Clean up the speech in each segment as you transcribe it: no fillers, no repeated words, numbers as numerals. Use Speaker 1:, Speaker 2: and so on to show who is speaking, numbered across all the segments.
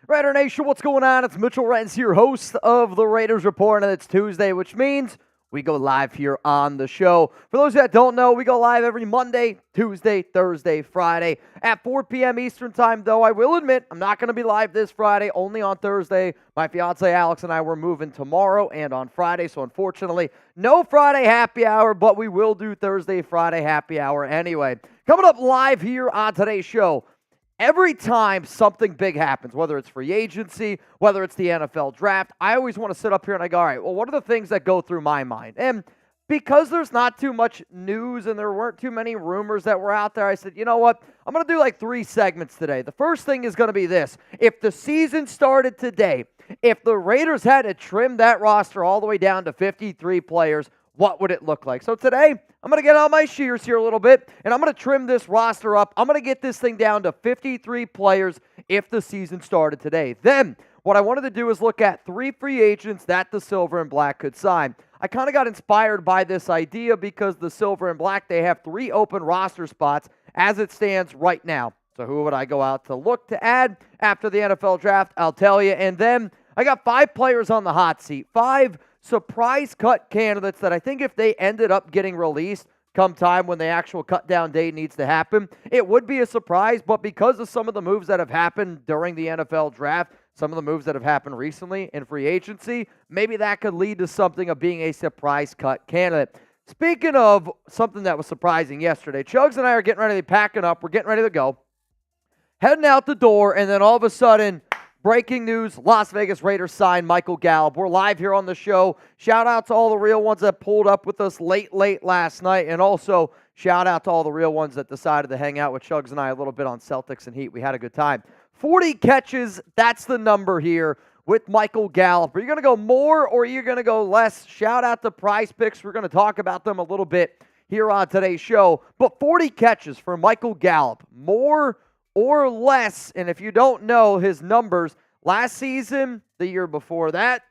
Speaker 1: Raider Nation, what's going on? It's Mitchell Renz here, host of the Raiders Report, and it's Tuesday, which means we go live here on the show. For those that don't know, we go live every Monday, Tuesday, Thursday, Friday at 4 p.m. Eastern Time, though I will admit I'm not going to be live this Friday, only on Thursday. My fiance Alex and I were moving tomorrow and on Friday, so unfortunately, no Friday happy hour, but we will do Thursday, Friday happy hour anyway. Coming up live here on today's show, every time something big happens, whether it's free agency, whether it's the NFL draft, I always want to sit up here and I go, all right, well, what are the things that go through my mind? And because there's not too much news and there weren't too many rumors that were out there, I said, you know what? I'm going to do like 3 segments today. The first thing is going to be this. If the season started today, if the Raiders had to trim that roster all the way down to 53 players, what would it look like? So today, I'm going to get on my shears here a little bit, and I'm going to trim this roster up. I'm going to get this thing down to 53 players if the season started today. Then, what I wanted to do is look at 3 free agents that the Silver and Black could sign. I kind of got inspired by this idea because the Silver and Black, they have 3 open roster spots as it stands right now. So who would I go out to look to add after the NFL draft? I'll tell you. And then I got 5 players on the hot seat, 5 surprise cut candidates that I think if they ended up getting released come time when the actual cut down date needs to happen, it would be a surprise. But because of some of the moves that have happened during the NFL draft, some of the moves that have happened recently in free agency, maybe that could lead to something of being a surprise cut candidate. Speaking of something that was surprising yesterday, Chuggs and I are getting ready to packing up. We're getting ready to go, heading out the door, and then all of a sudden, breaking news, Las Vegas Raiders sign Michael Gallup. We're live here on the show. Shout out to all the real ones that pulled up with us late last night. And also, shout out to all the real ones that decided to hang out with Chuggs and I a little bit on Celtics and Heat. We had a good time. 40 catches, that's the number here with Michael Gallup. Are you going to go more or are you going to go less? Shout out to PrizePicks. We're going to talk about them a little bit here on today's show. But 40 catches for Michael Gallup. More or less, and if you don't know his numbers, last season, the year before that,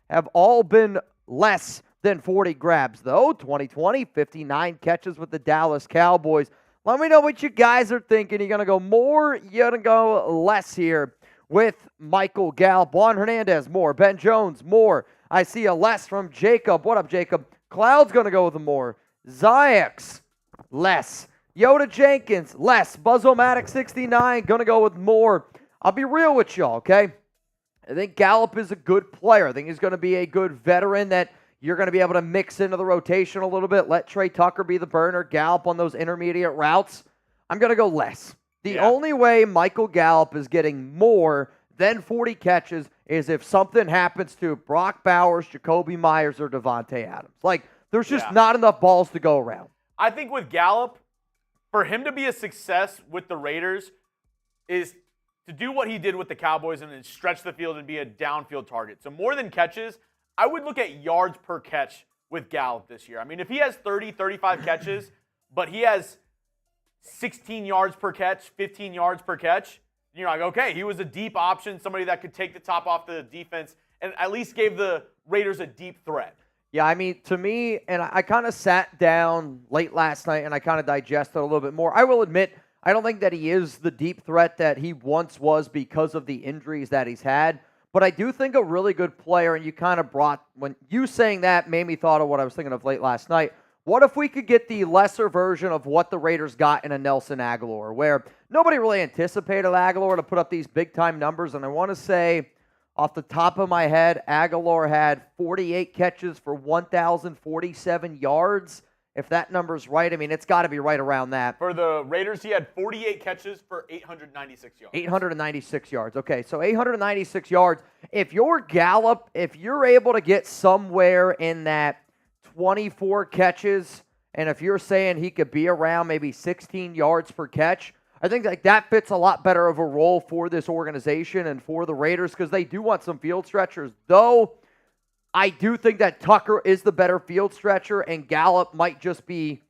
Speaker 1: have all been less than 40 grabs, though. 2020, 59 catches with the Dallas Cowboys. Let me know what you guys are thinking. You're going to go more, you're going to go less here with Michael Gallup. Juan Hernandez, more. Ben Jones, more. I see a less from Jacob. What up, Jacob? Cloud's going to go with a more. Zayax, less. Yoda Jenkins, less. Buzz-O-Matic 69, going to go with more. I'll be real with y'all, okay? I think Gallup is a good player. I think he's going to be a good veteran that you're going to be able to mix into the rotation a little bit. Let Trey Tucker be the burner. Gallup on those intermediate routes. I'm going to go less. The only way Michael Gallup is getting more than 40 catches is if something happens to Brock Bowers, Jacoby Myers, or Devontae Adams. Like, there's just not enough balls to go around.
Speaker 2: I think with Gallup, for him to be a success with the Raiders is to do what he did with the Cowboys and then stretch the field and be a downfield target. So more than catches, I would look at yards per catch with Gallup this year. I mean, if he has 30, 35 catches, but he has 16 yards per catch, 15 yards per catch, you're like, okay, he was a deep option, somebody that could take the top off the defense and at least gave the Raiders a deep threat.
Speaker 1: Yeah, I mean, to me, and I kind of sat down late last night and I kind of digested a little bit more. I will admit, I don't think that he is the deep threat that he once was because of the injuries that he's had. But I do think a really good player, and you kind of brought, when you saying that made me thought of what I was thinking of late last night. What if we could get the lesser version of what the Raiders got in a Nelson Aguilar, where nobody really anticipated Aguilar to put up these big-time numbers, and I want to say, off the top of my head, Aguilar had 48 catches for 1,047 yards. If that number's right, I mean, it's got to be right around that.
Speaker 2: For the Raiders, he had 48 catches for 896 yards.
Speaker 1: 896 yards. Okay, so 896 yards. If you're Gallup, if you're able to get somewhere in that 24 catches, and if you're saying he could be around maybe 16 yards per catch, I think like that fits a lot better of a role for this organization and for the Raiders because they do want some field stretchers. Though I do think that Tucker is the better field stretcher and Gallup might just be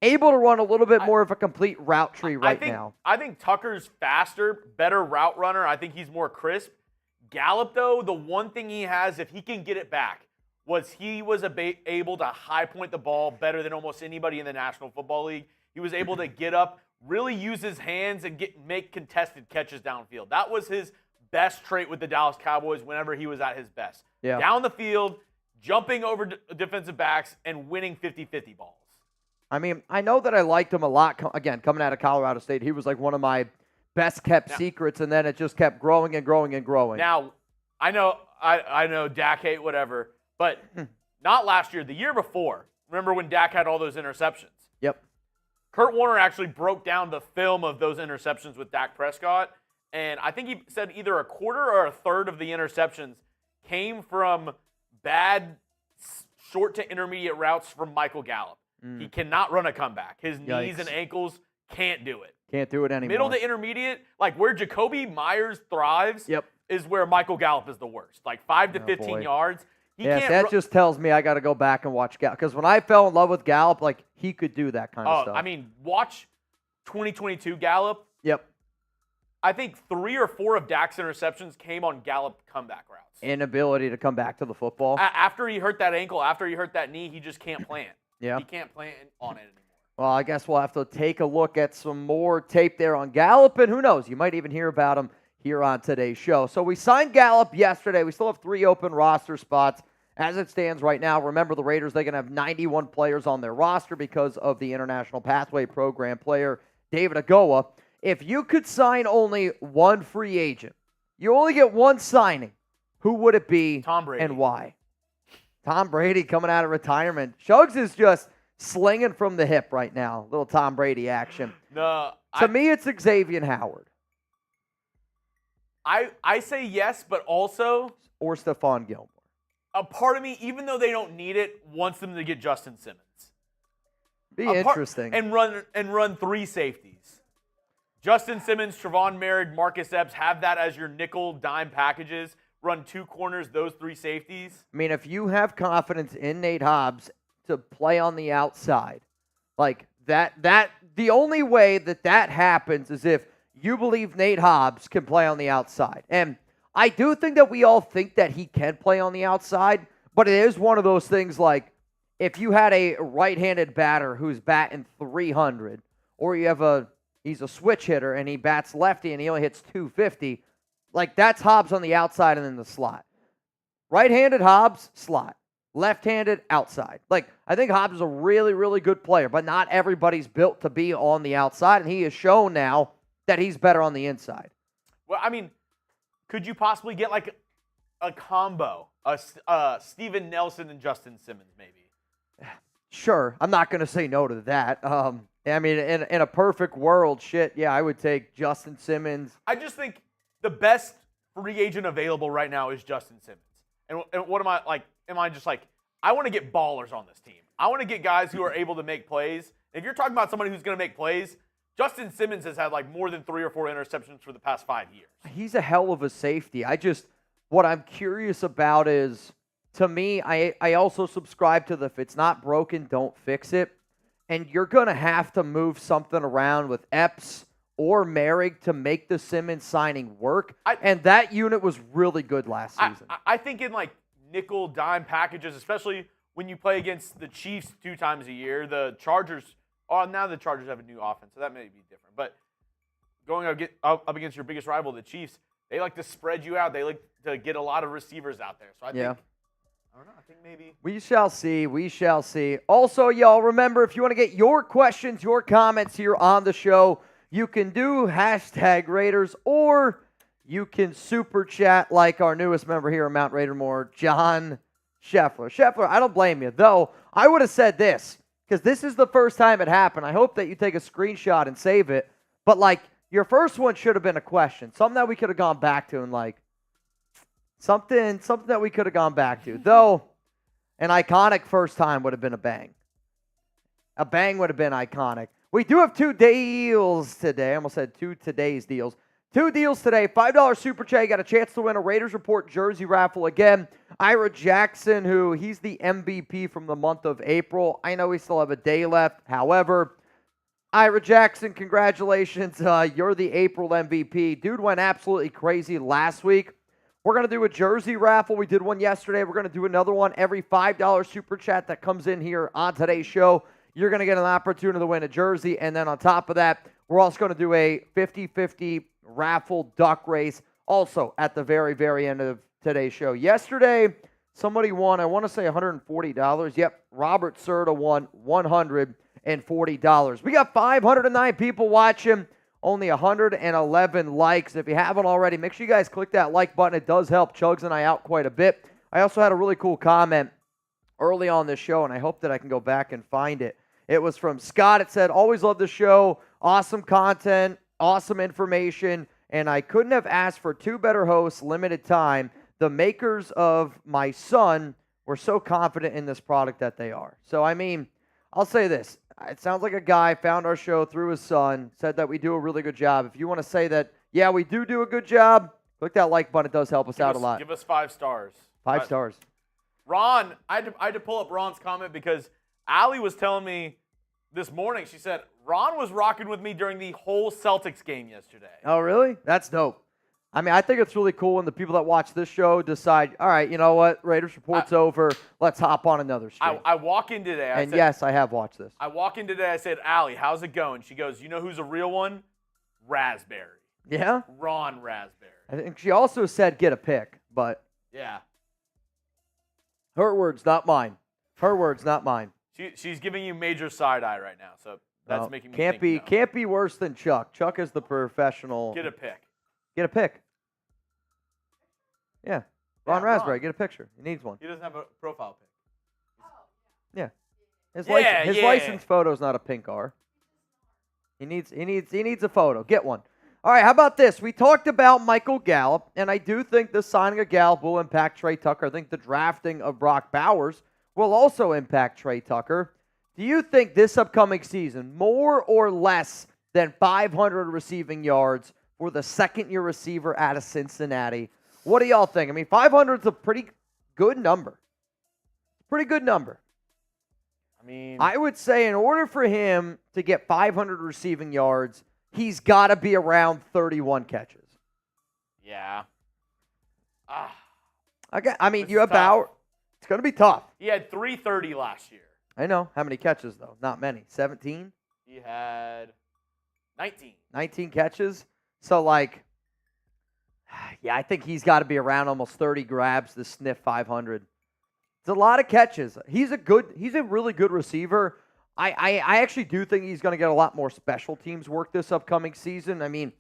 Speaker 1: able to run a little bit more of a complete route tree now.
Speaker 2: I think Tucker's faster, better route runner. I think he's more crisp. Gallup, though, the one thing he has, if he can get it back, was he was able to high point the ball better than almost anybody in the National Football League. He was able to get up, really use his hands and make contested catches downfield. That was his best trait with the Dallas Cowboys whenever he was at his best.
Speaker 1: Yeah.
Speaker 2: Down the field, jumping over defensive backs, and winning 50-50 balls.
Speaker 1: I mean, I know that I liked him a lot. Again, coming out of Colorado State, he was like one of my best-kept secrets, and then it just kept growing and growing and growing.
Speaker 2: Now, I know Dak hate whatever, but not last year, the year before. Remember when Dak had all those interceptions?
Speaker 1: Yep.
Speaker 2: Kurt Warner actually broke down the film of those interceptions with Dak Prescott, and I think he said either a quarter or a third of the interceptions came from bad short to intermediate routes from Michael Gallup. He cannot run a comeback. His knees and ankles can't do it.
Speaker 1: Can't do it anymore.
Speaker 2: Middle to intermediate, like where Jacoby Myers thrives, is where Michael Gallup is the worst. Like 5 to 15 yards.
Speaker 1: That just tells me I got to go back and watch Gallup. Because when I fell in love with Gallup, like he could do that kind of stuff.
Speaker 2: I mean, watch 2022 Gallup.
Speaker 1: Yep.
Speaker 2: I think 3 or 4 of Dak's interceptions came on Gallup comeback routes.
Speaker 1: Inability to come back to the football.
Speaker 2: After he hurt that ankle, after he hurt that knee, he just can't plant.
Speaker 1: Yeah.
Speaker 2: He can't plant on it anymore.
Speaker 1: Well, I guess we'll have to take a look at some more tape there on Gallup, and who knows, you might even hear about him here on today's show. So we signed Gallup yesterday. We still have 3 open roster spots as it stands right now. Remember, the Raiders, they're going to have 91 players on their roster because of the International Pathway Program player, David Agoa. If you could sign only one free agent, you only get one signing, who would it be?
Speaker 2: Tom Brady.
Speaker 1: And why? Tom Brady coming out of retirement. Chuggs is just slinging from the hip right now. Little Tom Brady action. To me, it's Xavien Howard.
Speaker 2: I say yes, but also...
Speaker 1: Or Stephon Gilmore.
Speaker 2: A part of me, even though they don't need it, wants them to get Justin Simmons.
Speaker 1: Be interesting.
Speaker 2: And run 3 safeties. Justin Simmons, Trevon Merritt, Marcus Epps, have that as your nickel dime packages. Run 2 corners, those 3 safeties.
Speaker 1: I mean, if you have confidence in Nate Hobbs to play on the outside, like that the only way that happens is if you believe Nate Hobbs can play on the outside. And I do think that we all think that he can play on the outside, but it is one of those things like if you had a right-handed batter who's batting 300, or you have he's a switch hitter and he bats lefty and he only hits 250, like that's Hobbs on the outside and then the slot. Right-handed Hobbs, slot. Left-handed, outside. Like, I think Hobbs is a really, really good player, but not everybody's built to be on the outside, and he has shown now that he's better on the inside.
Speaker 2: Well, I mean, could you possibly get like a combo, Steven Nelson and Justin Simmons maybe?
Speaker 1: Sure. I'm not going to say no to that. I mean, in a perfect world, I would take Justin Simmons.
Speaker 2: I just think the best free agent available right now is Justin Simmons. And what am I like? Am I just like, I want to get ballers on this team. I want to get guys who are able to make plays. If you're talking about somebody who's going to make plays, Justin Simmons has had like more than 3 or 4 interceptions for the past 5 years.
Speaker 1: He's a hell of a safety. What I'm curious about is, to me, I also subscribe to if it's not broken, don't fix it. And you're going to have to move something around with Epps or Merrick to make the Simmons signing work. And that unit was really good last season.
Speaker 2: I think in like nickel dime packages, especially when you play against the Chiefs 2 times a year, the Chargers, now the Chargers have a new offense, so that may be different. But going up against your biggest rival, the Chiefs, they like to spread you out. They like to get a lot of receivers out there. So I don't know. I think maybe.
Speaker 1: We shall see. We shall see. Also, y'all, remember, if you want to get your questions, your comments here on the show, you can do #Raiders, or you can super chat like our newest member here at Mount Raidermore, John Scheffler. Scheffler, I don't blame you, though. I would have said this, because this is the first time it happened. I hope that you take a screenshot and save it. But, like, your first one should have been a question. Something that we could have gone back to and, like, something that we could have gone back to. Though, an iconic first time would have been a bang. A bang would have been iconic. We do have 2 deals today. I almost said 2 today's deals. 2 deals today. $5 Super Chat. You got a chance to win a Raiders Report jersey raffle again. Ira Jackson, he's the MVP from the month of April. I know we still have a day left. However, Ira Jackson, congratulations. You're the April MVP. Dude went absolutely crazy last week. We're going to do a jersey raffle. We did one yesterday. We're going to do another one every $5 Super Chat that comes in here on today's show. you're going to get an opportunity to win a jersey. And then on top of that, we're also going to do a 50-50 raffle duck race also at the very, very end of today's show. Yesterday, somebody won, I want to say $140. Yep, Robert Serta won $140. We got 509 people watching, only 111 likes. If you haven't already, make sure you guys click that like button. It does help Chuggs and I out quite a bit. I also had a really cool comment early on this show, and I hope that I can go back and find it. It was from Scott. It said, always love the show. Awesome content, awesome information, and I couldn't have asked for two better hosts, limited time. The makers of my son were so confident in this product that they are. So, I mean, I'll say this. It sounds like a guy found our show through his son, said that we do a really good job. If you want to say that, yeah, we do a good job, click that like button. It does help us out a lot.
Speaker 2: Give us 5 stars.
Speaker 1: 5 stars.
Speaker 2: Ron, I had to pull up Ron's comment because Allie was telling me this morning, she said, Ron was rocking with me during the whole Celtics game yesterday.
Speaker 1: Oh, really? That's dope. I mean, I think it's really cool when the people that watch this show decide, all right, you know what, Raiders Report's over. Let's hop on another stream.
Speaker 2: I walk in today.
Speaker 1: Yes, I have watched this.
Speaker 2: I walk in today. I said, Allie, how's it going? She goes, you know who's a real one? Raspberry.
Speaker 1: Yeah?
Speaker 2: Ron Raspberry.
Speaker 1: I think she also said get a pick, but.
Speaker 2: Yeah.
Speaker 1: Her words, not mine. Her words, not mine.
Speaker 2: She's giving you major side eye right now, so that's making me
Speaker 1: can't be worse than Chuck. Chuck is the professional.
Speaker 2: Get a pick.
Speaker 1: Get a pick. Yeah. Ron Raspberry,
Speaker 2: Ron.
Speaker 1: get a picture. He needs one.
Speaker 2: He doesn't have a profile pic.
Speaker 1: Yeah. His
Speaker 2: Yeah.
Speaker 1: license photo's not a pink R. He needs a photo. Get one. All right, how about this? We talked about Michael Gallup, and I do think the signing of Gallup will impact Trey Tucker. I think the drafting of Brock Bowers will also impact Trey Tucker. Do you think this upcoming season, more or less than 500 receiving yards for the second-year receiver out of Cincinnati? What do y'all think? I mean, 500 is a pretty good number. Pretty good number.
Speaker 2: I mean,
Speaker 1: I would say in order for him to get 500 receiving yards, he's got to be around 31 catches.
Speaker 2: Yeah.
Speaker 1: You have Bauer. It's going to be tough.
Speaker 2: He had 330 last year.
Speaker 1: I know. How many catches, though? Not many. 17?
Speaker 2: He had 19.
Speaker 1: 19 catches. So, I think he's got to be around almost 30 grabs to sniff 500. It's a lot of catches. He's a really good receiver. I actually do think he's going to get a lot more special teams work this upcoming season. I mean,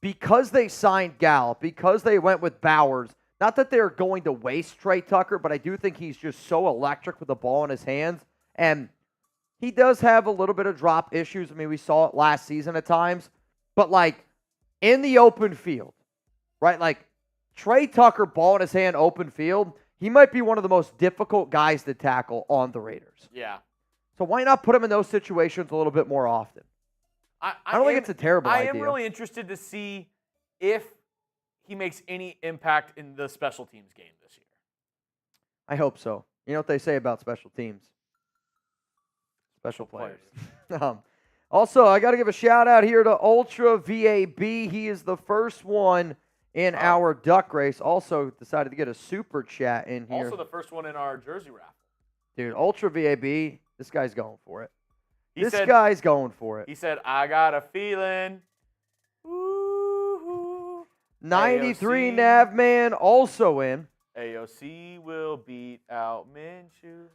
Speaker 1: because they signed Gallup, because they went with Bowers, not that they're going to waste Trey Tucker, but I do think he's just so electric with the ball in his hands. And he does have a little bit of drop issues. I mean, we saw it last season at times. But, in the open field, right? Trey Tucker, ball in his hand, open field, he might be one of the most difficult guys to tackle on the Raiders.
Speaker 2: Yeah.
Speaker 1: So why not put him in those situations a little bit more often? I don't think it's a terrible idea.
Speaker 2: I am really interested to see if he makes any impact in the special teams game this year.
Speaker 1: I hope so. You know what they say about special teams? Special players. Also, I got to give a shout-out here to Ultra VAB. He is the first one in our duck race. Also decided to get a super chat in here.
Speaker 2: Also the first one in our jersey raffle.
Speaker 1: Dude, Ultra VAB, this guy's going for it.
Speaker 2: He said,
Speaker 1: guy's going for it.
Speaker 2: He said, I got a feeling. Ooh.
Speaker 1: 93 Navman also in.
Speaker 2: AOC will beat out Minshew.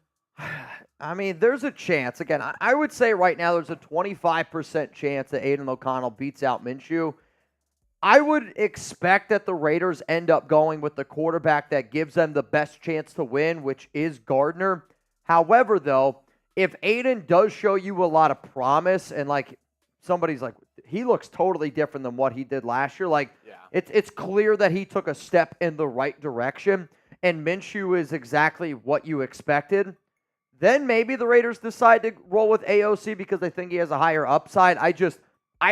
Speaker 1: I mean, there's a chance. Again, I would say right now there's a 25% chance that Aiden O'Connell beats out Minshew. I would expect that the Raiders end up going with the quarterback that gives them the best chance to win, which is Gardner. However, though, if Aiden does show you a lot of promise and somebody's he looks totally different than what he did last year. It's clear that he took a step in the right direction and Minshew is exactly what you expected. Then maybe the Raiders decide to roll with AOC because they think he has a higher upside. I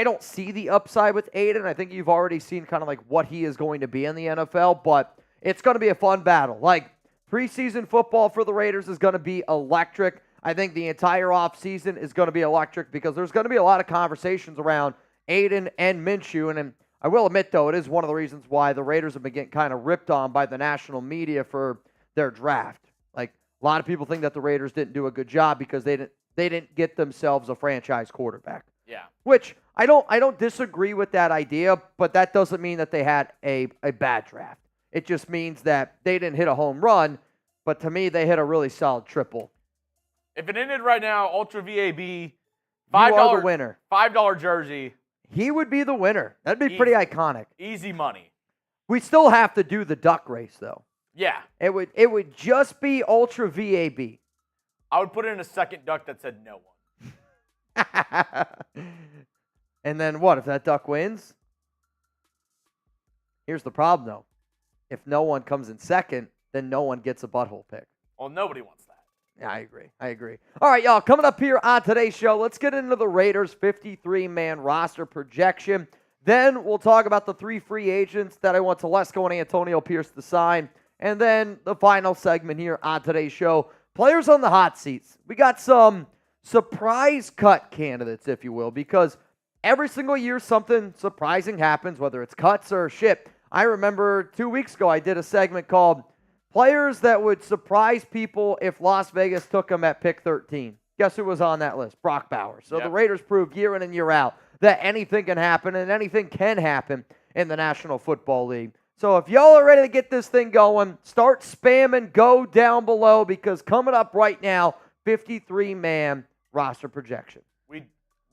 Speaker 1: don't see the upside with Aiden. I think you've already seen kind of what he is going to be in the NFL, but it's going to be a fun battle. Preseason football for the Raiders is going to be electric. I think the entire offseason is going to be electric because there's going to be a lot of conversations around Aiden and Minshew. And I will admit, though, it is one of the reasons why the Raiders have been getting kind of ripped on by the national media for their draft. A lot of people think that the Raiders didn't do a good job because they didn't get themselves a franchise quarterback.
Speaker 2: Yeah.
Speaker 1: Which I don't disagree with that idea, but that doesn't mean that they had a bad draft. It just means that they didn't hit a home run, but to me they hit a really solid triple.
Speaker 2: If it ended right now, Ultra VAB,
Speaker 1: You are the winner.
Speaker 2: $5 jersey.
Speaker 1: He would be the winner. That'd be pretty iconic.
Speaker 2: Easy money.
Speaker 1: We still have to do the duck race though.
Speaker 2: Yeah.
Speaker 1: It would just be Ultra VAB.
Speaker 2: I would put in a second duck that said no one.
Speaker 1: And then what if that duck wins? Here's the problem though. If no one comes in second, then no one gets a butthole pick.
Speaker 2: Well, nobody wants that.
Speaker 1: Yeah, I agree. All right, y'all, coming up here on today's show, let's get into the Raiders' 53-man roster projection. Then we'll talk about the 3 free agents that I want Telesco and Antonio Pierce to sign. And then the final segment here on today's show, players on the hot seats. We got some surprise cut candidates, if you will, because every single year something surprising happens, whether it's cuts or shit. I remember 2 weeks ago I did a segment called Players That Would Surprise People If Las Vegas Took Them at Pick 13. Guess who was on that list? Brock Bowers. So The Raiders proved year in and year out that anything can happen and anything can happen in the National Football League. So if y'all are ready to get this thing going, start spamming, go down below, because coming up right now, 53-man roster projection.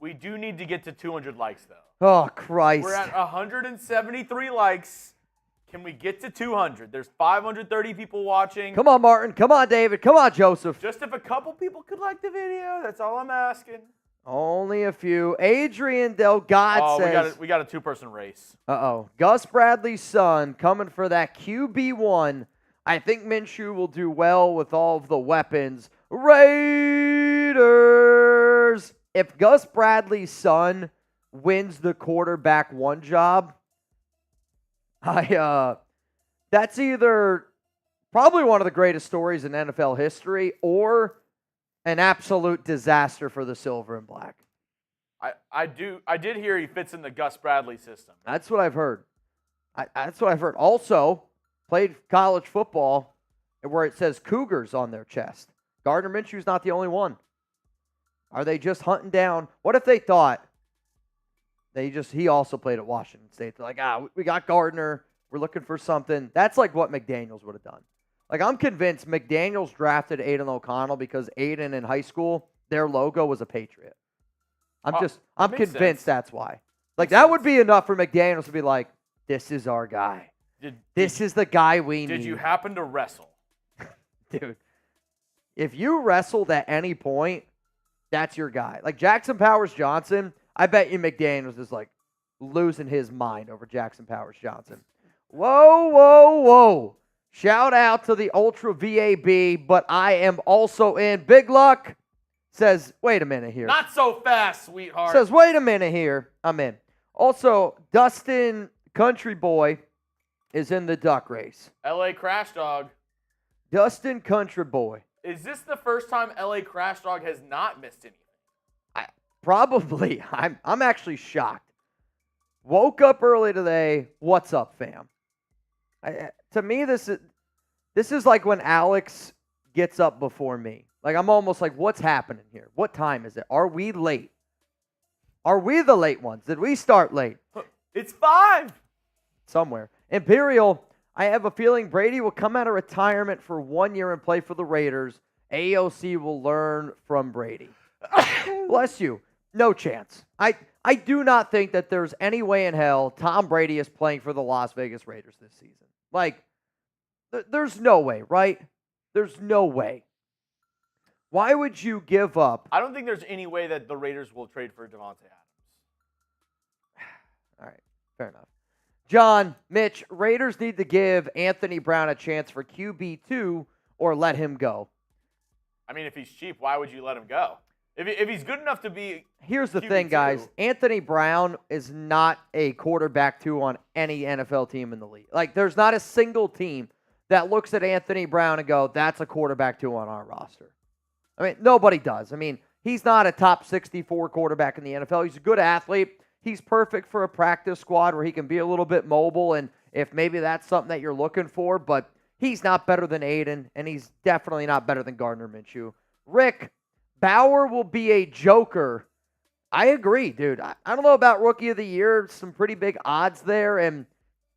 Speaker 2: We do need to get to 200 likes, though.
Speaker 1: Oh, Christ.
Speaker 2: We're at 173 likes. Can we get to 200? There's 530 people watching.
Speaker 1: Come on, Martin. Come on, David. Come on, Joseph.
Speaker 2: Just if a couple people could like the video, that's all I'm asking.
Speaker 1: Only a few. Adrian Delgado says...
Speaker 2: we got a two-person race.
Speaker 1: Uh-oh. Gus Bradley's son coming for that QB1. I think Minshew will do well with all of the weapons. Raiders! If Gus Bradley's son wins the quarterback 1 job, that's either probably one of the greatest stories in NFL history or an absolute disaster for the silver and black.
Speaker 2: I did hear he fits in the Gus Bradley system.
Speaker 1: That's what I've heard. That's what I've heard. Also, played college football where it says Cougars on their chest. Gardner Minshew's not the only one. Are they just hunting down? What if they thought he also played at Washington State? They're like, we got Gardner. We're looking for something. That's like what McDaniels would have done. Like, I'm convinced McDaniels drafted Aiden O'Connell because Aiden in high school, their logo was a Patriot. I'm convinced that's why. Like, that would be enough for McDaniels to be like, this is our guy. This is the guy we need.
Speaker 2: Did you happen to wrestle?
Speaker 1: Dude, if you wrestled at any point, that's your guy. Like Jackson Powers Johnson, I bet you McDaniels is like losing his mind over Jackson Powers Johnson. Whoa, whoa, whoa. Shout out to the Ultra VAB, but I am also in. Big Luck says, wait a minute here.
Speaker 2: Not so fast, sweetheart.
Speaker 1: Says, wait a minute here. I'm in. Also, Dustin Country Boy is in the duck race.
Speaker 2: LA Crash Dog.
Speaker 1: Dustin Country Boy.
Speaker 2: Is this the first time LA Crash Dog has not missed anything?
Speaker 1: Probably. I'm actually shocked. Woke up early today. What's up, fam? To me, this is like when Alex gets up before me. Like, I'm almost like, what's happening here? What time is it? Are we late? Are we the late ones? Did we start late?
Speaker 2: It's 5.
Speaker 1: Somewhere. Imperial, I have a feeling Brady will come out of retirement for 1 year and play for the Raiders. AOC will learn from Brady. Bless you. No chance. I do not think that there's any way in hell Tom Brady is playing for the Las Vegas Raiders this season. Like, there's no way, right? There's no way. Why would you give up?
Speaker 2: I don't think there's any way that the Raiders will trade for Davante Adams.
Speaker 1: All right, fair enough. John, Mitch, Raiders need to give Anthony Brown a chance for QB2 or let him go.
Speaker 2: I mean, if he's cheap, why would you let him go? If he's good enough to be
Speaker 1: Here's the
Speaker 2: QB2,
Speaker 1: thing, guys. Anthony Brown is not a quarterback 2 on any NFL team in the league. Like, there's not a single team that looks at Anthony Brown and go, that's a quarterback 2 on our roster. I mean, nobody does. I mean, he's not a top 64 quarterback in the NFL. He's a good athlete. He's perfect for a practice squad where he can be a little bit mobile, and if maybe that's something that you're looking for, but he's not better than Aiden, and he's definitely not better than Gardner Minshew. Rick, Bauer will be a joker. I agree, dude. I don't know about Rookie of the Year. Some pretty big odds there, and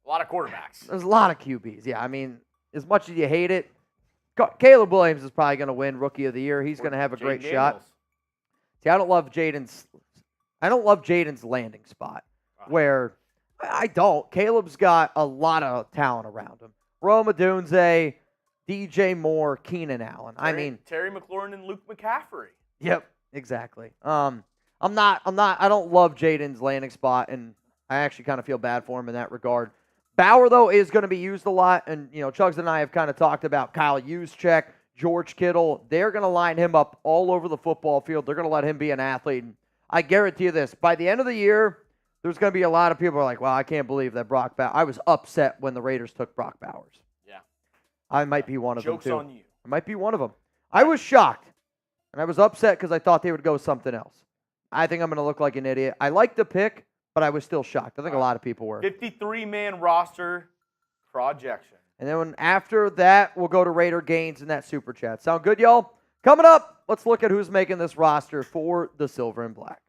Speaker 2: A lot of quarterbacks.
Speaker 1: there's a lot of QBs. Yeah, I mean, as much as you hate it, Caleb Williams is probably going to win Rookie of the Year. He's going to have a great shot. See, I don't love Jaden's landing spot. Where I don't. Caleb's got a lot of talent around him. Rome Odunze, DJ Moore, Keenan Allen.
Speaker 2: Terry McLaurin and Luke McCaffrey.
Speaker 1: Yep, exactly. I don't love Jaden's landing spot, and I actually kind of feel bad for him in that regard. Bauer, though, is going to be used a lot, and, Chuggs and I have kind of talked about Kyle Juszczyk, George Kittle. They're going to line him up all over the football field. They're going to let him be an athlete. And I guarantee you this, by the end of the year, there's going to be a lot of people who are like, wow, I can't believe that Brock Bowers. I was upset when the Raiders took Brock Bowers.
Speaker 2: Yeah.
Speaker 1: I might be one of them, too.
Speaker 2: Joke's on you.
Speaker 1: I might be one of them. I was shocked, and I was upset because I thought they would go something else. I think I'm going to look like an idiot. I like the pick, but I was still shocked. I think a lot of people were.
Speaker 2: 53-man roster projection.
Speaker 1: And then after that, we'll go to Raider Gains in that Super Chat. Sound good, y'all? Coming up, let's look at who's making this roster for the Silver and Black.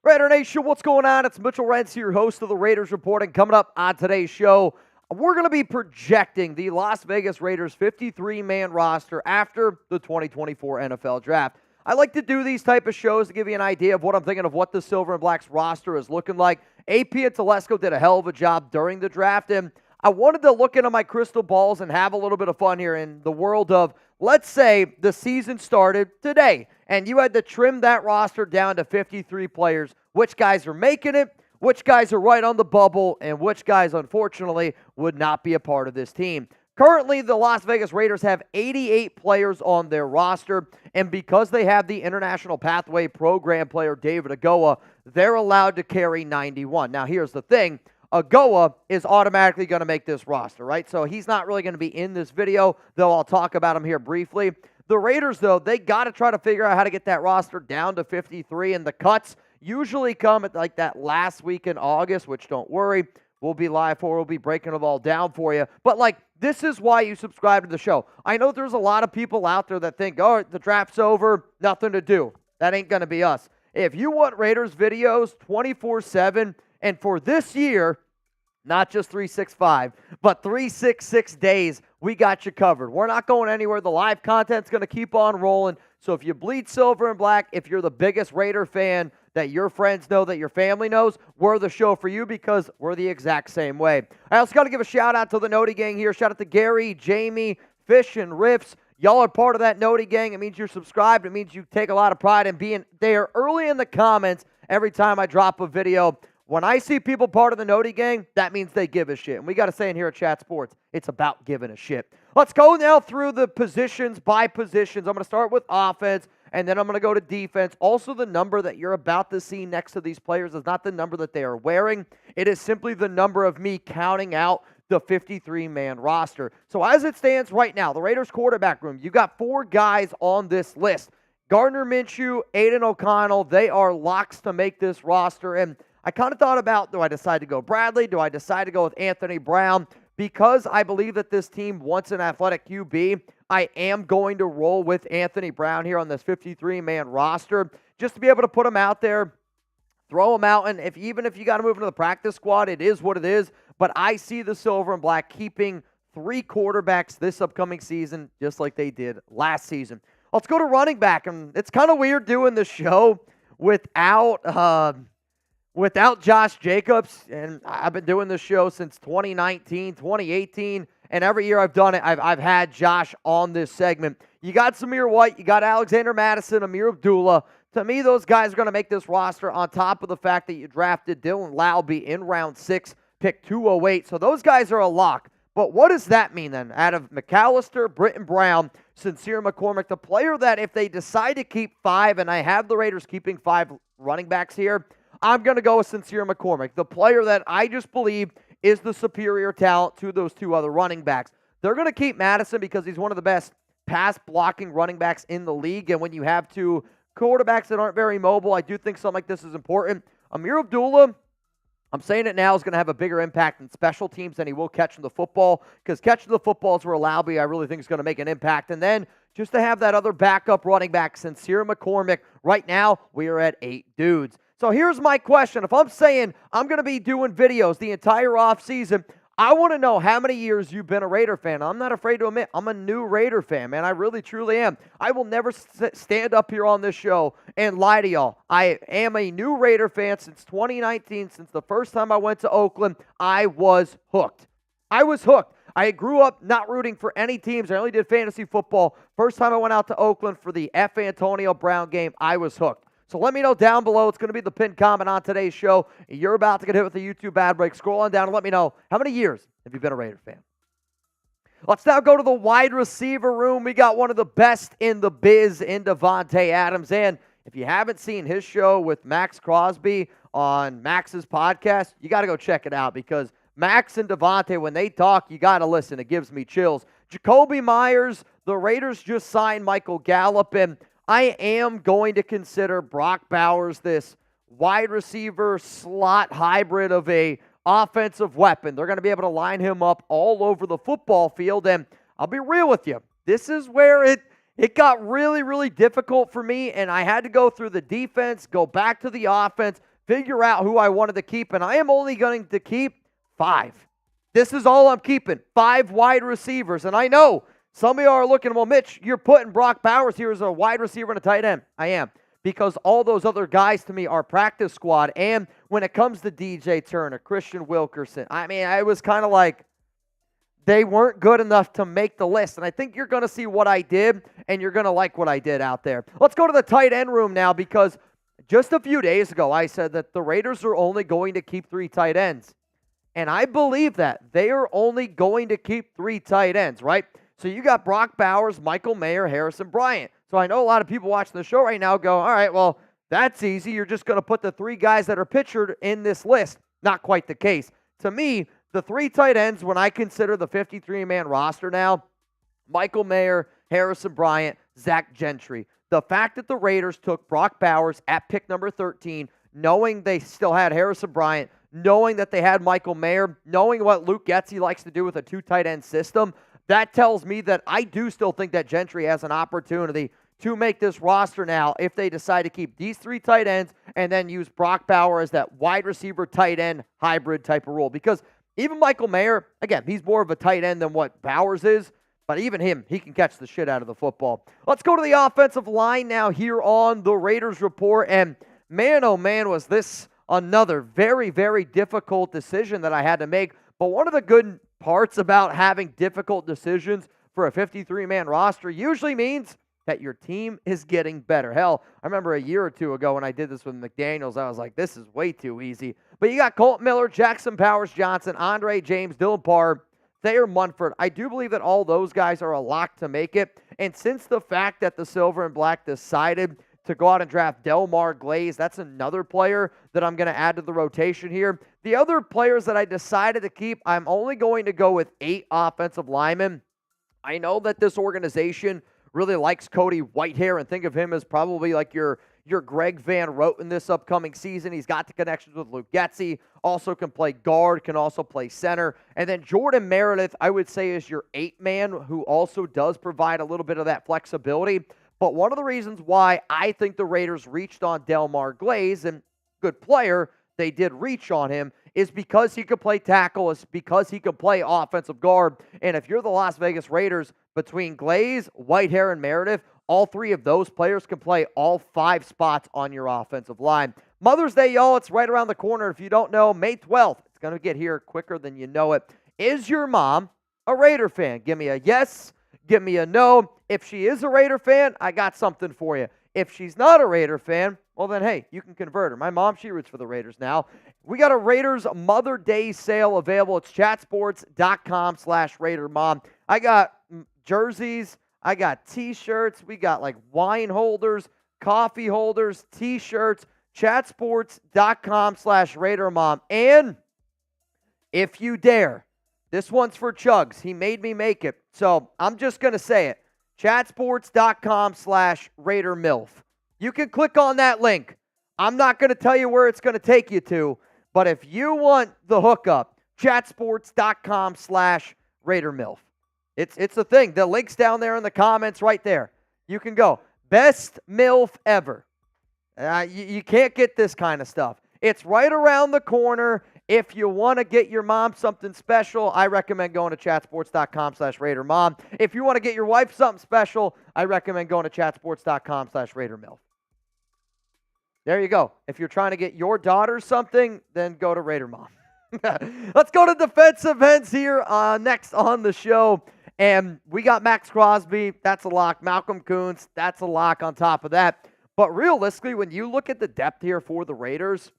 Speaker 1: Raider Nation, what's going on? It's Mitchell Renz here, host of the Raiders Report, and coming up on today's show, we're going to be projecting the Las Vegas Raiders 53-man roster after the 2024 NFL Draft. I like to do these type of shows to give you an idea of what I'm thinking of what the Silver and Black's roster is looking like. AP and Telesco did a hell of a job during the draft, and I wanted to look into my crystal balls and have a little bit of fun here in the world of, let's say the season started today, and you had to trim that roster down to 53 players. Which guys are making it, which guys are right on the bubble, and which guys, unfortunately, would not be a part of this team. Currently, the Las Vegas Raiders have 88 players on their roster, and because they have the International Pathway Program player David Agoa, they're allowed to carry 91. Now, here's the thing. Agoa is automatically going to make this roster, right? So he's not really going to be in this video, though I'll talk about him here briefly. The Raiders, though, they got to try to figure out how to get that roster down to 53, and the cuts usually come at like that last week in August, which don't worry, we'll be live for. We'll be breaking it all down for you. But like, this is why you subscribe to the show. I know there's a lot of people out there that think, oh, the draft's over, nothing to do. That ain't going to be us. If you want Raiders videos 24/7, and for this year, not just 365, but 366 days, we got you covered. We're not going anywhere. The live content's going to keep on rolling. So if you bleed silver and black, if you're the biggest Raider fan that your friends know, that your family knows, we're the show for you because we're the exact same way. I also got to give a shout-out to the Noti Gang here. Shout out to Gary, Jamie, Fish, and Riffs. Y'all are part of that Noti Gang. It means you're subscribed. It means you take a lot of pride in being there early in the comments every time I drop a video. When I see people part of the Noti Gang, that means they give a shit. And we got a saying here at Chat Sports, it's about giving a shit. Let's go now through the positions by positions. I'm going to start with offense, and then I'm going to go to defense. Also, the number that you're about to see next to these players is not the number that they are wearing. It is simply the number of me counting out the 53-man roster. So as it stands right now, the Raiders quarterback room, you got 4 guys on this list. Gardner Minshew, Aiden O'Connell, they are locks to make this roster. And I kind of thought about, do I decide to go Bradley? Do I decide to go with Anthony Brown? Because I believe that this team wants an athletic QB, I am going to roll with Anthony Brown here on this 53-man roster just to be able to put him out there, throw him out, and even if you got to move into the practice squad, it is what it is. But I see the Silver and Black keeping 3 quarterbacks this upcoming season just like they did last season. Let's go to running back, and it's kind of weird doing this show without Josh Jacobs, and I've been doing this show since 2019, 2018, and every year I've done it, I've had Josh on this segment. You got Samir White, you got Alexander Madison, Amir Abdullah. To me, those guys are going to make this roster on top of the fact that you drafted Dylan Laube in round 6, pick 208. So those guys are a lock. But what does that mean then? Out of McAllister, Britton Brown, Sincere McCormick, the player that if they decide to keep 5, and I have the Raiders keeping 5 running backs here, I'm going to go with Sincere McCormick, the player that I just believe is the superior talent to those 2 other running backs. They're going to keep Madison because he's one of the best pass-blocking running backs in the league, and when you have 2 quarterbacks that aren't very mobile, I do think something like this is important. Amir Abdullah, I'm saying it now, is going to have a bigger impact in special teams than he will catching the football, because catching the football is where Laube, I really think, is going to make an impact. And then just to have that other backup running back, Sincere McCormick, right now we are at 8 dudes. So here's my question. If I'm saying I'm going to be doing videos the entire offseason, I want to know how many years you've been a Raider fan. I'm not afraid to admit I'm a new Raider fan, man. I really, truly am. I will never stand up here on this show and lie to y'all. I am a new Raider fan since 2019. Since the first time I went to Oakland, I was hooked. I was hooked. I grew up not rooting for any teams. I only did fantasy football. First time I went out to Oakland for the F. Antonio Brown game, I was hooked. So let me know down below. It's going to be the pinned comment on today's show. You're about to get hit with the YouTube ad break. Scroll on down and let me know, how many years have you been a Raider fan? Let's now go to the wide receiver room. We got one of the best in the biz in Davante Adams. And if you haven't seen his show with Max Crosby on Max's podcast, you got to go check it out, because Max and Davante, when they talk, you got to listen. It gives me chills. Jacoby Myers, the Raiders just signed Michael Gallup, and I am going to consider Brock Bowers this wide receiver slot hybrid of a offensive weapon. They're going to be able to line him up all over the football field, and I'll be real with you. This is where it got really, really difficult for me, and I had to go through the defense, go back to the offense, figure out who I wanted to keep, and I am only going to keep 5. This is all I'm keeping, 5 wide receivers, and I know some of you are looking, well, Mitch, you're putting Brock Bowers here as a wide receiver and a tight end. I am, because all those other guys to me are practice squad. And when it comes to DJ Turner, Christian Wilkerson, I mean, I was kind of like, they weren't good enough to make the list. And I think you're going to see what I did, and you're going to like what I did out there. Let's go to the tight end room now, because just a few days ago, I said that the Raiders are only going to keep 3 tight ends. And I believe that. They are only going to keep 3 tight ends, right? So you got Brock Bowers, Michael Mayer, Harrison Bryant. So I know a lot of people watching the show right now go, all right, well, that's easy. You're just going to put the 3 guys that are pictured in this list. Not quite the case. To me, the 3 tight ends, when I consider the 53-man roster now, Michael Mayer, Harrison Bryant, Zach Gentry. The fact that the Raiders took Brock Bowers at pick number 13, knowing they still had Harrison Bryant, knowing that they had Michael Mayer, knowing what Luke Getsy likes to do with a 2 tight end system, that tells me that I do still think that Gentry has an opportunity to make this roster now if they decide to keep these 3 tight ends and then use Brock Bowers as that wide receiver tight end hybrid type of role. Because even Michael Mayer, again, he's more of a tight end than what Bowers is, but even him, he can catch the shit out of the football. Let's go to the offensive line now here on the Raiders Report. And man, oh man, was this another very, very difficult decision that I had to make. But one of the good parts about having difficult decisions for a 53-man roster usually means that your team is getting better. Hell, I remember a year or 2 ago when I did this with McDaniels, I was like, this is way too easy. But you got Colt Miller, Jackson Powers Johnson, Andre James, Dylan Parr, Thayer Munford. I do believe that all those guys are a lock to make it. And since the fact that the Silver and Black decided to go out and draft Delmar Glaze, that's another player that I'm going to add to the rotation here. The other players that I decided to keep, I'm only going to go with 8 offensive linemen. I know that this organization really likes Cody Whitehair and think of him as probably like your Greg Van Roten this upcoming season. He's got the connections with Luke Getsy, also can play guard, can also play center. And then Jordan Meredith, I would say, is your 8-man who also does provide a little bit of that flexibility. But one of the reasons why I think the Raiders reached on Delmar Glaze, and good player, they did reach on him, is because he could play tackle, is because he could play offensive guard. And if you're the Las Vegas Raiders, between Glaze, Whitehair, and Meredith, all 3 of those players can play all 5 spots on your offensive line. Mother's Day, y'all, it's right around the corner. If you don't know, May 12th, it's going to get here quicker than you know it. Is your mom a Raider fan? Give me a yes. Give me a no. If she is a Raider fan, I got something for you. If she's not a Raider fan, well then, hey, you can convert her. My mom, she roots for the Raiders now. We got a Raiders Mother Day sale available. It's chatsports.com/RaiderMom. I got jerseys. I got T-shirts. We got like wine holders, coffee holders, T-shirts. Chatsports.com/RaiderMom. And if you dare, this one's for Chuggs. He made me make it. So I'm just going to say it. Chatsports.com/RaiderMilf. You can click on that link. I'm not going to tell you where it's going to take you to, but if you want the hookup, chatsports.com/RaiderMilf. It's a thing. The link's down there in the comments right there. You can go. Best MILF ever. You can't get this kind of stuff. It's right around the corner. If you want to get your mom something special, I recommend going to chatsports.com/RaiderMom. If you want to get your wife something special, I recommend going to chatsports.com/RaiderMilf. There you go. If you're trying to get your daughter something, then go to Raider Mom. Let's go to defensive ends here next on the show. And we got Max Crosby. That's a lock. Malcolm Koonce. That's a lock on top of that. But realistically, when you look at the depth here for the Raiders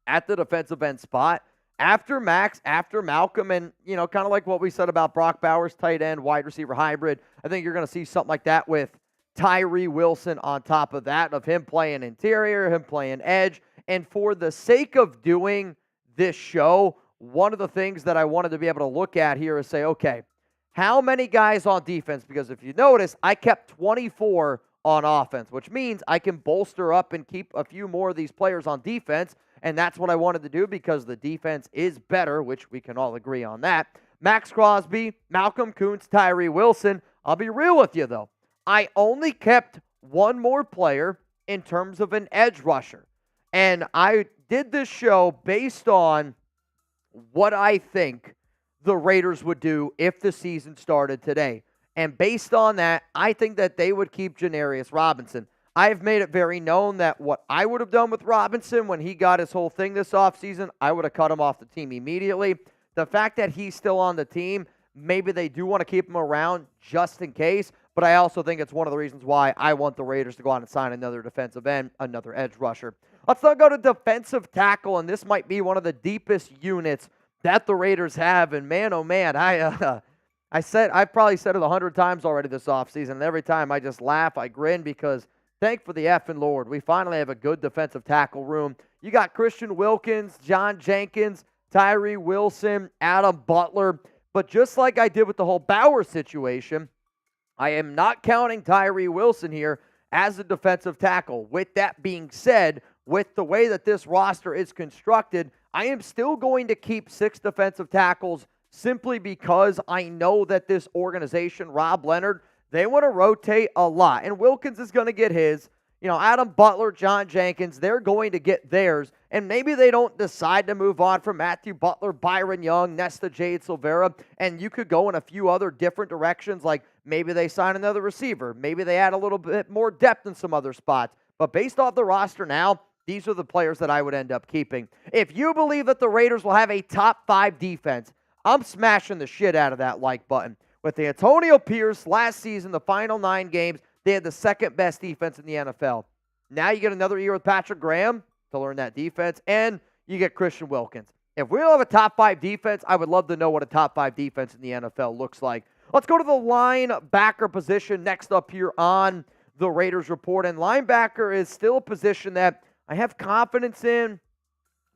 Speaker 1: at the defensive end spot, after Max, after Malcolm, and, you know, kind of like what we said about Brock Bowers, tight end, wide receiver hybrid, I think you're going to see something like that with Tyree Wilson on top of that, of him playing interior, him playing edge. And for the sake of doing this show, one of the things that I wanted to be able to look at here is say, okay, how many guys on defense? Because if you notice, I kept 24 on offense, which means I can bolster up and keep a few more of these players on defense, and that's what I wanted to do because the defense is better, which we can all agree on that. Max Crosby, Malcolm Koonce, Tyree Wilson. I'll be real with you, though. I only kept one more player in terms of an edge rusher, and I did this show based on what I think the Raiders would do if the season started today. And based on that, I think that they would keep Janarius Robinson. I've made it very known that what I would have done with Robinson when he got his whole thing this offseason, I would have cut him off the team immediately. The fact that he's still on the team, maybe they do want to keep him around just in case, but I also think it's one of the reasons why I want the Raiders to go out and sign another defensive end, another edge rusher. Let's now go to defensive tackle, and this might be one of the deepest units that the Raiders have. And man, oh man, I've probably said it 100 times already this offseason, and every time I just laugh, I grin, because thank for the effing Lord, we finally have a good defensive tackle room. You got Christian Wilkins, John Jenkins, Tyree Wilson, Adam Butler. But just like I did with the whole Bowers situation, I am not counting Tyree Wilson here as a defensive tackle. With that being said, with the way that this roster is constructed, I am still going to keep 6 defensive tackles simply because I know that this organization, Rob Leonard, they want to rotate a lot. And Wilkins is going to get his. You know, Adam Butler, John Jenkins, they're going to get theirs. And maybe they don't decide to move on from Matthew Butler, Byron Young, Nesta Jade Silvera, and you could go in a few other different directions, like maybe they sign another receiver. Maybe they add a little bit more depth in some other spots. But based off the roster now, these are the players that I would end up keeping. If you believe that the Raiders will have a top 5 defense, I'm smashing the shit out of that like button. With Antonio Pierce last season, the final 9 games, they had the second best defense in the NFL. Now you get another year with Patrick Graham to learn that defense, and you get Christian Wilkins. If we don't have a top 5 defense, I would love to know what a top 5 defense in the NFL looks like. Let's go to the linebacker position next up here on the Raiders report. And linebacker is still a position that I have confidence in,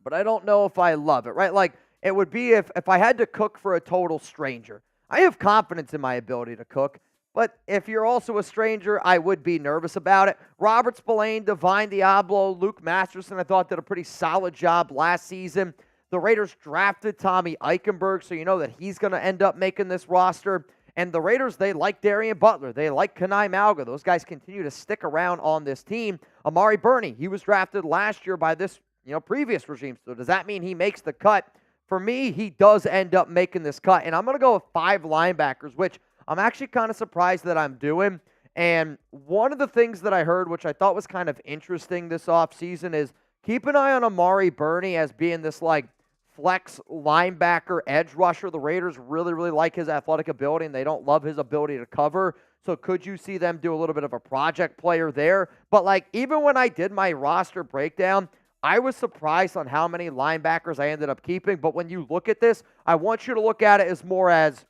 Speaker 1: but I don't know if I love it, right? Like, it would be if I had to cook for a total stranger. I have confidence in my ability to cook, but if you're also a stranger, I would be nervous about it. Robert Spillane, Divine Diablo, Luke Masterson, I thought did a pretty solid job last season. The Raiders drafted Tommy Eichenberg, so you know that he's going to end up making this roster. And the Raiders, they like Darian Butler. They like Kanai Malga. Those guys continue to stick around on this team. Amari Burney, he was drafted last year by this previous regime. So does that mean he makes the cut? For me, he does end up making this cut. And I'm going to go with 5 linebackers, which I'm actually kind of surprised that I'm doing. And one of the things that I heard, which I thought was kind of interesting this offseason, is keep an eye on Amari Burney as being this like flex linebacker edge rusher. The Raiders really, really like his athletic ability, and they don't love his ability to cover. So could you see them do a little bit of a project player there? But like even when I did my roster breakdown, I was surprised on how many linebackers I ended up keeping. But when you look at this, I want you to look at it as more as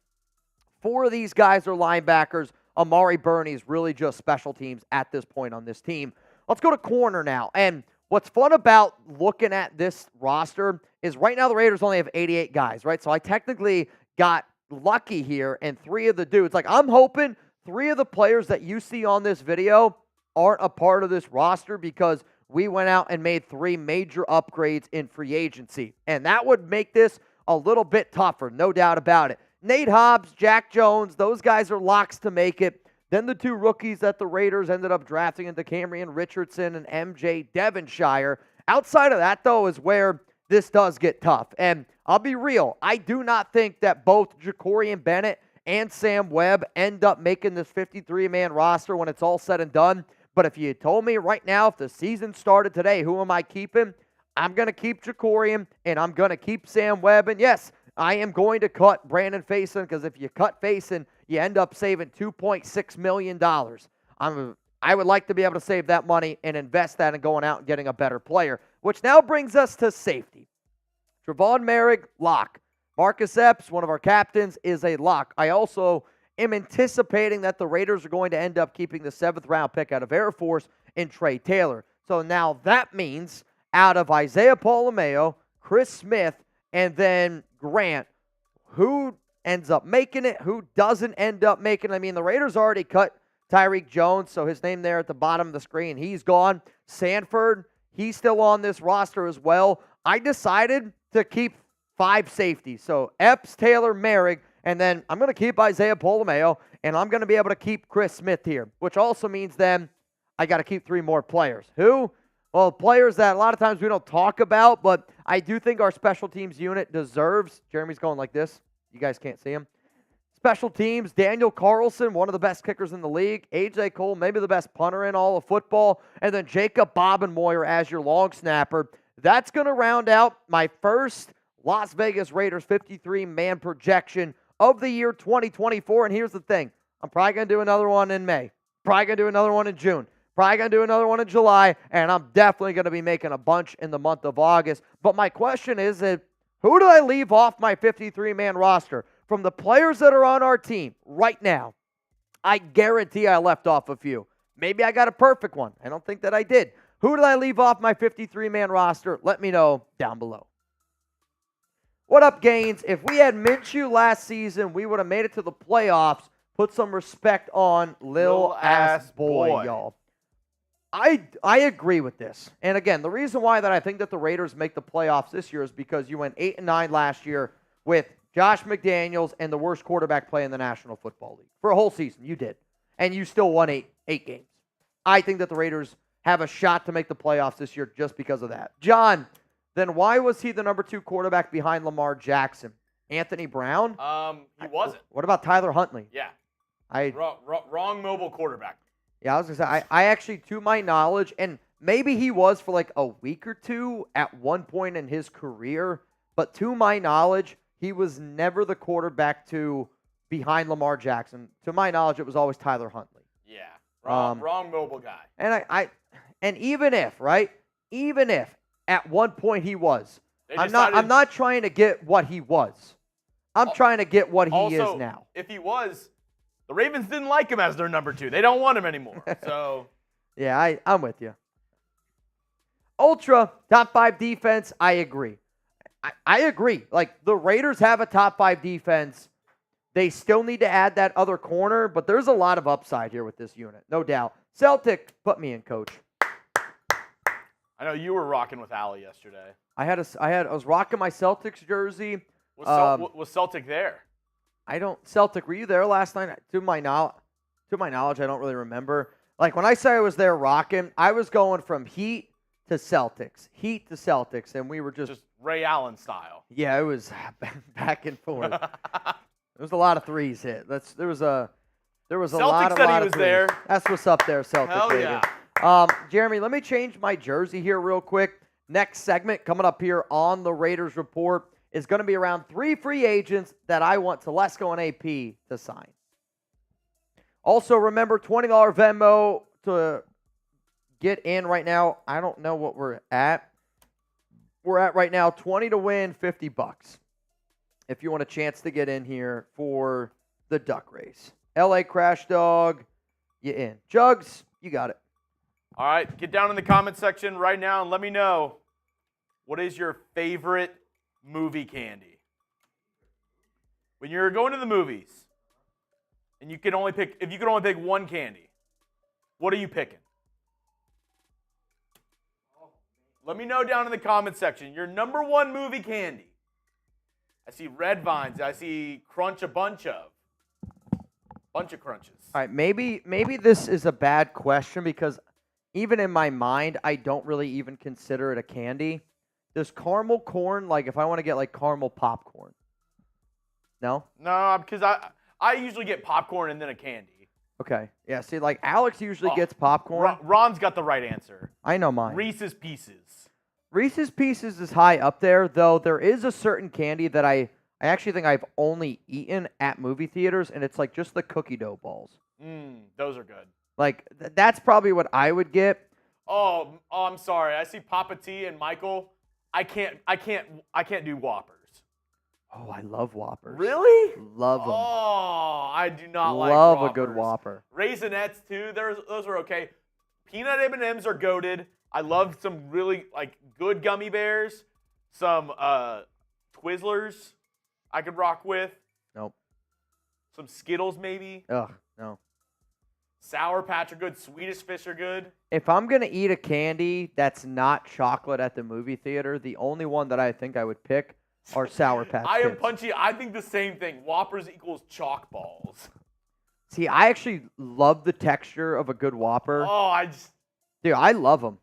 Speaker 1: 4 of these guys are linebackers. Amari Burney is really just special teams at this point on this team. Let's go to corner now. And what's fun about looking at this roster is right now the Raiders only have 88 guys, right? So I technically got lucky here, and 3 of the dudes. Like, I'm hoping 3 of the players that you see on this video aren't a part of this roster, because we went out and made 3 major upgrades in free agency. And that would make this a little bit tougher, no doubt about it. Nate Hobbs, Jack Jones, those guys are locks to make it. Then the 2 rookies that the Raiders ended up drafting into Camryon Richardson and MJ Devonshire. Outside of that, though, is where this does get tough. And I'll be real, I do not think that both Jacorian Bennett and Sam Webb end up making this 53-man roster when it's all said and done. But if you told me right now, if the season started today, who am I keeping? I'm going to keep Jacorian, and I'm going to keep Sam Webb. And yes, I am going to cut Brandon Faison, because if you cut Faison, you end up saving $2.6 million. I would like to be able to save that money and invest that in going out and getting a better player, which now brings us to safety. Trevon Merrick, lock. Marcus Epps, one of our captains, is a lock. I also am anticipating that the Raiders are going to end up keeping the 7th-round pick out of Air Force in Trey Taylor. So now that means out of Isaiah Polameo, Chris Smith, and then Grant, who ends up making it, who doesn't end up making it? I mean, the Raiders already cut Tyreek Jones, so his name there at the bottom of the screen, he's gone. Sanford, he's still on this roster as well. I decided to keep 5 safeties. So Epps, Taylor, Merrick, and then I'm going to keep Isaiah Polameo, and I'm going to be able to keep Chris Smith here, which also means then I got to keep 3 more players. Who? Well, players that a lot of times we don't talk about, but I do think our special teams unit deserves. Jeremy's going like this. You guys can't see him. Special teams, Daniel Carlson, one of the best kickers in the league. A.J. Cole, maybe the best punter in all of football. And then Jacob Bobenmoyer as your long snapper. That's going to round out my first Las Vegas Raiders 53-man projection of the year 2024. And here's the thing. I'm probably going to do another one in May. Probably going to do another one in June. Probably going to do another one in July. And I'm definitely going to be making a bunch in the month of August. But my question is, who do I leave off my 53-man roster? From the players that are on our team right now, I guarantee I left off a few. Maybe I got a perfect one. I don't think that I did. Who did I leave off my 53-man roster? Let me know down below. What up, Gaines? If we had Minshew last season, we would have made it to the playoffs. Put some respect on Lil Ass Boy, y'all. I agree with this. And again, the reason why that I think that the Raiders make the playoffs this year is because you went 8-9 last year with Josh McDaniels and the worst quarterback play in the National Football League. For a whole season, you did. And you still won eight games. I think that the Raiders have a shot to make the playoffs this year just because of that. John, then why was he the number 2 quarterback behind Lamar Jackson? Anthony Brown?
Speaker 2: He wasn't.
Speaker 1: What about Tyler Huntley?
Speaker 2: Yeah.
Speaker 3: Wrong mobile quarterback.
Speaker 1: Yeah, I was going to say, I actually, to my knowledge, and maybe he was for like a week or 2 at one point in his career, but to my knowledge, he was never the quarterback behind Lamar Jackson. To my knowledge, it was always Tyler Huntley.
Speaker 3: Yeah. Wrong mobile guy.
Speaker 1: And even if at one point he was, I'm not trying to get what he was. I'm trying to get what he is now.
Speaker 2: If he was, the Ravens didn't like him as their number 2. They don't want him anymore. So
Speaker 1: yeah, I'm with you. Ultra top 5 defense, I agree. I agree. Like, the Raiders have a top 5 defense. They still need to add that other corner, but there's a lot of upside here with this unit, no doubt. Celtic, put me in, coach.
Speaker 2: I know you were rocking with Allie yesterday.
Speaker 1: I was rocking my Celtics jersey.
Speaker 2: Was Celtic there?
Speaker 1: Celtic, were you there last night? To my knowledge, I don't really remember. Like, when I say I was there rocking, I was going from Heat to Celtics, and we were just
Speaker 2: Ray Allen style.
Speaker 1: Yeah, it was back and forth. There was a lot of threes hit. There was a lot of threes.
Speaker 2: There.
Speaker 1: That's what's up there, Celtic.
Speaker 2: Hell
Speaker 1: baby.
Speaker 2: yeah.
Speaker 1: Jeremy, let me change my jersey here real quick. Next segment coming up here on the Raiders Report is going to be around 3 free agents that I want Telesco and AP to sign. Also, remember, $20 Venmo to get in right now. I don't know what we're at. We're at right now 20 to win, $50. If you want a chance to get in here for the duck race. LA Crash Dog, you in. Chuggs, you got it.
Speaker 2: All right, get down in the comment section right now and let me know, what is your favorite movie candy? When you're going to the movies and if you could only pick one candy, what are you picking? Let me know down in the comment section your number one movie candy. I see Red Vines. I see Crunch a bunch of crunches.
Speaker 1: All right, maybe this is a bad question because even in my mind, I don't really even consider it a candy. Does caramel corn, like if I want to get like caramel popcorn? No?
Speaker 2: No, because I usually get popcorn and then a candy.
Speaker 1: Okay. Yeah, see, like Alex usually gets popcorn.
Speaker 2: Ron's got the right answer.
Speaker 1: I know mine.
Speaker 2: Reese's Pieces.
Speaker 1: Reese's Pieces is high up there, though there is a certain candy that I actually think I've only eaten at movie theaters, and it's like just the cookie dough balls.
Speaker 2: Those are good.
Speaker 1: Like, that's probably what I would get.
Speaker 2: Oh, I'm sorry. I see Papa T and Michael. I can't do Whoppers.
Speaker 1: Oh, I love Whoppers.
Speaker 2: Really?
Speaker 1: Love them.
Speaker 2: Oh, I do not like
Speaker 1: Love
Speaker 2: Whoppers.
Speaker 1: a good Whopper.
Speaker 2: Raisinets too. Those are okay. Peanut M&Ms are goated. I love some really like good gummy bears. Some Twizzlers I could rock with.
Speaker 1: Nope.
Speaker 2: Some Skittles maybe.
Speaker 1: Ugh, no.
Speaker 2: Sour Patch are good. Swedish Fish are good.
Speaker 1: If I'm going to eat a candy that's not chocolate at the movie theater, the only one that I think I would pick are Sour Patch
Speaker 2: I am
Speaker 1: Kids.
Speaker 2: punchy. I think the same thing. Whoppers equals chalk balls.
Speaker 1: See, I actually love the texture of a good Whopper.
Speaker 2: Oh,
Speaker 1: Dude, I love them.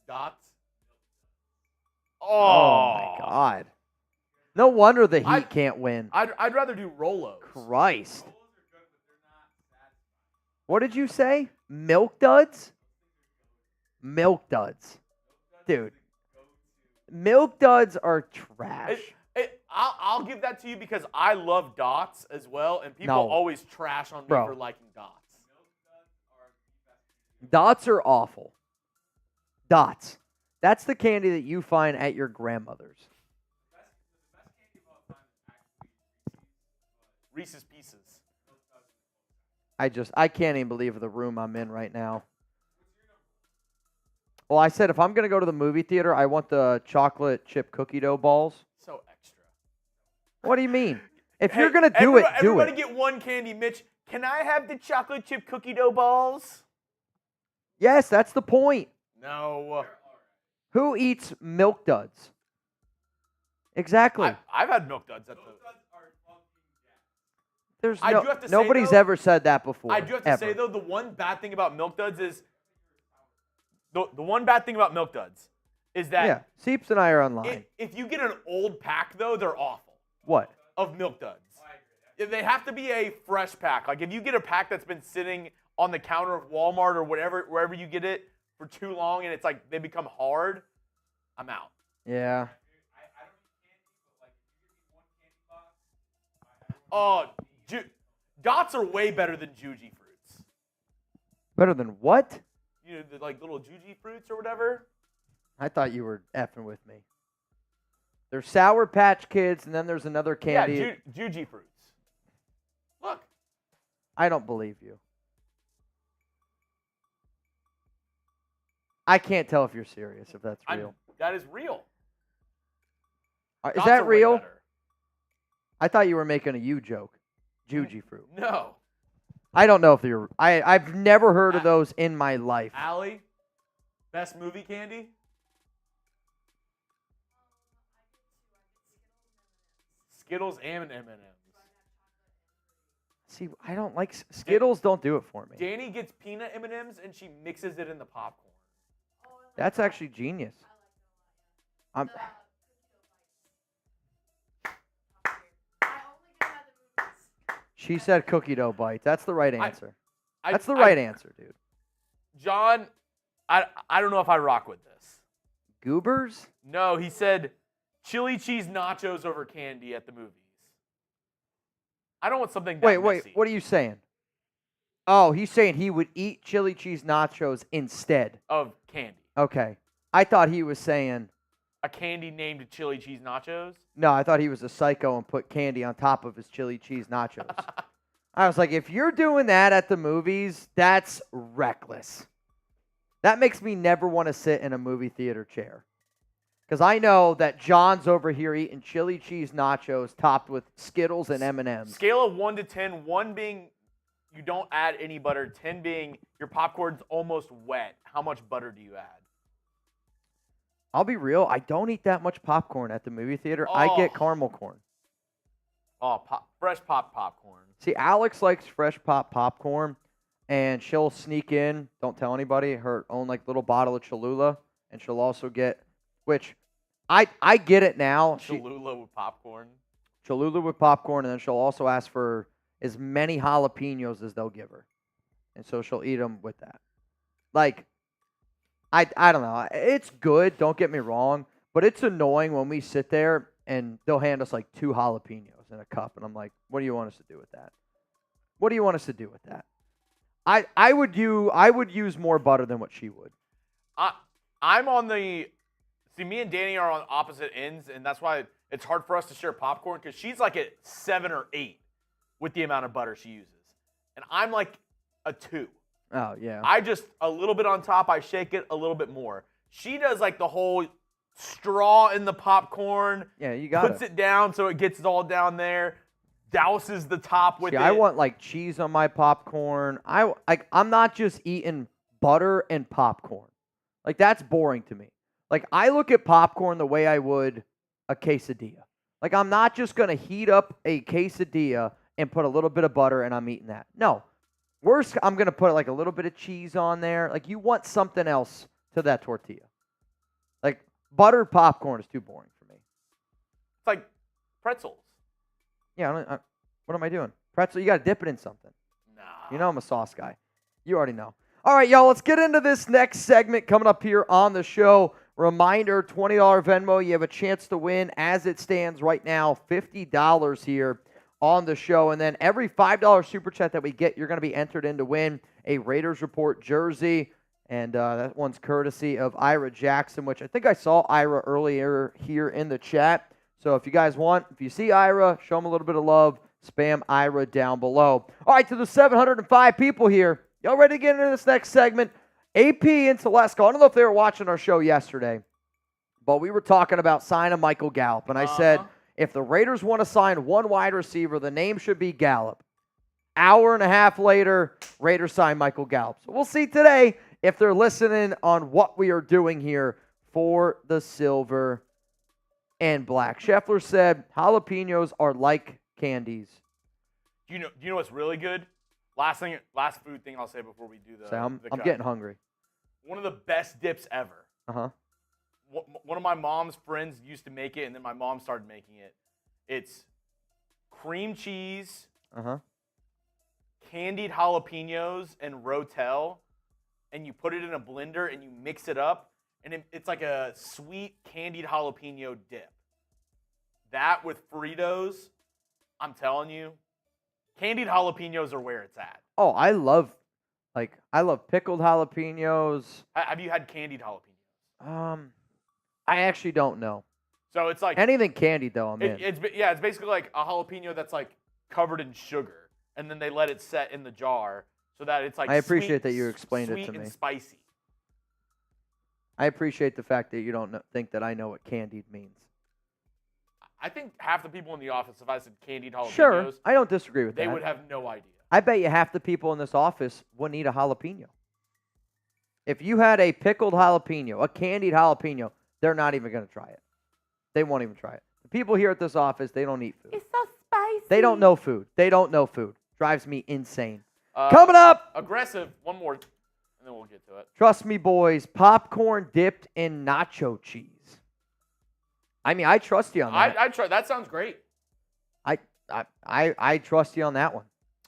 Speaker 2: Dots.
Speaker 1: Oh my God. No wonder the Heat can't win.
Speaker 2: I'd rather do Rolos.
Speaker 1: Christ. What did you say? Milk Duds? Milk Duds. Dude. Milk Duds are trash.
Speaker 2: I'll give that to you because I love Dots as well, and people always trash on me for liking Dots.
Speaker 1: Dots are awful. Dots. That's the candy that you find at your grandmother's.
Speaker 2: Reese's Pieces.
Speaker 1: I can't even believe the room I'm in right now. Well, I said if I'm going to go to the movie theater, I want the chocolate chip cookie dough balls.
Speaker 2: So extra.
Speaker 1: What do you mean? If you're going to do it, do
Speaker 2: everybody
Speaker 1: it.
Speaker 2: get one candy. Mitch, can I have the chocolate chip cookie dough balls?
Speaker 1: Yes, that's the point.
Speaker 2: No.
Speaker 1: Who eats Milk Duds? Exactly.
Speaker 2: I've had Milk Duds at the...
Speaker 1: There's
Speaker 2: I do have to say,
Speaker 1: nobody's
Speaker 2: though,
Speaker 1: ever said that before.
Speaker 2: I do have to say, though, the one bad thing about Milk Duds is... The one bad thing about Milk Duds is that...
Speaker 1: Yeah, Seeps and I are online.
Speaker 2: If you get an old pack, though, they're awful.
Speaker 1: What?
Speaker 2: Of Milk Duds. They have to be a fresh pack. Like, if you get a pack that's been sitting on the counter of Walmart or wherever you get it for too long and it's like they become hard, I'm out.
Speaker 1: Yeah.
Speaker 2: Oh, Dots are way better than Juji fruits.
Speaker 1: Better than what?
Speaker 2: You know, the like little Juji fruits or whatever.
Speaker 1: I thought you were effing with me. There's Sour Patch Kids, and then there's another candy.
Speaker 2: Yeah, Juji fruits. Look.
Speaker 1: I don't believe you. I can't tell if you're serious, if that's real.
Speaker 2: That is real.
Speaker 1: Is
Speaker 2: Dots
Speaker 1: that
Speaker 2: are way
Speaker 1: real?
Speaker 2: better.
Speaker 1: I thought you were making a you joke. Juji fruit.
Speaker 2: No.
Speaker 1: I don't know if you're... I've never heard of those in my life.
Speaker 2: Allie, best movie candy? Skittles and M&Ms.
Speaker 1: See, I don't like... Skittles don't do it for me.
Speaker 2: Danny gets peanut M&Ms and she mixes it in the popcorn.
Speaker 1: That's actually genius. She said cookie dough bites. That's the right answer. That's the right answer, dude.
Speaker 2: John, I don't know if I rock with this.
Speaker 1: Goobers?
Speaker 2: No, he said chili cheese nachos over candy at the movies. I don't want something that
Speaker 1: Wait, what are you saying? Oh, he's saying he would eat chili cheese nachos instead
Speaker 2: of candy.
Speaker 1: Okay. I thought he was saying...
Speaker 2: A candy named chili cheese nachos?
Speaker 1: No, I thought he was a psycho and put candy on top of his chili cheese nachos. I was like, if you're doing that at the movies, that's reckless. That makes me never want to sit in a movie theater chair. Because I know that John's over here eating chili cheese nachos topped with Skittles and M&M's.
Speaker 2: Scale of 1 to 10, 1 being you don't add any butter. 10 being your popcorn's almost wet. How much butter do you add?
Speaker 1: I'll be real. I don't eat that much popcorn at the movie theater. I get caramel corn.
Speaker 2: Oh, fresh popcorn.
Speaker 1: See, Alex likes fresh popcorn, and she'll sneak in, don't tell anybody, her own like little bottle of Cholula, and she'll also get, which I get it now.
Speaker 2: Cholula with popcorn.
Speaker 1: Cholula with popcorn, and then she'll also ask for as many jalapenos as they'll give her, and so she'll eat them with that. Like, I don't know. It's good, don't get me wrong, but it's annoying when we sit there and they'll hand us like 2 jalapenos in a cup, and I'm like, what do you want us to do with that? What do you want us to do with that? I would use more butter than what she would.
Speaker 2: I'm on the me and Danny are on opposite ends, and that's why it's hard for us to share popcorn because she's like at 7 or 8 with the amount of butter she uses, and I'm like a 2.
Speaker 1: Oh yeah.
Speaker 2: I just a little bit on top. I shake it a little bit more. She does like the whole straw in the popcorn.
Speaker 1: Yeah, you got it.
Speaker 2: Puts it down so it gets all down there. Douses the top with it.
Speaker 1: I want like cheese on my popcorn. I'm not just eating butter and popcorn. Like that's boring to me. Like I look at popcorn the way I would a quesadilla. Like I'm not just gonna heat up a quesadilla and put a little bit of butter and I'm eating that. No. Worse, I'm gonna put like a little bit of cheese on there. Like you want something else to that tortilla. Like buttered popcorn is too boring for me.
Speaker 2: It's like pretzels.
Speaker 1: Yeah, what am I doing? Pretzel, you got to dip it in something.
Speaker 2: Nah.
Speaker 1: You know I'm a sauce guy. You already know. All right, y'all, let's get into this next segment coming up here on the show. Reminder, $20 Venmo. You have a chance to win as it stands right now, $50 here on the show. And then every $5 super chat that we get, you're going to be entered in to win a Raiders Report jersey. And that one's courtesy of Ira Jackson, which I think I saw Ira earlier here in the chat. So if you guys want, if you see Ira, show him a little bit of love. Spam Ira down below. All right, to the 705 people here. Y'all ready to get into this next segment? AP and Telesco. I don't know if they were watching our show yesterday, but we were talking about signing Michael Gallup. And I said, if the Raiders want to sign one wide receiver, the name should be Gallup. Hour and a half later, Raiders sign Michael Gallup. So we'll see today if they're listening on what we are doing here for the Silver and Black. Scheffler said jalapenos are like candies.
Speaker 2: Do you know what's really good? Last food thing I'll say before we do the.
Speaker 1: I'm
Speaker 2: cut.
Speaker 1: getting hungry.
Speaker 2: One of the best dips ever.
Speaker 1: Uh-huh.
Speaker 2: One of my mom's friends used to make it, and then my mom started making it. It's cream cheese, candied jalapenos, and Rotel, and you put it in a blender and you mix it up. And it's like a sweet candied jalapeno dip. That with Fritos, I'm telling you, candied jalapenos are where it's at.
Speaker 1: Oh, I love pickled jalapenos.
Speaker 2: Have you had candied jalapenos?
Speaker 1: I actually don't know.
Speaker 2: So it's like
Speaker 1: anything candied though.
Speaker 2: It's basically like a jalapeno that's like covered in sugar, and then they let it set in the jar so that it's like.
Speaker 1: I appreciate that you explained it to me.
Speaker 2: Sweet and spicy.
Speaker 1: I appreciate the fact that you don't think that I know what candied means.
Speaker 2: I think half the people in the office, if I said candied jalapenos,
Speaker 1: sure, I don't disagree with that.
Speaker 2: They would have no idea.
Speaker 1: I bet you half the people in this office wouldn't eat a jalapeno. If you had a pickled jalapeno, a candied jalapeno, they're not even going to try it. They won't even try it. The people here at this office, they don't eat food.
Speaker 4: It's so spicy.
Speaker 1: They don't know food. They don't know food. Drives me insane. Coming up.
Speaker 2: Aggressive. One more, and then we'll get to it.
Speaker 1: Trust me, boys. Popcorn dipped in nacho cheese. I mean, I trust you on that.
Speaker 2: I try. That sounds great.
Speaker 1: I trust you on that one.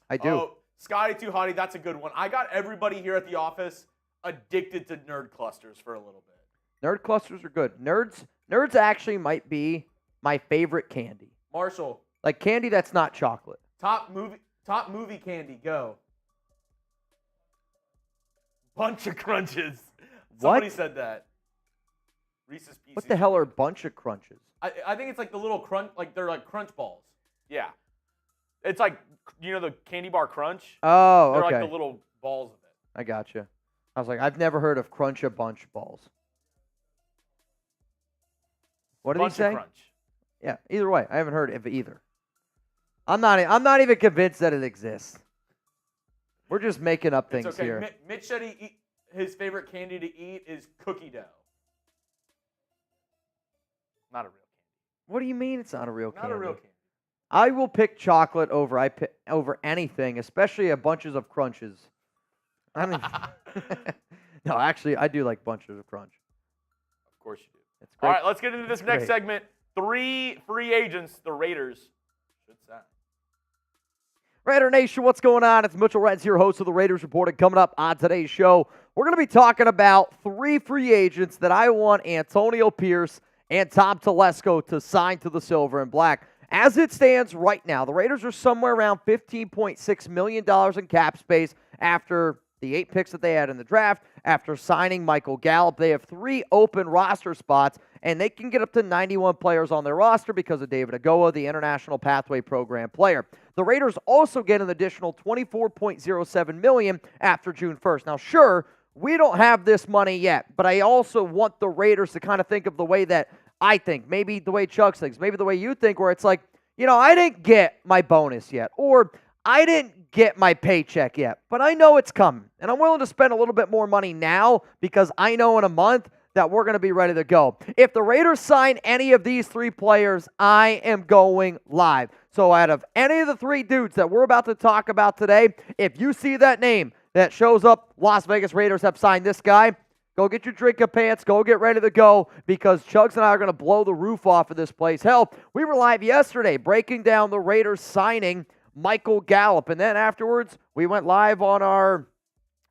Speaker 1: I do.
Speaker 2: Oh, Scotty Too Hottie, that's a good one. I got everybody here at the office addicted to nerd clusters for a little bit.
Speaker 1: Nerd clusters are good. Nerds actually might be my favorite candy.
Speaker 2: Marshall.
Speaker 1: Like candy that's not chocolate.
Speaker 2: Top movie candy, go. Bunch of Crunches. Somebody said that. Reese's Pieces.
Speaker 1: What the hell are a bunch of crunches?
Speaker 2: I think it's like the little crunch, like they're like crunch balls. Yeah. It's like, you know, the candy bar crunch?
Speaker 1: Oh, okay.
Speaker 2: They're like the little balls of it.
Speaker 1: I gotcha. I was like, I've never heard of Crunch a Bunch balls. What did he say?
Speaker 2: Crunch.
Speaker 1: Yeah, either way. I haven't heard of either. I'm not even convinced that it exists. We're just making up things
Speaker 3: It's okay.
Speaker 1: here.
Speaker 3: Mitch said his favorite candy to eat is cookie dough.
Speaker 2: Not a real candy.
Speaker 1: What do you mean it's not a real
Speaker 3: Not
Speaker 1: candy?
Speaker 3: a real candy.
Speaker 1: I will pick chocolate over anything, especially a bunches of crunches. I mean, no, actually, I do like bunches of crunch.
Speaker 3: Of course you do.
Speaker 1: It's great.
Speaker 2: All right, let's get into this next
Speaker 1: great.
Speaker 2: segment. 3 free agents the Raiders should sign.
Speaker 1: Raider Nation, what's going on? It's Mitchell Renz here, host of the Raiders Report. And coming up on today's show, we're going to be talking about 3 free agents that I want Antonio Pierce and Tom Telesco to sign to the Silver and Black. As it stands right now, the Raiders are somewhere around $15.6 million in cap space after the 8 picks that they had in the draft. After signing Michael Gallup, they have 3 open roster spots, and they can get up to 91 players on their roster because of David Agoa, the International Pathway Program player. The Raiders also get an additional $24.07 million after June 1st. Now, sure, we don't have this money yet, but I also want the Raiders to kind of think of the way that I think, maybe the way Chuggs thinks, maybe the way you think, where it's like, you know, I didn't get my bonus yet, or I didn't get my paycheck yet, but I know it's coming, and I'm willing to spend a little bit more money now because I know in a month that we're going to be ready to go. If the Raiders sign any of these 3 players, I am going live. So out of any of the 3 dudes that we're about to talk about today, if you see that name that shows up, Las Vegas Raiders have signed this guy, go get your drink of pants, go get ready to go, because Chuggs and I are going to blow the roof off of this place. Hell, we were live yesterday breaking down the Raiders signing Michael Gallup, and then afterwards, we went live on our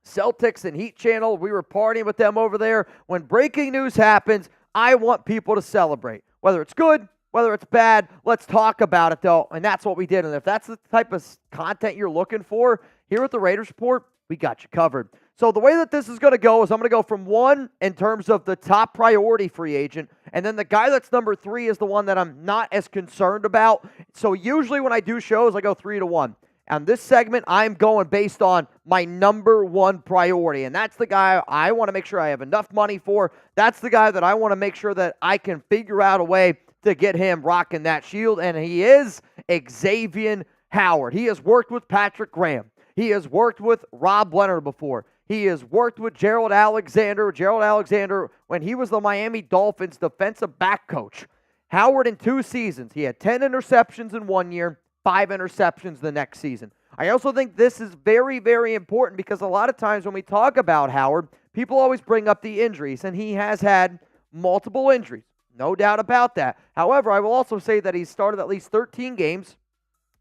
Speaker 1: Celtics and Heat channel. We were partying with them over there. When breaking news happens, I want people to celebrate. Whether it's good, whether it's bad, let's talk about it, though, and that's what we did. And if that's the type of content you're looking for, here at the Raiders Report, we got you covered. So the way that this is going to go is I'm going to go from 1 in terms of the top priority free agent, and then the guy that's number 3 is the one that I'm not as concerned about. So usually when I do shows, I go 3 to 1. And this segment, I'm going based on my number 1 priority, and that's the guy I want to make sure I have enough money for. That's the guy that I want to make sure that I can figure out a way to get him rocking that shield, and he is Xavien Howard. He has worked with Patrick Graham. He has worked with Rob Leonard before. He has worked with Gerald Alexander. Gerald Alexander, when he was the Miami Dolphins defensive back coach. Howard in 2 seasons, he had 10 interceptions in 1 year, 5 interceptions the next season. I also think this is very, very important because a lot of times when we talk about Howard, people always bring up the injuries, and he has had multiple injuries. No doubt about that. However, I will also say that he's started at least 13 games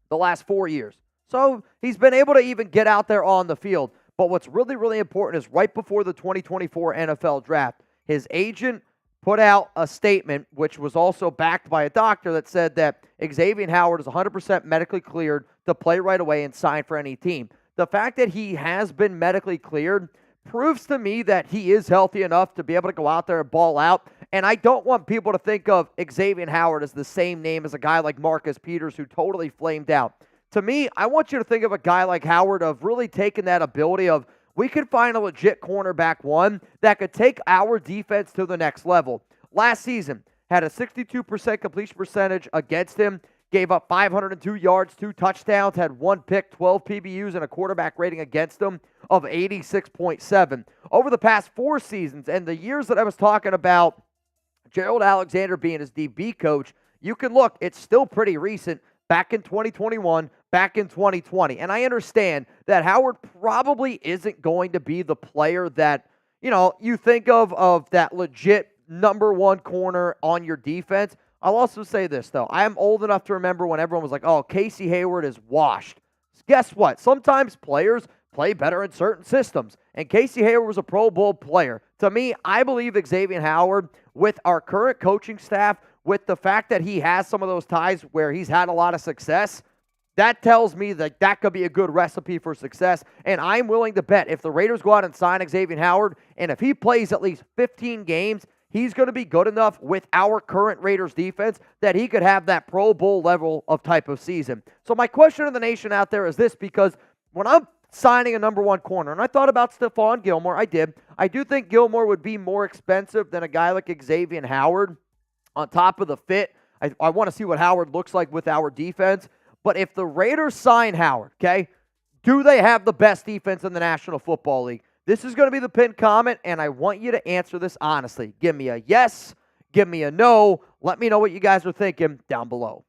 Speaker 1: the last 4 years. So he's been able to even get out there on the field. But what's really, really important is right before the 2024 NFL Draft, his agent put out a statement, which was also backed by a doctor, that said that Xavien Howard is 100% medically cleared to play right away and sign for any team. The fact that he has been medically cleared proves to me that he is healthy enough to be able to go out there and ball out. And I don't want people to think of Xavien Howard as the same name as a guy like Marcus Peters who totally flamed out. To me, I want you to think of a guy like Howard of really taking that ability of, we could find a legit cornerback 1 that could take our defense to the next level. Last season, had a 62% completion percentage against him, gave up 502 yards, 2 touchdowns, had 1 pick, 12 PBUs, and a quarterback rating against him of 86.7. Over the past 4 seasons, and the years that I was talking about Gerald Alexander being his DB coach, you can look, it's still pretty recent, back in 2021, back in 2020. And I understand that Howard probably isn't going to be the player that, you know, you think of that legit number 1 corner on your defense. I'll also say this, though. I am old enough to remember when everyone was like, oh, Casey Hayward is washed. Guess what? Sometimes players play better in certain systems. And Casey Hayward was a Pro Bowl player. To me, I believe Xavien Howard, with our current coaching staff, with the fact that he has some of those ties where he's had a lot of success, that tells me that that could be a good recipe for success. And I'm willing to bet if the Raiders go out and sign Xavien Howard, and if he plays at least 15 games, he's going to be good enough with our current Raiders defense that he could have that Pro Bowl level of type of season. So my question to the nation out there is this, because when I'm signing a number 1 corner, and I thought about Stephon Gilmore, I did. I do think Gilmore would be more expensive than a guy like Xavien Howard. On top of the fit, I want to see what Howard looks like with our defense. But if the Raiders sign Howard, okay, Do they have the best defense in the National Football League? This is going to be the pinned comment, and I want you to answer this honestly. Give me a yes, give me a no. Let me know what you guys are thinking down below.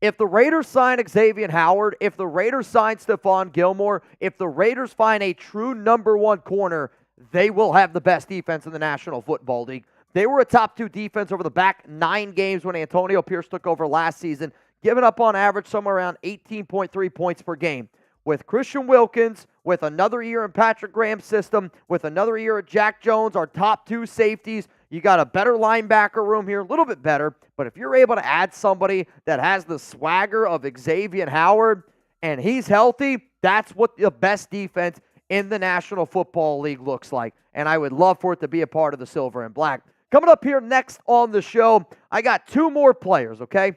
Speaker 1: If the Raiders sign Xavien Howard, if the Raiders sign Stephon Gilmore, if the Raiders find a true number one corner, they will have the best defense in the National Football League. They were a top 2 defense over the back 9 games when Antonio Pierce took over last season, giving up on average somewhere around 18.3 points per game. With Christian Wilkins, with another year in Patrick Graham's system, with another year of Jack Jones, our top 2 safeties, you got a better linebacker room here, a little bit better. But if you're able to add somebody that has the swagger of Xavien Howard and he's healthy, that's what the best defense in the National Football League looks like. And I would love for it to be a part of the silver and black. Coming up here next on the show, I got 2 more players, okay?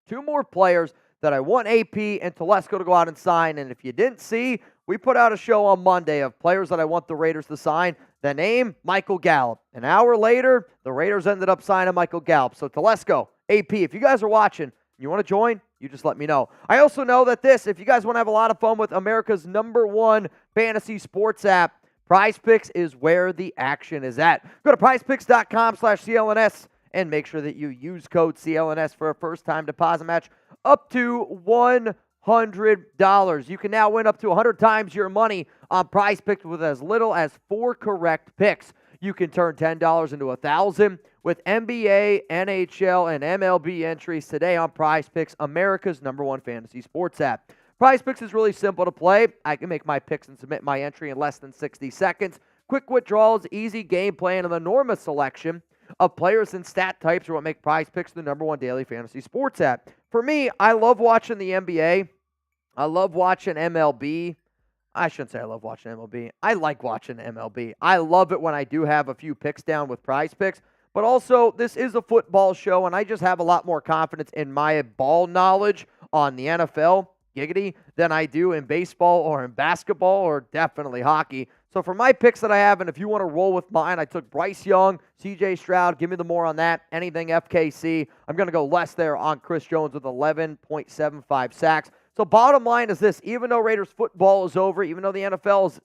Speaker 1: 2 more players that I want AP and Telesco to go out and sign. And if you didn't see, we put out a show on Monday of players that I want the Raiders to sign. The name, Michael Gallup. An hour later, the Raiders ended up signing Michael Gallup. So Telesco, AP, if you guys are watching and you want to join, you just let me know. I also know that if you guys want to have a lot of fun with America's #1 fantasy sports app, PrizePicks is where the action is at. Go to prizepicks.com/CLNS and make sure that you use code CLNS for a first-time deposit match up to $100. You can now win up to 100 times your money on PrizePicks with as little as 4 correct picks. You can turn $10 into $1,000 with NBA, NHL, and MLB entries today on PrizePicks, America's #1 fantasy sports app. PrizePicks is really simple to play. I can make my picks and submit my entry in less than 60 seconds. Quick withdrawals, easy game plan, and an enormous selection of players and stat types are what make PrizePicks the #1 daily fantasy sports app. For me, I love watching the NBA. I love watching MLB. I shouldn't say I love watching MLB. I like watching MLB. I love it when I do have a few picks down with PrizePicks. But also, this is a football show, and I just have a lot more confidence in my ball knowledge on the NFL, giggity, than I do in baseball or in basketball or definitely hockey. So for my picks that I have, and if you want to roll with mine, I took Bryce Young, CJ Stroud. Give me the more on that. Anything FKC. I'm going to go less there on Chris Jones with 11.75 sacks. So bottom line is this. Even though Raiders football is over, even though the NFL is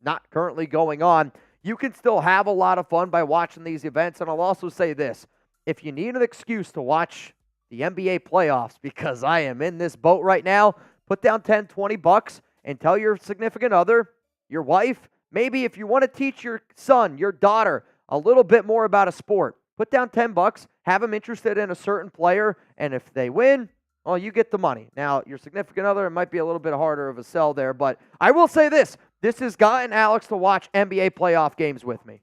Speaker 1: not currently going on, you can still have a lot of fun by watching these events. And I'll also say this. If you need an excuse to watch the NBA playoffs, because I am in this boat right now, put down 10, 20 bucks and tell your significant other, your wife, maybe if you want to teach your son, your daughter, a little bit more about a sport, put down 10 bucks, have them interested in a certain player, and if they win, well, you get the money. Now, your significant other, it might be a little bit harder of a sell there, but I will say this. This has gotten Alex to watch NBA playoff games with me.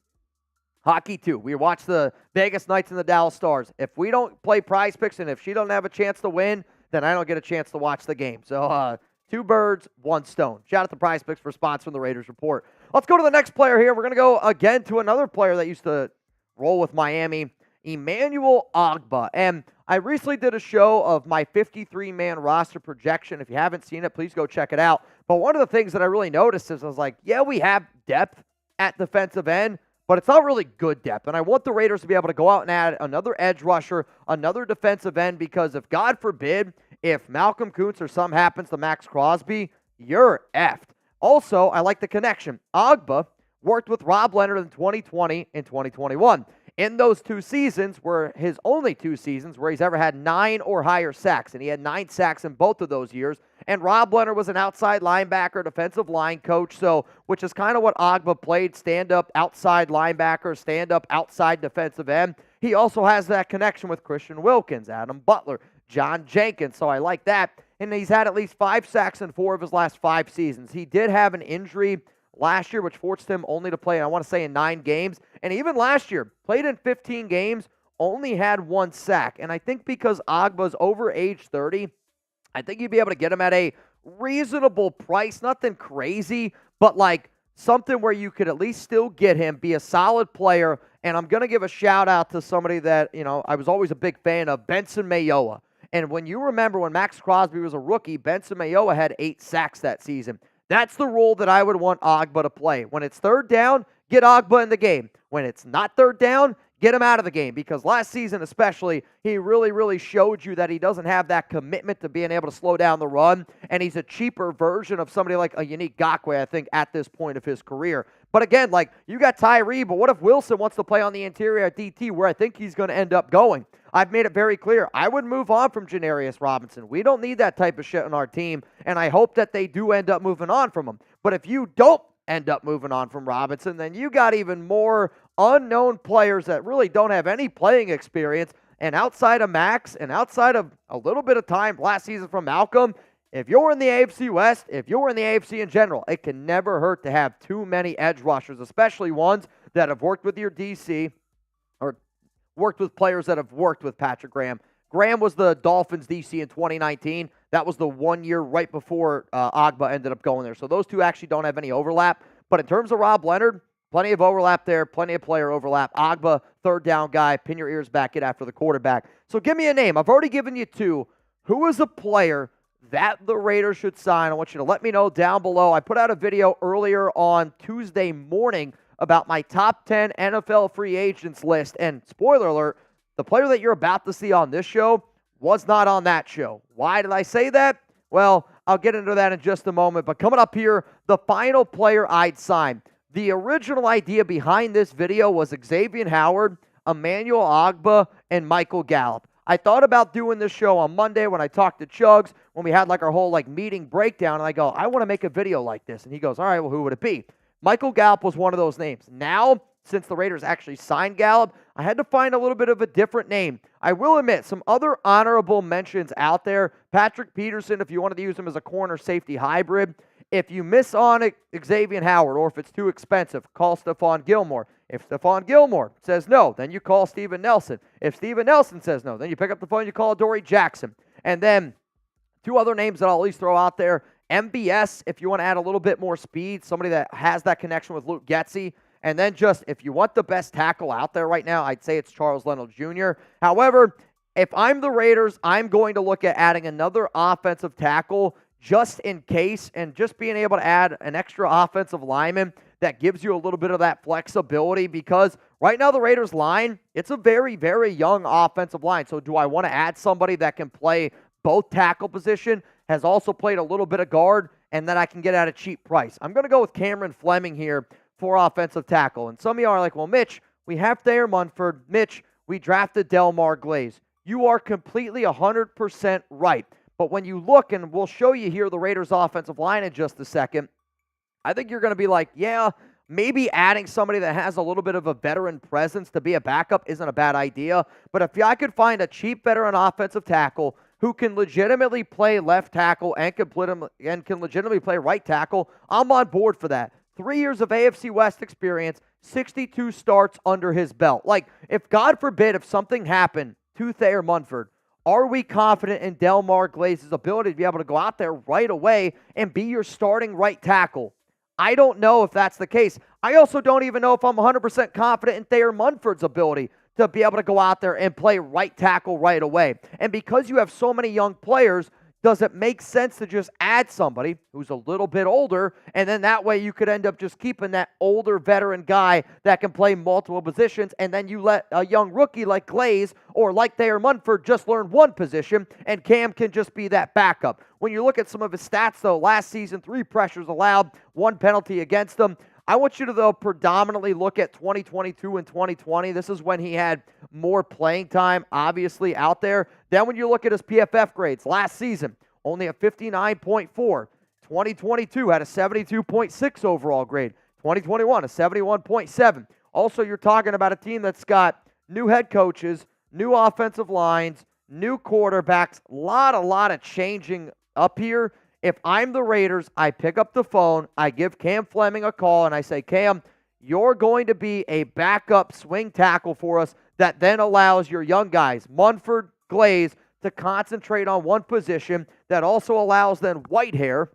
Speaker 1: Hockey, too. We watch the Vegas Knights and the Dallas Stars. If we don't play PrizePicks and if she doesn't have a chance to win, then I don't get a chance to watch the game. So, 2 birds, 1 stone. Shout out to PrizePicks for sponsoring the Raiders Report. Let's go to the next player here. We're going to go again to another player that used to roll with Miami, Emmanuel Ogbah. And I recently did a show of my 53-man roster projection. If you haven't seen it, please go check it out. But one of the things that I really noticed is I was like, yeah, we have depth at defensive end, but it's not really good depth. And I want the Raiders to be able to go out and add another edge rusher, another defensive end, because if, God forbid, if Malcolm Kuntz or something happens to Max Crosby, you're effed. Also, I like the connection. Ogbah worked with Rob Leonard in 2020 and 2021. In those 2 seasons were his only 2 seasons where he's ever had 9 or higher sacks, and he had 9 sacks in both of those years. And Rob Leonard was an outside linebacker, defensive line coach, so which is kind of what Ogbah played, stand-up outside linebacker, stand-up outside defensive end. He also has that connection with Christian Wilkins, Adam Butler, John Jenkins, so I like that. And he's had at least 5 sacks in 4 of his last 5 seasons. He did have an injury last year, which forced him only to play, I want to say, in 9 games. And even last year, played in 15 games, only had 1 sack. And I think because Ogbah's over age 30, I think you'd be able to get him at a reasonable price. Nothing crazy, but like something where you could at least still get him, be a solid player. And I'm going to give a shout out to somebody that, I was always a big fan of, Benson Mayowa. And when you remember when Max Crosby was a rookie, Benson Mayowa had 8 sacks that season. That's the role that I would want Ogbah to play. When it's 3rd down, get Ogbah in the game. When it's not 3rd down, Get him out of the game, because last season especially, he really, really showed you that he doesn't have that commitment to being able to slow down the run, and he's a cheaper version of somebody like a Unique Ngakoue, I think, at this point of his career. But again, like, you got Tyree, but what if Wilson wants to play on the interior at DT, where I think he's going to end up going? I've made it very clear. I would move on from Janarius Robinson. We don't need that type of shit on our team, and I hope that they do end up moving on from him. But if you don't end up moving on from Robinson, then you got even more unknown players that really don't have any playing experience. And outside of Max and outside of a little bit of time last season from Malcolm, if you're in the AFC West, if you're in the AFC in general, it can never hurt to have too many edge rushers, especially ones that have worked with your DC or worked with players that have worked with Patrick Graham. Graham was the Dolphins DC in 2019. That was the 1 year right before Agba ended up going there. So those two actually don't have any overlap. But in terms of Rob Leonard, plenty of overlap there, plenty of player overlap. Agba, third down guy, pin your ears back in after the quarterback. So give me a name. I've already given you two. Who is a player that the Raiders should sign? I want you to let me know down below. I put out a video earlier on Tuesday morning about my top 10 NFL free agents list. And spoiler alert, the player that you're about to see on this show was not on that show. Why did I say that? Well, I'll get into that in just a moment. But coming up here, the final player I'd sign. The original idea behind this video was Xavien Howard, Emmanuel Ogbah, and Michael Gallup. I thought about doing this show on Monday when I talked to Chuggs, when we had like our whole like meeting breakdown, and I go, I want to make a video like this. And he goes, all right, well, who would it be? Michael Gallup was one of those names. Now, since the Raiders actually signed Gallup, I had to find a little bit of a different name. I will admit, some other honorable mentions out there. Patrick Peterson, if you wanted to use him as a corner safety hybrid. If you miss on it, Xavien Howard, or if it's too expensive, call Stephon Gilmore. If Stephon Gilmore says no, then you call Steven Nelson. If Steven Nelson says no, then you pick up the phone and you call Dory Jackson. And then two other names that I'll at least throw out there. MBS, if you want to add a little bit more speed, somebody that has that connection with Luke Getsy. And then just, if you want the best tackle out there right now, I'd say it's Charles Leno Jr. However, if I'm the Raiders, I'm going to look at adding another offensive tackle just in case, and just being able to add an extra offensive lineman that gives you a little bit of that flexibility, because right now the Raiders line, it's a very, very young offensive line. So do I want to add somebody that can play both tackle position, has also played a little bit of guard, and then I can get at a cheap price? I'm going to go with Cameron Fleming here for offensive tackle. And some of you are like, well, Mitch, we have Thayer Munford. Mitch, we drafted Delmar Glaze. You are completely 100% right. But when you look, and we'll show you here the Raiders' offensive line in just a second, I think you're going to be like, yeah, maybe adding somebody that has a little bit of a veteran presence to be a backup isn't a bad idea. But if I could find a cheap veteran offensive tackle who can legitimately play left tackle and can legitimately play right tackle, I'm on board for that. 3 years of AFC West experience, 62 starts under his belt. Like, if God forbid, if something happened to Thayer Munford, are we confident in Delmar Glaze's ability to be able to go out there right away and be your starting right tackle? I don't know if that's the case. I also don't even know if I'm 100% confident in Thayer Munford's ability to be able to go out there and play right tackle right away. And because you have so many young players, does it make sense to just add somebody who's a little bit older, and then that way you could end up just keeping that older veteran guy that can play multiple positions, and then you let a young rookie like Glaze or like Thayer Munford just learn one position, and Cam can just be that backup? When you look at some of his stats, though, last season, 3 pressures allowed, 1 penalty against them. I want you to, though, predominantly look at 2022 and 2020. This is when he had more playing time, obviously, out there. Then when you look at his PFF grades, last season, only a 59.4. 2022 had a 72.6 overall grade. 2021, a 71.7. Also, you're talking about a team that's got new head coaches, new offensive lines, new quarterbacks, a lot of changing up here. If I'm the Raiders, I pick up the phone, I give Cam Fleming a call, and I say, Cam, you're going to be a backup swing tackle for us that then allows your young guys, Munford, Glaze, to concentrate on one position, that also allows then Whitehair,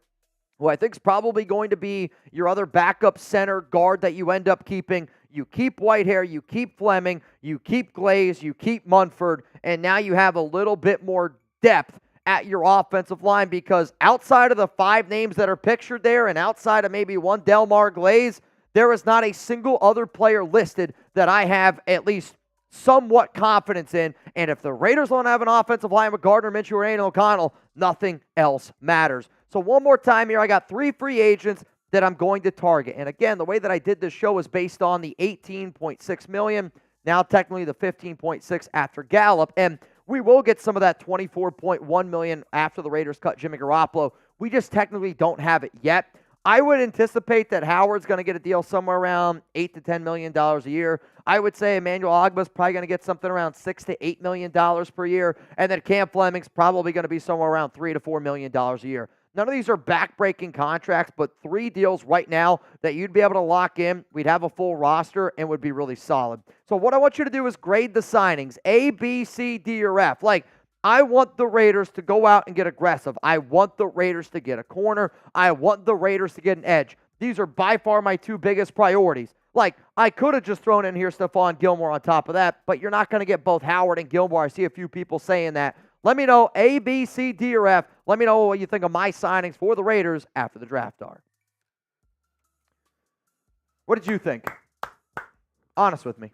Speaker 1: who I think is probably going to be your other backup center guard that you end up keeping. You keep Whitehair, you keep Fleming, you keep Glaze, you keep Munford, and now you have a little bit more depth at your offensive line, because outside of the 5 names that are pictured there and outside of maybe one Delmar Glaze, there is not a single other player listed that I have at least somewhat confidence in. And if the Raiders don't have an offensive line with Gardner Minshew and O'Connell, nothing else matters. So one more time here, I got 3 free agents that I'm going to target. And again, the way that I did this show is based on the $18.6 million, now technically the $15.6 after Gallup. And we will get some of that $24.1 million after the Raiders cut Jimmy Garoppolo. We just technically don't have it yet. I would anticipate that Howard's going to get a deal somewhere around $8 to $10 million a year. I would say Emmanuel Ogbah's probably going to get something around $6 to $8 million per year. And then Cam Fleming's probably going to be somewhere around $3 to $4 million a year. None of these are back-breaking contracts, but 3 deals right now that you'd be able to lock in. We'd have a full roster and would be really solid. So what I want you to do is grade the signings, A, B, C, D, or F. Like, I want the Raiders to go out and get aggressive. I want the Raiders to get a corner. I want the Raiders to get an edge. These are by far my 2 biggest priorities. Like, I could have just thrown in here Stephon Gilmore on top of that, but you're not going to get both Howard and Gilmore. I see a few people saying that. Let me know A, B, C, D, or F. Let me know what you think of my signings for the Raiders after the draft are. What did you think? Honest with me.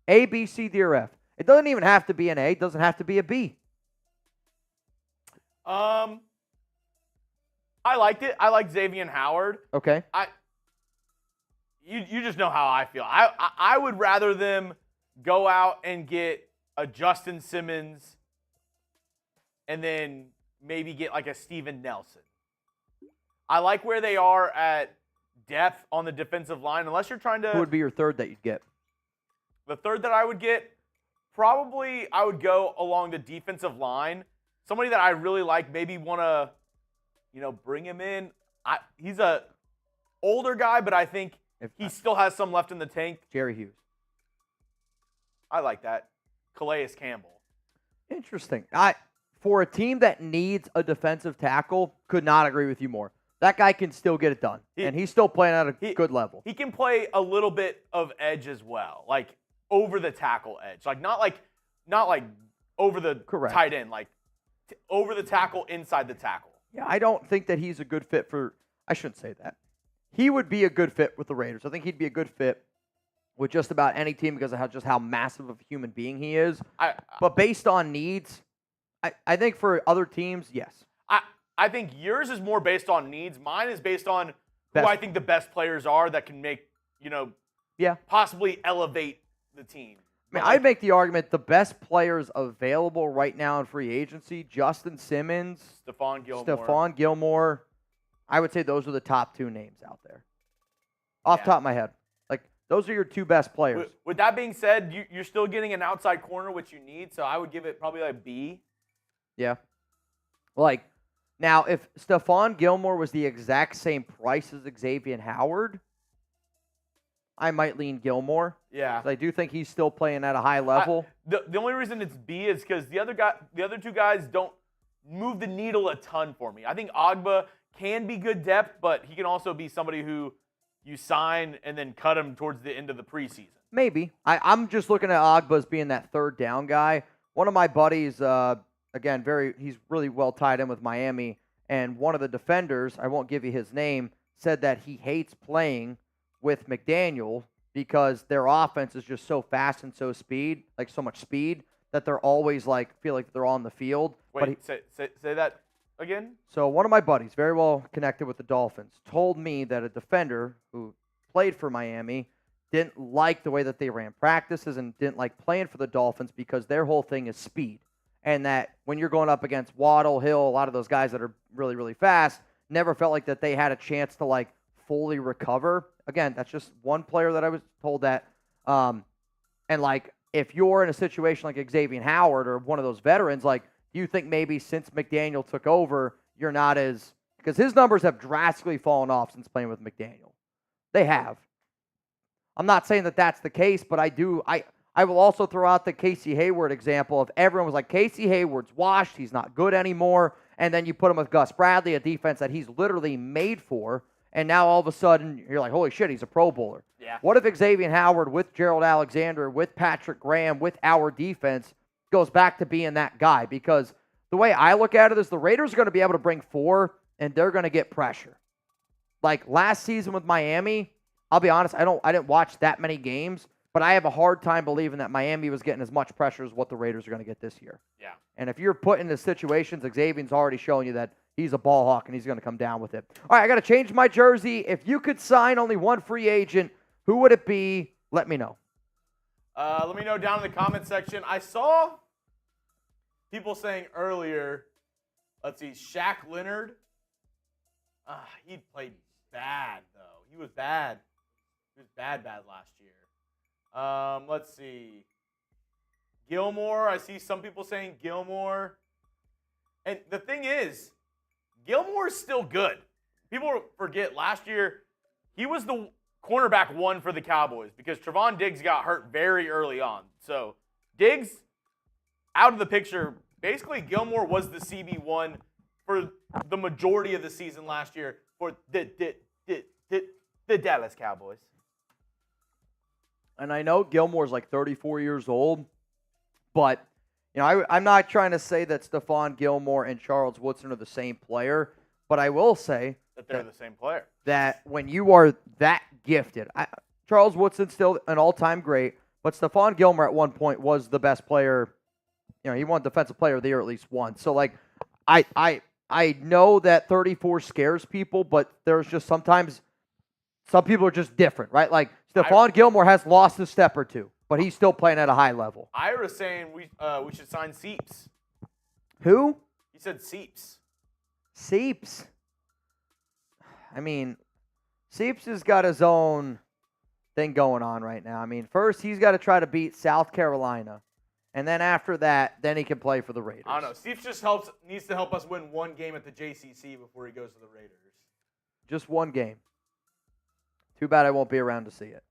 Speaker 1: A, B, C, D, or F. It doesn't even have to be an A. It doesn't have to be a B.
Speaker 2: I liked it. I liked Xavien Howard.
Speaker 1: Okay.
Speaker 2: You just know how I feel. I would rather them go out and get a Justin Simmons and then maybe get like a Steven Nelson. I like where they are at depth on the defensive line. Unless you're trying to...
Speaker 1: Who would be your third that you'd get?
Speaker 2: The third that I would get, probably I would go along the defensive line. Somebody that I really like, maybe want to, bring him in. He's a older guy, but I think he still has some left in the tank.
Speaker 1: Jerry Hughes.
Speaker 2: I like that. Calais Campbell.
Speaker 1: Interesting. For a team that needs a defensive tackle, could not agree with you more. That guy can still get it done, and he's still playing at a good level.
Speaker 2: He can play a little bit of edge as well, like over the tackle edge, like not like over the tight end, like over the tackle, inside the tackle.
Speaker 1: Yeah, I don't think that he's a good fit for. I shouldn't say that. He would be a good fit with the Raiders. I think he'd be a good fit with just about any team because of how massive of a human being he is. But based on needs, I think for other teams, yes.
Speaker 2: I think yours is more based on needs. Mine is based on who I think the best players are that can make, possibly elevate the team.
Speaker 1: I mean, I'd make the argument the best players available right now in free agency, Justin Simmons, Stephon Gilmore. I would say those are the top 2 names out there. Off the top of my head. Like, those are your 2 best players.
Speaker 2: With that being said, you're still getting an outside corner, which you need, so I would give it probably like B.
Speaker 1: Yeah. Like, now, if Stephon Gilmore was the exact same price as Xavien Howard, I might lean Gilmore.
Speaker 2: Yeah.
Speaker 1: I do think he's still playing at a high level.
Speaker 2: The only reason it's B is because the other 2 guys don't move the needle a ton for me. I think Ogbah can be good depth, but he can also be somebody who you sign and then cut him towards the end of the preseason.
Speaker 1: Maybe. I'm just looking at Ogbah as being that third down guy. One of my buddies, he's really well tied in with Miami, and one of the defenders, I won't give you his name, said that he hates playing with McDaniel because their offense is just so fast and so much speed that they're always feel like they're on the field.
Speaker 2: Wait, say that again?
Speaker 1: So one of my buddies, very well connected with the Dolphins, told me that a defender who played for Miami didn't like the way that they ran practices and didn't like playing for the Dolphins because their whole thing is speed. And that when you're going up against Waddle, Hill, a lot of those guys that are really, really fast, never felt like that they had a chance to fully recover. Again, that's just one player that I was told that. If you're in a situation like Xavien Howard or one of those veterans, do you think maybe since McDaniel took over, you're not as – because his numbers have drastically fallen off since playing with McDaniel. They have. I'm not saying that that's the case, but I will also throw out the Casey Hayward example of everyone was like, Casey Hayward's washed, he's not good anymore, and then you put him with Gus Bradley, a defense that he's literally made for, and now all of a sudden you're like, holy shit, he's a Pro Bowler.
Speaker 2: Yeah.
Speaker 1: What if Xavien Howard with Gerald Alexander, with Patrick Graham, with our defense goes back to being that guy? Because the way I look at it is the Raiders are going to be able to bring 4, and they're going to get pressure. Like last season with Miami, I'll be honest, I didn't watch that many games, but I have a hard time believing that Miami was getting as much pressure as what the Raiders are going to get this year.
Speaker 2: Yeah.
Speaker 1: And if you're put into situations, Xavien's already showing you that he's a ball hawk and he's going to come down with it. All right, I got to change my jersey. If you could sign only one free agent, who would it be? Let me know.
Speaker 2: Let me know down in the comment section. I saw people saying earlier, let's see, Shaq Leonard. He played bad, though. He was bad. He was bad last year. Let's see. Gilmore. I see some people saying Gilmore. And the thing is, Gilmore is still good. People forget last year he was the cornerback one for the Cowboys because Trevon Diggs got hurt very early on. So Diggs out of the picture. Basically, Gilmore was the CB1 for the majority of the season last year for the Dallas Cowboys.
Speaker 1: And I know Gilmore's like 34 years old, but I'm not trying to say that Stephon Gilmore and Charles Woodson are the same player, but I will say
Speaker 2: that they're the same player.
Speaker 1: That when you are that gifted, Charles Woodson's still an all-time great, but Stephon Gilmore at one point was the best player. He won Defensive Player of the Year at least once. So, I know that 34 scares people, but there's just sometimes some people are just different, right? Like Stephon Gilmore has lost a step or two, but he's still playing at a high level.
Speaker 2: Ira's saying we should sign Seeps.
Speaker 1: Who?
Speaker 2: He said Seeps.
Speaker 1: Seeps. I mean, Seeps has got his own thing going on right now. I mean, first he's got to try to beat South Carolina, and then after that, then he can play for the Raiders.
Speaker 2: I don't know. Seeps just needs to help us win one game at the JCC before he goes to the Raiders.
Speaker 1: Just one game. Too bad I won't be around to see it.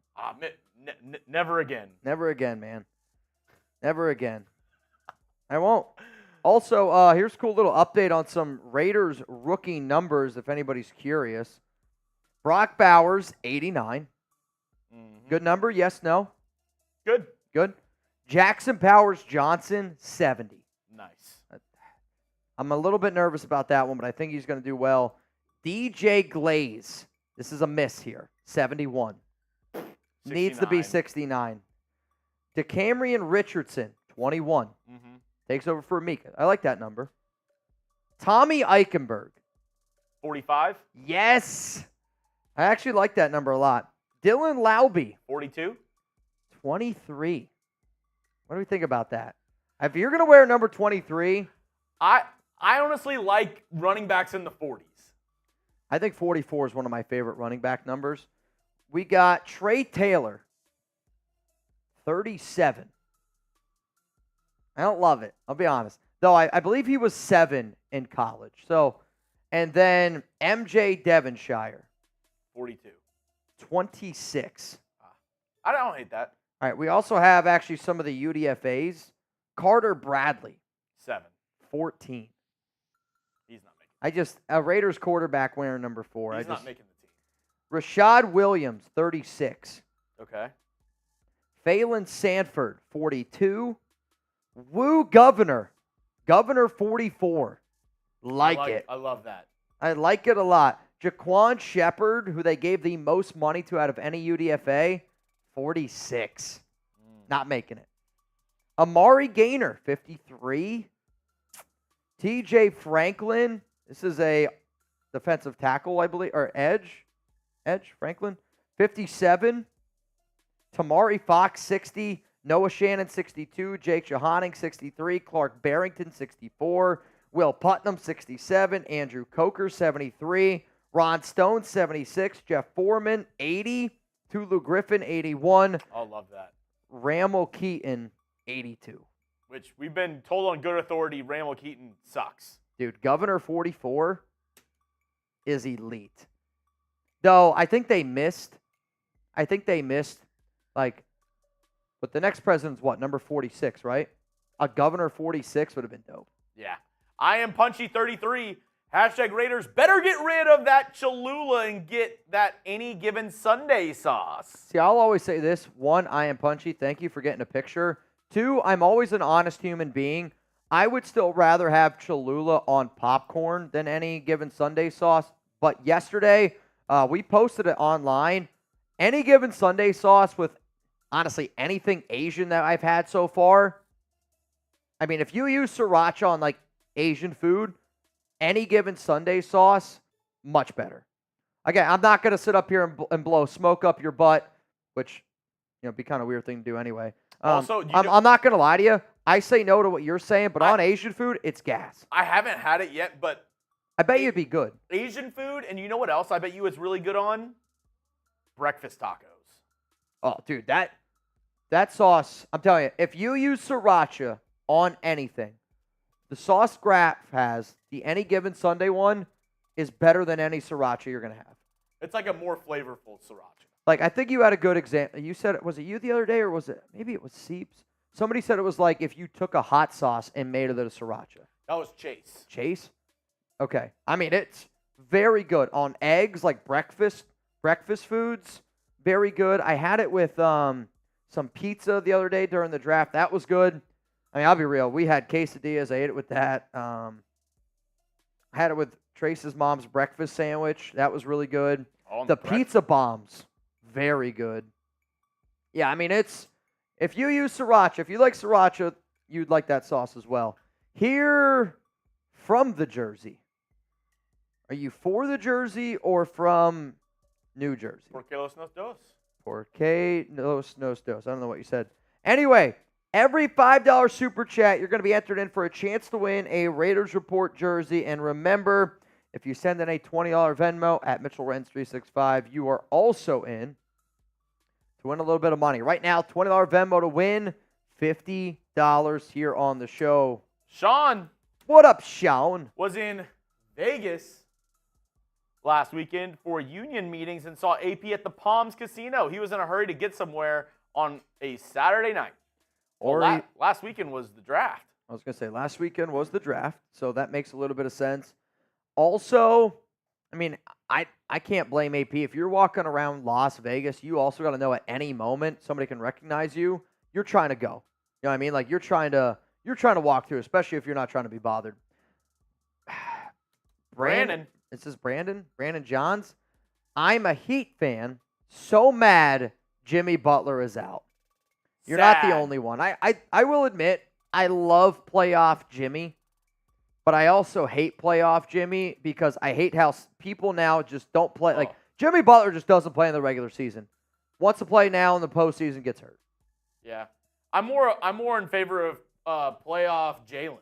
Speaker 2: Never again.
Speaker 1: Never again, man. Never again. I won't. Also, here's a cool little update on some Raiders rookie numbers, if anybody's curious. Brock Bowers, 89. Mm-hmm. Good number? Yes, no?
Speaker 2: Good.
Speaker 1: Jackson Powers Johnson, 70.
Speaker 2: Nice.
Speaker 1: I'm a little bit nervous about that one, but I think he's going to do well. DJ Glaze, this is a miss here, 71. 69. Needs to be 69. DeCamerion Richardson, 21. Mm-hmm. Takes over for Mika. I like that number. Tommy Eichenberg.
Speaker 2: 45?
Speaker 1: Yes. I actually like that number a lot. Dylan Laube.
Speaker 2: 42?
Speaker 1: 23. What do we think about that? If you're going to wear number 23.
Speaker 2: I honestly like running backs in the 40s.
Speaker 1: I think 44 is one of my favorite running back numbers. We got Trey Taylor. 37. I don't love it. I'll be honest. Though I believe he was 7 in college. So, and then MJ Devonshire.
Speaker 2: 42.
Speaker 1: 26.
Speaker 2: I don't hate that.
Speaker 1: All right. We also have actually some of the UDFAs. Carter Bradley.
Speaker 2: 7.
Speaker 1: 14.
Speaker 2: He's not making it.
Speaker 1: A Raiders quarterback wearing number 4.
Speaker 2: He's not making the team.
Speaker 1: Rashad Williams, 36.
Speaker 2: Okay.
Speaker 1: Phelan Sanford, 42. Woo Governor. Governor 44. Like it.
Speaker 2: I love that.
Speaker 1: I like it a lot. Jaquan Shepard, who they gave the most money to out of any UDFA, 46. Not making it. Amari Gaynor, 53. TJ Franklin. This is a defensive tackle, I believe, or edge. Franklin, 57. Tamari Fox, 60. Noah Shannon, 62. Jake Johanning, 63. Clark Barrington, 64. Will Putnam, 67. Andrew Coker, 73. Ron Stone, 76. Jeff Foreman, 80. Tulu Griffin, 81.
Speaker 2: I love that.
Speaker 1: Ramel Keaton, 82.
Speaker 2: Which we've been told on good authority, Ramel Keaton sucks.
Speaker 1: Dude, Governor 44 is elite. Though, I think they missed, but the next president's what, number 46, right? A Governor 46 would have been dope.
Speaker 2: Yeah. I am Punchy 33. Hashtag Raiders better get rid of that Cholula and get that any given Sunday sauce.
Speaker 1: See, I'll always say this. 1, I am Punchy. Thank you for getting a picture. 2, I'm always an honest human being. I would still rather have Cholula on popcorn than any given Sunday sauce. But yesterday, we posted it online. Any given Sunday sauce with honestly, anything Asian that I've had so far, I mean, if you use sriracha on like Asian food, any given Sunday sauce, much better. Again, I'm not going to sit up here and blow smoke up your butt, which, be kind of a weird thing to do anyway.
Speaker 2: Also,
Speaker 1: I'm not going to lie to you. I say no to what you're saying, but on Asian food, it's gas.
Speaker 2: I haven't had it yet, but
Speaker 1: I bet you'd be good.
Speaker 2: Asian food, and you know what else I bet you it's really good on? Breakfast tacos.
Speaker 1: Oh, dude, that sauce, I'm telling you, if you use sriracha on anything, the sauce Graf has, the any given Sunday one, is better than any sriracha you're going to have.
Speaker 2: It's like a more flavorful sriracha.
Speaker 1: Like, I think you had a good example. You said, was it you the other day, or was it, maybe it was Seeps? Somebody said it was like if you took a hot sauce and made it a sriracha.
Speaker 2: That was Chase.
Speaker 1: Chase? Okay. I mean, it's very good on eggs, like breakfast foods. Very good. I had it with some pizza the other day during the draft. That was good. I mean, I'll be real. We had quesadillas. I ate it with that. I had it with Trace's mom's breakfast sandwich. That was really good. The pizza bombs, very good. Yeah, I mean, if you use sriracha, if you like sriracha, you'd like that sauce as well. Here from the Jersey, are you for the Jersey or from New Jersey?
Speaker 2: Porque los nos dos.
Speaker 1: Porque los nos dos. I don't know what you said. Anyway, every $5 super chat, you're going to be entered in for a chance to win a Raiders Report jersey. And remember, if you send in a $20 Venmo at Mitchell Renz 365, you are also in to win a little bit of money. Right now, $20 Venmo to win $50 here on the show.
Speaker 2: Sean.
Speaker 1: What up, Sean?
Speaker 2: Was in Vegas last weekend for union meetings and saw AP at the Palms Casino. He was in a hurry to get somewhere on a Saturday night. Last weekend was the draft.
Speaker 1: I was going to say, last weekend was the draft, so that makes a little bit of sense. Also, I mean, I can't blame AP. If you're walking around Las Vegas, you also got to know at any moment somebody can recognize you. You're trying to go. You know what I mean? Like, you're trying to walk through, especially if you're not trying to be bothered.
Speaker 2: Brandon.
Speaker 1: This is Brandon Johns. I'm a Heat fan. So mad Jimmy Butler is out. You're not the only one. I will admit, I love playoff Jimmy, but I also hate playoff Jimmy because I hate how people now just don't play. Like, Jimmy Butler just doesn't play in the regular season. Wants to play now in the postseason, gets hurt.
Speaker 2: Yeah. I'm more in favor of playoff Jalen.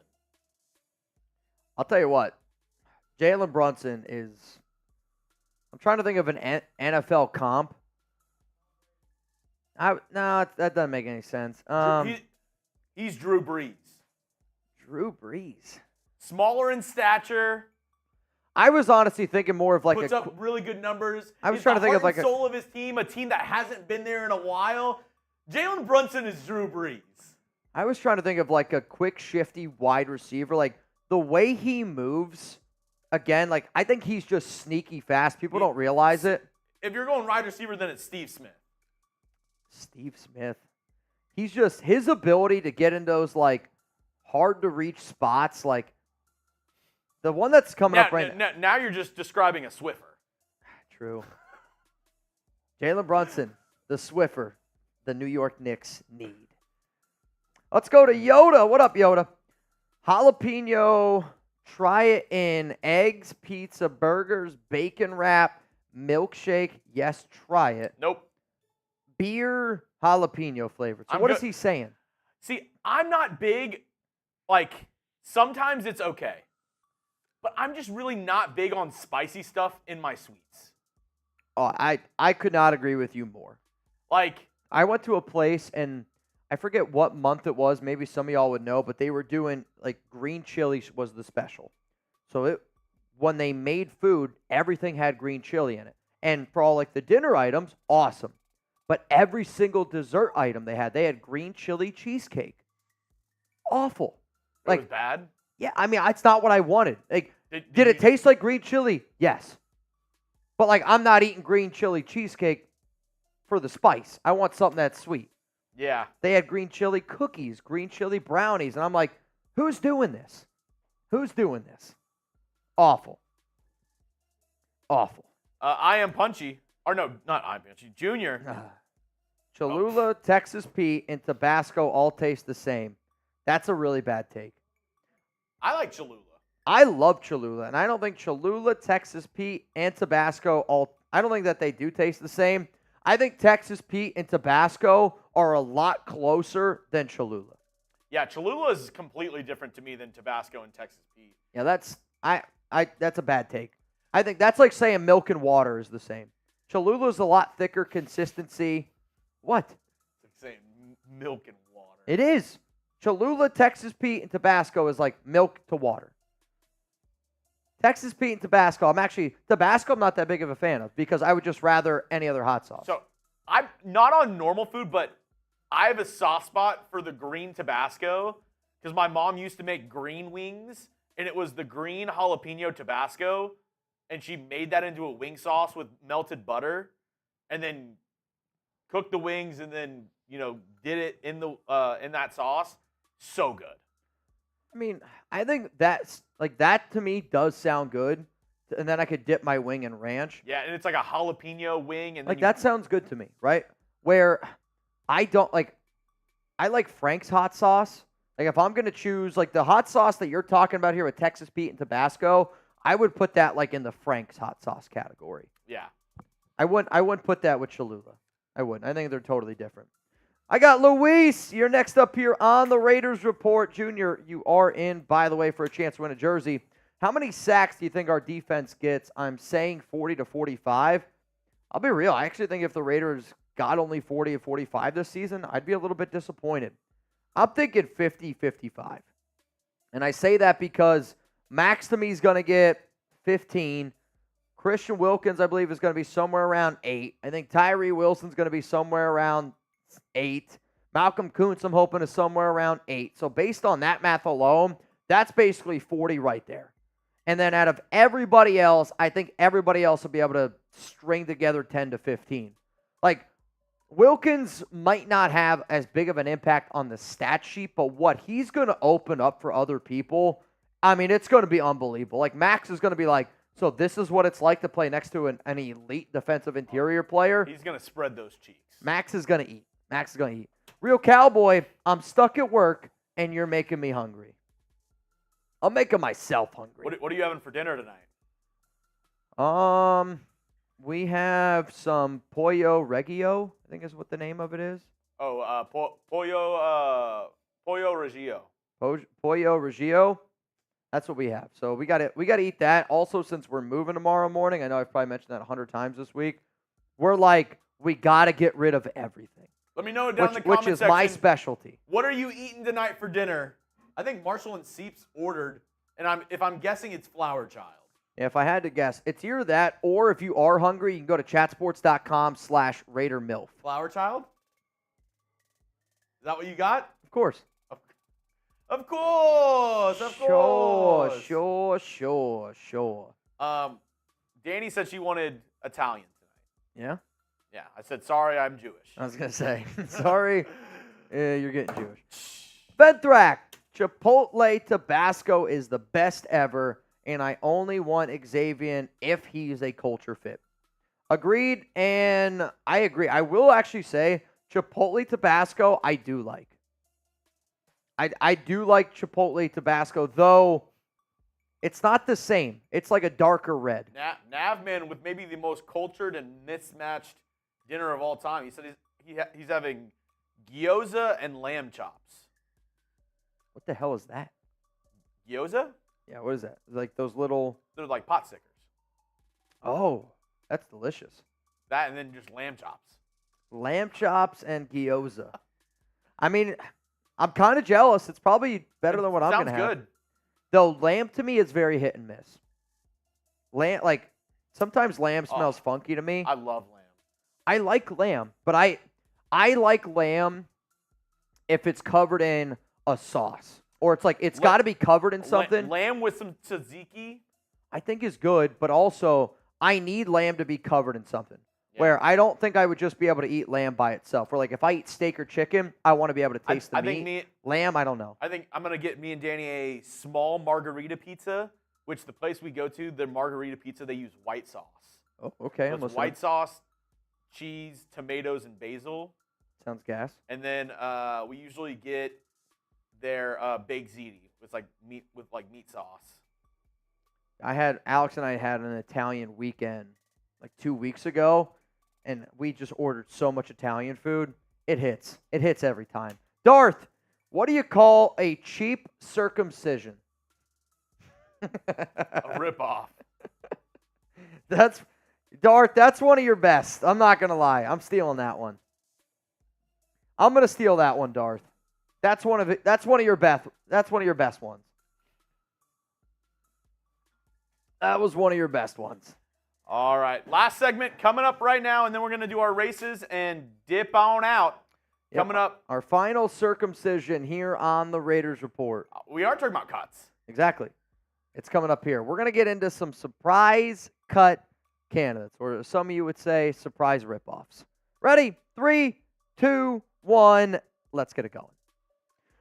Speaker 1: I'll tell you what. Jalen Brunson is – I'm trying to think of an NFL comp. No, that doesn't make any sense.
Speaker 2: He's Drew Brees.
Speaker 1: Drew Brees.
Speaker 2: Smaller in stature.
Speaker 1: I was honestly thinking more of like
Speaker 2: puts up really good numbers.
Speaker 1: I was trying to think of like
Speaker 2: the soul of his team, a team that hasn't been there in a while. Jalen Brunson is Drew Brees.
Speaker 1: I was trying to think of like a quick, shifty wide receiver. Like the way he moves, again, like I think he's just sneaky fast. People don't realize it.
Speaker 2: If you're going wide receiver, then it's Steve Smith.
Speaker 1: Steve Smith. He's just, his ability to get in those like hard to reach spots, like the one that's coming up right now.
Speaker 2: Now you're just describing a Swiffer.
Speaker 1: True. Jalen Brunson, the Swiffer, the New York Knicks need. Let's go to Yoda. What up, Yoda? Jalapeno, try it in eggs, pizza, burgers, bacon wrap, milkshake. Yes, try it.
Speaker 2: Nope.
Speaker 1: Beer, jalapeno flavored. So what is he saying?
Speaker 2: See, I'm not big, like, sometimes it's okay. But I'm just really not big on spicy stuff in my sweets.
Speaker 1: Oh, I could not agree with you more.
Speaker 2: Like,
Speaker 1: I went to a place, and I forget what month it was. Maybe some of y'all would know, but they were doing, like, green chili was the special. So when they made food, everything had green chili in it. And for all, like, the dinner items, awesome. But every single dessert item they had green chili cheesecake. Awful.
Speaker 2: It was bad?
Speaker 1: Yeah, I mean, it's not what I wanted. Like, did it taste like green chili? Yes. But, like, I'm not eating green chili cheesecake for the spice. I want something that's sweet.
Speaker 2: Yeah.
Speaker 1: They had green chili cookies, green chili brownies, and I'm like, who's doing this? Who's doing this? Awful. Awful.
Speaker 2: I am Punchy. Or no, not I am Punchy. Junior.
Speaker 1: Cholula, Texas Pete, and Tabasco all taste the same. That's a really bad take.
Speaker 2: I like Cholula.
Speaker 1: I love Cholula, and I don't think Cholula, Texas Pete, and Tabasco I don't think that they do taste the same. I think Texas Pete and Tabasco are a lot closer than Cholula.
Speaker 2: Yeah, Cholula is completely different to me than Tabasco and Texas Pete.
Speaker 1: Yeah, that's a bad take. I think that's like saying milk and water is the same. Cholula is a lot thicker consistency. What?
Speaker 2: It's like saying milk and water.
Speaker 1: It is. Cholula, Texas Pete, and Tabasco is like milk to water. Texas Pete and Tabasco, I'm not that big of a fan of because I would just rather any other hot sauce.
Speaker 2: So I'm not on normal food, but I have a soft spot for the green Tabasco because my mom used to make green wings, and it was the green jalapeno Tabasco, and she made that into a wing sauce with melted butter, and then cooked the wings, and then did it in that sauce. So good.
Speaker 1: I mean, I think that to me does sound good, and then I could dip my wing in ranch.
Speaker 2: Yeah, and it's like a jalapeno wing, and then
Speaker 1: that sounds good to me, right? Where I like Frank's hot sauce. Like if I'm gonna choose like the hot sauce that you're talking about here with Texas Pete and Tabasco, I would put that like in the Frank's hot sauce category.
Speaker 2: Yeah,
Speaker 1: I wouldn't put that with Cholula. I wouldn't. I think they're totally different. I got Luis. You're next up here on the Raiders Report. Junior, you are in, by the way, for a chance to win a jersey. How many sacks do you think our defense gets? I'm saying 40 to 45. I'll be real. I actually think if the Raiders got only 40 to 45 this season, I'd be a little bit disappointed. I'm thinking 50, 55. And I say that because Max to me is going to get 15. Christian Wilkins, I believe, is going to be somewhere around 8. I think Tyree Wilson's going to be somewhere around 8. Malcolm Kuntz, I'm hoping, is somewhere around 8. So based on that math alone, that's basically 40 right there. And then out of everybody else, I think everybody else will be able to string together 10 to 15. Like, Wilkins might not have as big of an impact on the stat sheet, but what he's going to open up for other people, I mean, it's going to be unbelievable. Like, Max is going to be like, so this is what it's like to play next to an elite defensive interior player.
Speaker 2: He's going to spread those cheeks.
Speaker 1: Max is going to eat. Max is going to eat. Real Cowboy, I'm stuck at work, and you're making me hungry. I'm making myself hungry.
Speaker 2: What are you having for dinner tonight?
Speaker 1: We have some Pollo Reggio, I think is what the name of it is.
Speaker 2: Oh, Pollo Reggio.
Speaker 1: Pollo Reggio. That's what we have. So we got to eat that. Also, since we're moving tomorrow morning, I know I've probably mentioned that 100 times this week. We're like, we got to get rid of everything.
Speaker 2: Let me know down in the comment section.
Speaker 1: Which is my specialty.
Speaker 2: What are you eating tonight for dinner? I think Marshall and Seeps ordered, and if I'm guessing, it's Flower Child.
Speaker 1: Yeah, if I had to guess, it's either that, or if you are hungry, you can go to chatsports.com/RaiderMilf.
Speaker 2: Flower Child? Is that what you got?
Speaker 1: Of course.
Speaker 2: Of course.
Speaker 1: Sure.
Speaker 2: Danny said she wanted Italian tonight.
Speaker 1: Yeah?
Speaker 2: Yeah. I said, sorry, I'm Jewish.
Speaker 1: I was going to say, sorry, you're getting Jewish. Ventrac, Chipotle Tabasco is the best ever, and I only want Xavien if he's a culture fit. Agreed, and I agree. I will actually say Chipotle Tabasco I do like. I do like Chipotle Tabasco, though it's not the same. It's like a darker red.
Speaker 2: Navman with maybe the most cultured and mismatched dinner of all time. He said he's having gyoza and lamb chops.
Speaker 1: What the hell is that?
Speaker 2: Gyoza?
Speaker 1: Yeah, what is that? Like those little...
Speaker 2: They're like pot stickers.
Speaker 1: Oh, that's delicious.
Speaker 2: That and then just lamb chops.
Speaker 1: Lamb chops and gyoza. I mean, I'm kind of jealous. It's probably better than what I'm going to have.
Speaker 2: Sounds good.
Speaker 1: Though lamb to me is very hit and miss. Like, sometimes lamb smells funky to me.
Speaker 2: I love lamb.
Speaker 1: I like lamb, but I like lamb if it's covered in a sauce. Or it's like, it's got to be covered in something.
Speaker 2: Lamb with some tzatziki?
Speaker 1: I think is good, but also I need lamb to be covered in something. Yeah. Where I don't think I would just be able to eat lamb by itself. Where like if I eat steak or chicken, I want to be able to taste the meat. Lamb, I don't know.
Speaker 2: I think I'm going to get me and Danny a small margarita pizza, which the place we go to, their margarita pizza, they use white sauce.
Speaker 1: Oh, okay.
Speaker 2: So it's white sauce, cheese, tomatoes, and basil.
Speaker 1: Sounds gas.
Speaker 2: And then we usually get their baked ziti with meat sauce.
Speaker 1: Alex and I had an Italian weekend like 2 weeks ago, and we just ordered so much Italian food. It hits. It hits every time. Darth, what do you call a cheap circumcision?
Speaker 2: A ripoff.
Speaker 1: Darth, that's one of your best. I'm not going to lie. I'm stealing that one. I'm going to steal that one, Darth. That's one of your best. That's one of your best ones. That was one of your best ones.
Speaker 2: All right. Last segment coming up right now, and then we're going to do our races and dip on out.
Speaker 1: Yep.
Speaker 2: Coming up.
Speaker 1: Our final circumcision here on the Raiders Report.
Speaker 2: We are talking about cuts.
Speaker 1: Exactly. It's coming up here. We're going to get into some surprise cut candidates, or some of you would say surprise ripoffs. Ready? 3, 2, 1. Let's get it going.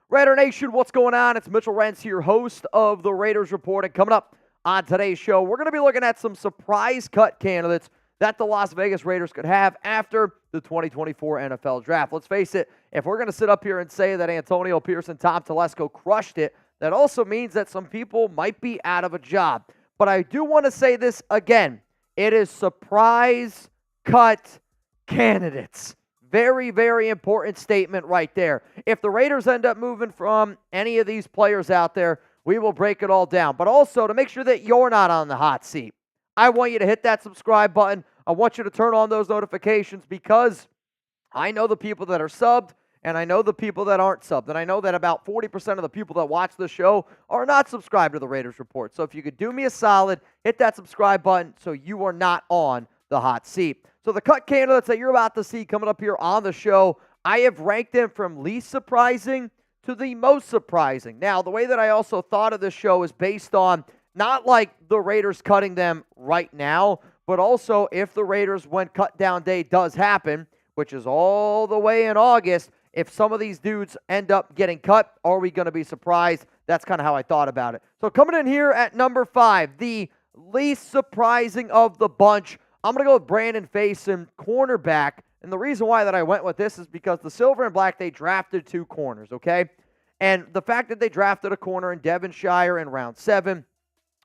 Speaker 1: Raider Nation, what's going on? It's Mitchell Renz here, host of the Raiders Report. And coming up on today's show, we're going to be looking at some surprise cut candidates that the Las Vegas Raiders could have after the 2024 NFL Draft. Let's face it, if we're going to sit up here and say that Antonio Pierce and Tom Telesco crushed it, that also means that some people might be out of a job. But I do want to say this again. It is surprise cut candidates. Very, very important statement right there. If the Raiders end up moving from any of these players out there, we will break it all down. But also, to make sure that you're not on the hot seat, I want you to hit that subscribe button. I want you to turn on those notifications, because I know the people that are subbed and I know the people that aren't subbed. And I know that about 40% of the people that watch the show are not subscribed to the Raiders Report. So if you could do me a solid, hit that subscribe button so you are not on the hot seat. So the cut candidates that you're about to see coming up here on the show, I have ranked them from least surprising to the most surprising. Now, the way that I also thought of this show is based on not like the Raiders cutting them right now, but also if the Raiders, when cut down day does happen, which is all the way in August, if some of these dudes end up getting cut, are we going to be surprised? That's kind of how I thought about it. So coming in here at number 5, the least surprising of the bunch, I'm going to go with Brandon Facyson, cornerback. And the reason why that I went with this is because the Silver and Black, they drafted 2 corners, okay? And the fact that they drafted a corner in Devonshire in round 7,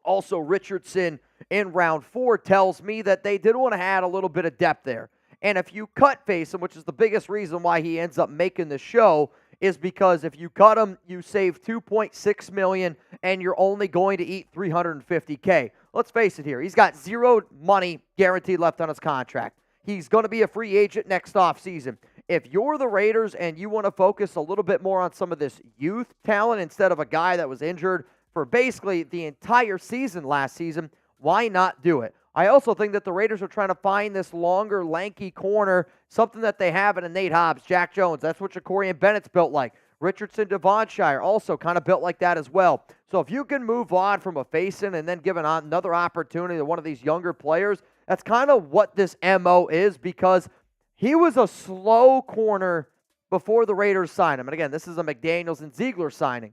Speaker 1: also Richardson in round 4, tells me that they did want to add a little bit of depth there. And if you cut Facyson, which is the biggest reason why he ends up making the show, is because if you cut him, you save $2.6 million, and you're only going to eat $350K. Let's face it here. He's got zero money guaranteed left on his contract. He's going to be a free agent next offseason. If you're the Raiders and you want to focus a little bit more on some of this youth talent instead of a guy that was injured for basically the entire season last season, why not do it? I also think that the Raiders are trying to find this longer, lanky corner, something that they have in a Nate Hobbs, Jack Jones. That's what Ja'Cory Bennett's built like. Richardson, Devonshire, also kind of built like that as well. So if you can move on from a Facyson and then give another opportunity to one of these younger players, that's kind of what this MO is, because he was a slow corner before the Raiders signed him. And again, this is a McDaniels and Ziegler signing.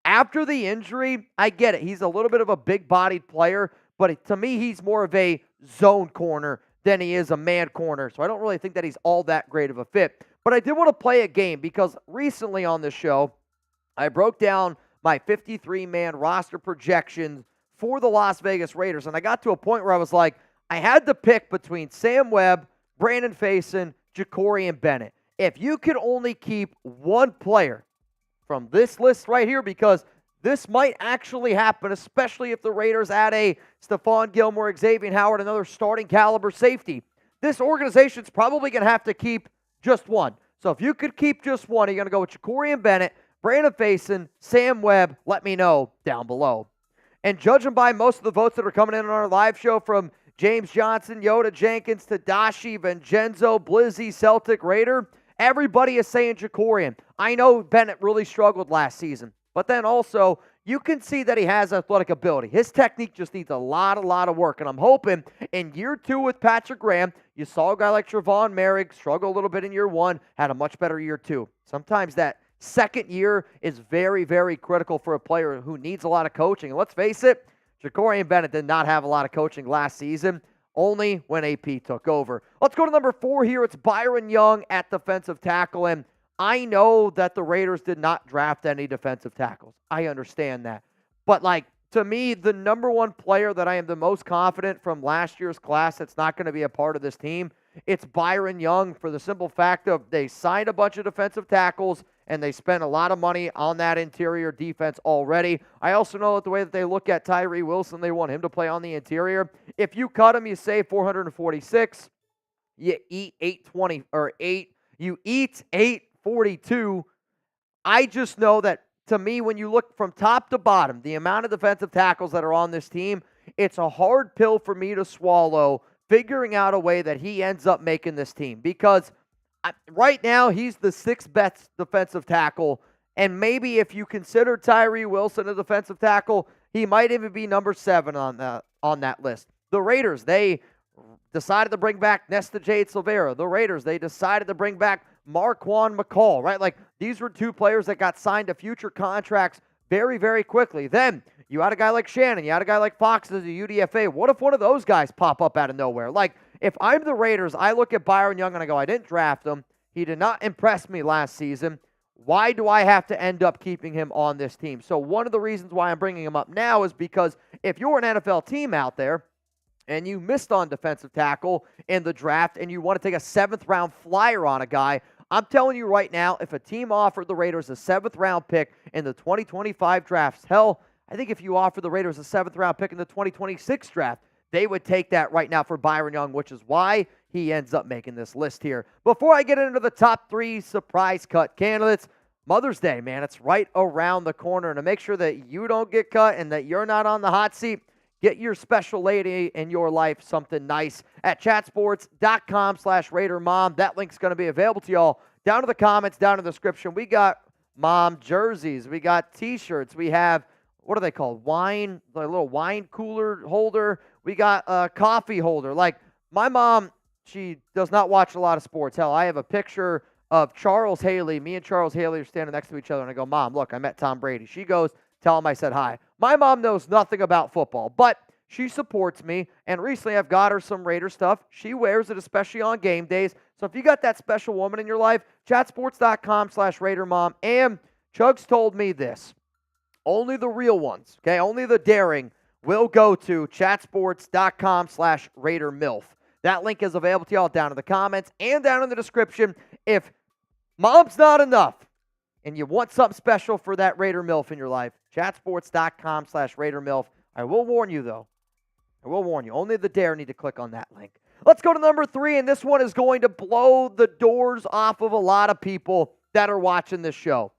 Speaker 1: After the injury, I get it. He's a little bit of a big-bodied player, but to me, he's more of a zone corner than he is a man corner. So I don't really think that he's all that great of a fit. But I did want to play a game because recently on this show, I broke down my 53-man roster projections for the Las Vegas Raiders. And I got to a point where I was like, I had to pick between Sam Webb, Brandon Facyson, Ja'Cory Bennett. If you could only keep one player from this list right here, because this might actually happen, especially if the Raiders add a Stephon Gilmore, Xavien Howard, another starting caliber safety. This organization's probably going to have to keep just one. So if you could keep just one, you're going to go with Ja'Cory Bennett, Brandon Facyson, Sam Webb. Let me know down below. And judging by most of the votes that are coming in on our live show, from James Johnson, Yoda Jenkins, Tadashi, Vincenzo, Blizzy, Celtic, Raider, everybody is saying Ja'Cory. I know Bennett really struggled last season. But then also, you can see that he has athletic ability. His technique just needs a lot of work. And I'm hoping in year 2 with Patrick Graham, you saw a guy like Trevon Merrick struggle a little bit in year 1, had a much better year 2. Sometimes that second year is very, very critical for a player who needs a lot of coaching. And let's face it, Ja'Cory Bennett did not have a lot of coaching last season. only when AP took over. Let's go to number 4 here. It's Byron Young at defensive tackle. And I know that the Raiders did not draft any defensive tackles. I understand that. But, to me, the number one player that I am the most confident from last year's class that's not going to be a part of this team, it's Byron Young, for the simple fact of they signed a bunch of defensive tackles and they spent a lot of money on that interior defense already. I also know that the way that they look at Tyree Wilson, they want him to play on the interior. If you cut him, you save $446. You eat you eat $842. I just know that, to me, when you look from top to bottom, the amount of defensive tackles that are on this team, it's a hard pill for me to swallow, figuring out a way that he ends up making this team. Because right now, he's the 6th best defensive tackle, and maybe if you consider Tyree Wilson a defensive tackle, he might even be number 7 on that list. The Raiders, they decided to bring back Nesta Jade Silvera. The Raiders, they decided to bring back Marquand McCall, right? These were 2 players that got signed to future contracts very, very quickly. Then you had a guy like Shannon. You had a guy like Fox as a UDFA. What if one of those guys pop up out of nowhere? If I'm the Raiders, I look at Byron Young and I go, I didn't draft him. He did not impress me last season. Why do I have to end up keeping him on this team? So one of the reasons why I'm bringing him up now is because if you're an NFL team out there and you missed on defensive tackle in the draft and you want to take a 7th-round flyer on a guy, I'm telling you right now, if a team offered the Raiders a 7th-round pick in the 2025 drafts, hell, I think if you offered the Raiders a 7th-round pick in the 2026 draft, they would take that right now for Byron Young, which is why he ends up making this list here. Before I get into the top 3 surprise cut candidates, Mother's Day, man, it's right around the corner. And to make sure that you don't get cut and that you're not on the hot seat, get your special lady in your life something nice at chatsports.com/RaiderMom. That link's going to be available to y'all down in the comments, down in the description. We got mom jerseys. We got T-shirts. We have, what are they called? Wine, a little wine cooler holder. We got a coffee holder. My mom, she does not watch a lot of sports. Hell, I have a picture of Charles Haley. Me and Charles Haley are standing next to each other, and I go, Mom, look, I met Tom Brady. She goes, tell him I said hi. My mom knows nothing about football, but she supports me, and recently I've got her some Raider stuff. She wears it, especially on game days. So if you got that special woman in your life, chatsports.com/RaiderMom. And Chuggs told me this. Only the real ones, okay, only the daring, will go to chatsports.com/RaiderMilf. That link is available to y'all down in the comments and down in the description. If mom's not enough, and you want something special for that Raider MILF in your life, chatsports.com/RaiderMilf. I will warn you, though. I will warn you. Only the dare need to click on that link. Let's go to number 3, and this one is going to blow the doors off of a lot of people that are watching this show.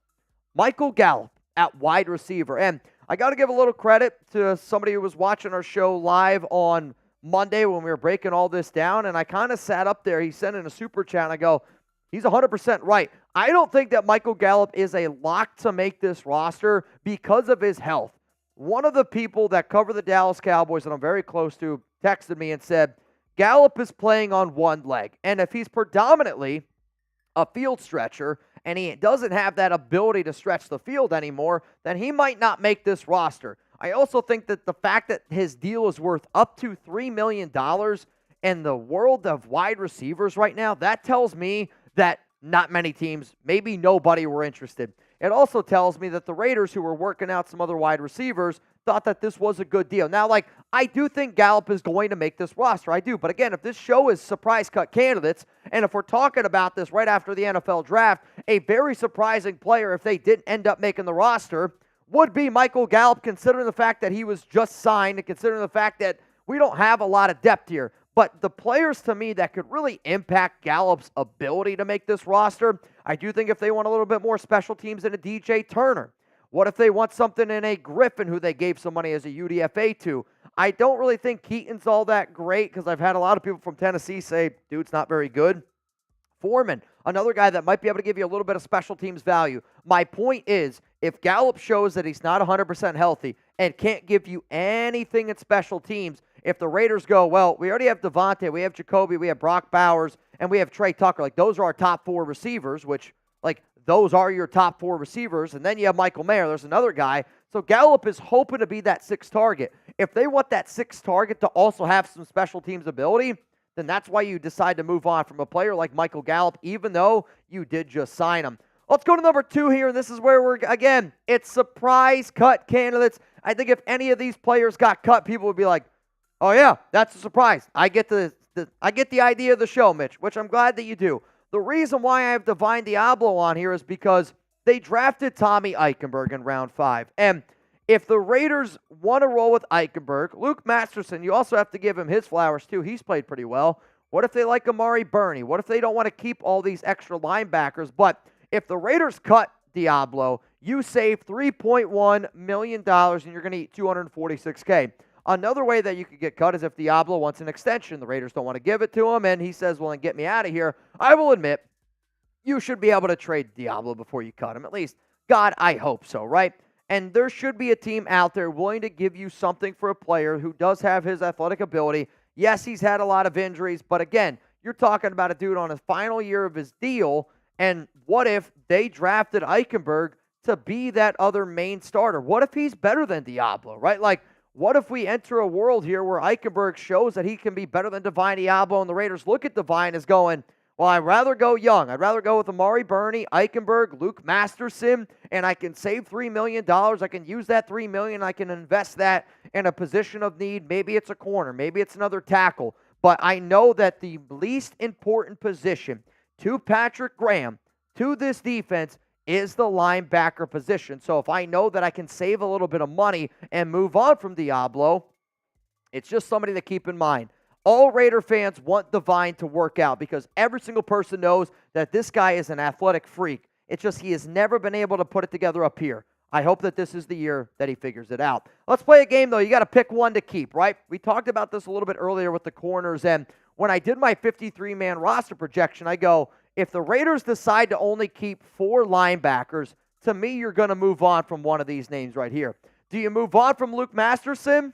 Speaker 1: Michael Gallup at wide receiver. And I got to give a little credit to somebody who was watching our show live on Monday when we were breaking all this down, and I kind of sat up there. He sent in a super chat, and I go, he's 100% right. I don't think that Michael Gallup is a lock to make this roster because of his health. One of the people that cover the Dallas Cowboys that I'm very close to texted me and said, Gallup is playing on one leg. And if he's predominantly a field stretcher and he doesn't have that ability to stretch the field anymore, then he might not make this roster. I also think that the fact that his deal is worth up to $3 million in the world of wide receivers right now, that tells me that not many teams, maybe nobody, were interested. It also tells me that the Raiders, who were working out some other wide receivers, thought that this was a good deal. Now, I do think Gallup is going to make this roster. I do. But again, if this show is surprise cut candidates, and if we're talking about this right after the NFL draft, a very surprising player, if they didn't end up making the roster, would be Michael Gallup, considering the fact that he was just signed and considering the fact that we don't have a lot of depth here. But the players, to me, that could really impact Gallup's ability to make this roster, I do think if they want a little bit more special teams in a DJ Turner. What if they want something in a Griffin, who they gave some money as a UDFA to? I don't really think Keaton's all that great, because I've had a lot of people from Tennessee say, dude's not very good. Foreman, another guy that might be able to give you a little bit of special teams value. My point is, if Gallup shows that he's not 100% healthy and can't give you anything in special teams, if the Raiders go, well, we already have Devontae, we have Jacoby, we have Brock Bowers, and we have Trey Tucker. Those are our top 4 receivers, which, those are your top 4 receivers. And then you have Michael Mayer. There's another guy. So Gallup is hoping to be that 6th target. If they want that 6th target to also have some special teams ability, then that's why you decide to move on from a player like Michael Gallup, even though you did just sign him. Let's go to number 2 here, and this is where again, it's surprise cut candidates. I think if any of these players got cut, people would be like, oh yeah, that's a surprise. I get the idea of the show, Mitch, which I'm glad that you do. The reason why I have Divine Diablo on here is because they drafted Tommy Eichenberg in round 5. And if the Raiders want to roll with Eichenberg, Luke Masterson, you also have to give him his flowers too. He's played pretty well. What if they like Amari Burney? What if they don't want to keep all these extra linebackers? But if the Raiders cut Diablo, you save $3.1 million and you're going to eat $246K. Another way that you could get cut is if Diablo wants an extension. The Raiders don't want to give it to him, and he says, well, then get me out of here. I will admit, you should be able to trade Diablo before you cut him. At least, God, I hope so, right? And there should be a team out there willing to give you something for a player who does have his athletic ability. Yes, he's had a lot of injuries, but again, you're talking about a dude on his final year of his deal, and what if they drafted Eichenberg to be that other main starter? What if he's better than Diablo, right? Like, what if we enter a world here where Eichenberg shows that he can be better than Divine Diablo, and the Raiders look at Divine as going, well, I'd rather go young. I'd rather go with Amari Burney, Eichenberg, Luke Masterson, and I can save $3 million. I can use that $3 million. I can invest that in a position of need. Maybe it's a corner. Maybe it's another tackle. But I know that the least important position to Patrick Graham, to this defense, is the linebacker position. So if I know that I can save a little bit of money and move on from Diablo, it's just somebody to keep in mind. All Raider fans want Divine to work out because every single person knows that this guy is an athletic freak. It's just he has never been able to put it together up here. I hope that this is the year that he figures it out. Let's play a game, though. You got to pick one to keep, right? We talked about this a little bit earlier with the corners, and when I did my 53-man roster projection, I go, if the Raiders decide to only keep 4 linebackers, to me, you're going to move on from one of these names right here. Do you move on from Luke Masterson?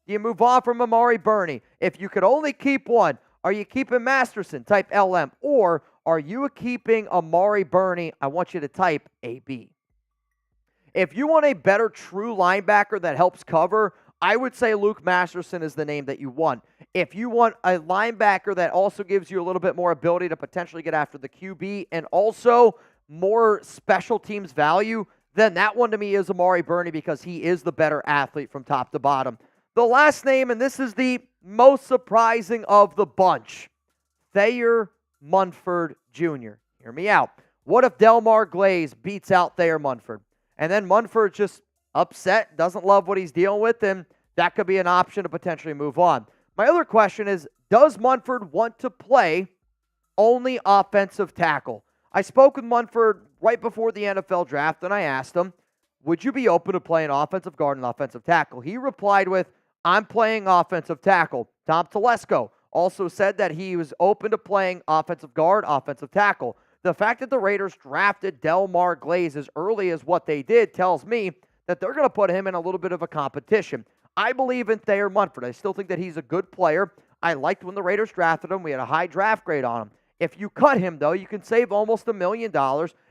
Speaker 1: Do you move on from Amari Burney? If you could only keep one, are you keeping Masterson? Type LM. Or are you keeping Amari Burney? I want you to type AB. If you want a better true linebacker that helps cover, I would say Luke Masterson is the name that you want. If you want a linebacker that also gives you a little bit more ability to potentially get after the QB and also more special teams value, then that one to me is Amari Burney because he is the better athlete from top to bottom. The last name, and this is the most surprising of the bunch, Thayer Munford Jr. Hear me out. What if Delmar Glaze beats out Thayer Munford? And then Munford's just upset, doesn't love what he's dealing with, and that could be an option to potentially move on. My other question is, does Munford want to play only offensive tackle? I spoke with Munford right before the NFL draft, and I asked him, would you be open to playing offensive guard and offensive tackle? He replied with, I'm playing offensive tackle. Tom Telesco also said that he was open to playing offensive guard, offensive tackle. The fact that the Raiders drafted Delmar Glaze as early as what they did tells me that they're going to put him in a little bit of a competition. I believe in Thayer Munford. I still think that he's a good player. I liked when the Raiders drafted him. We had a high draft grade on him. If you cut him, though, you can save almost $1 million.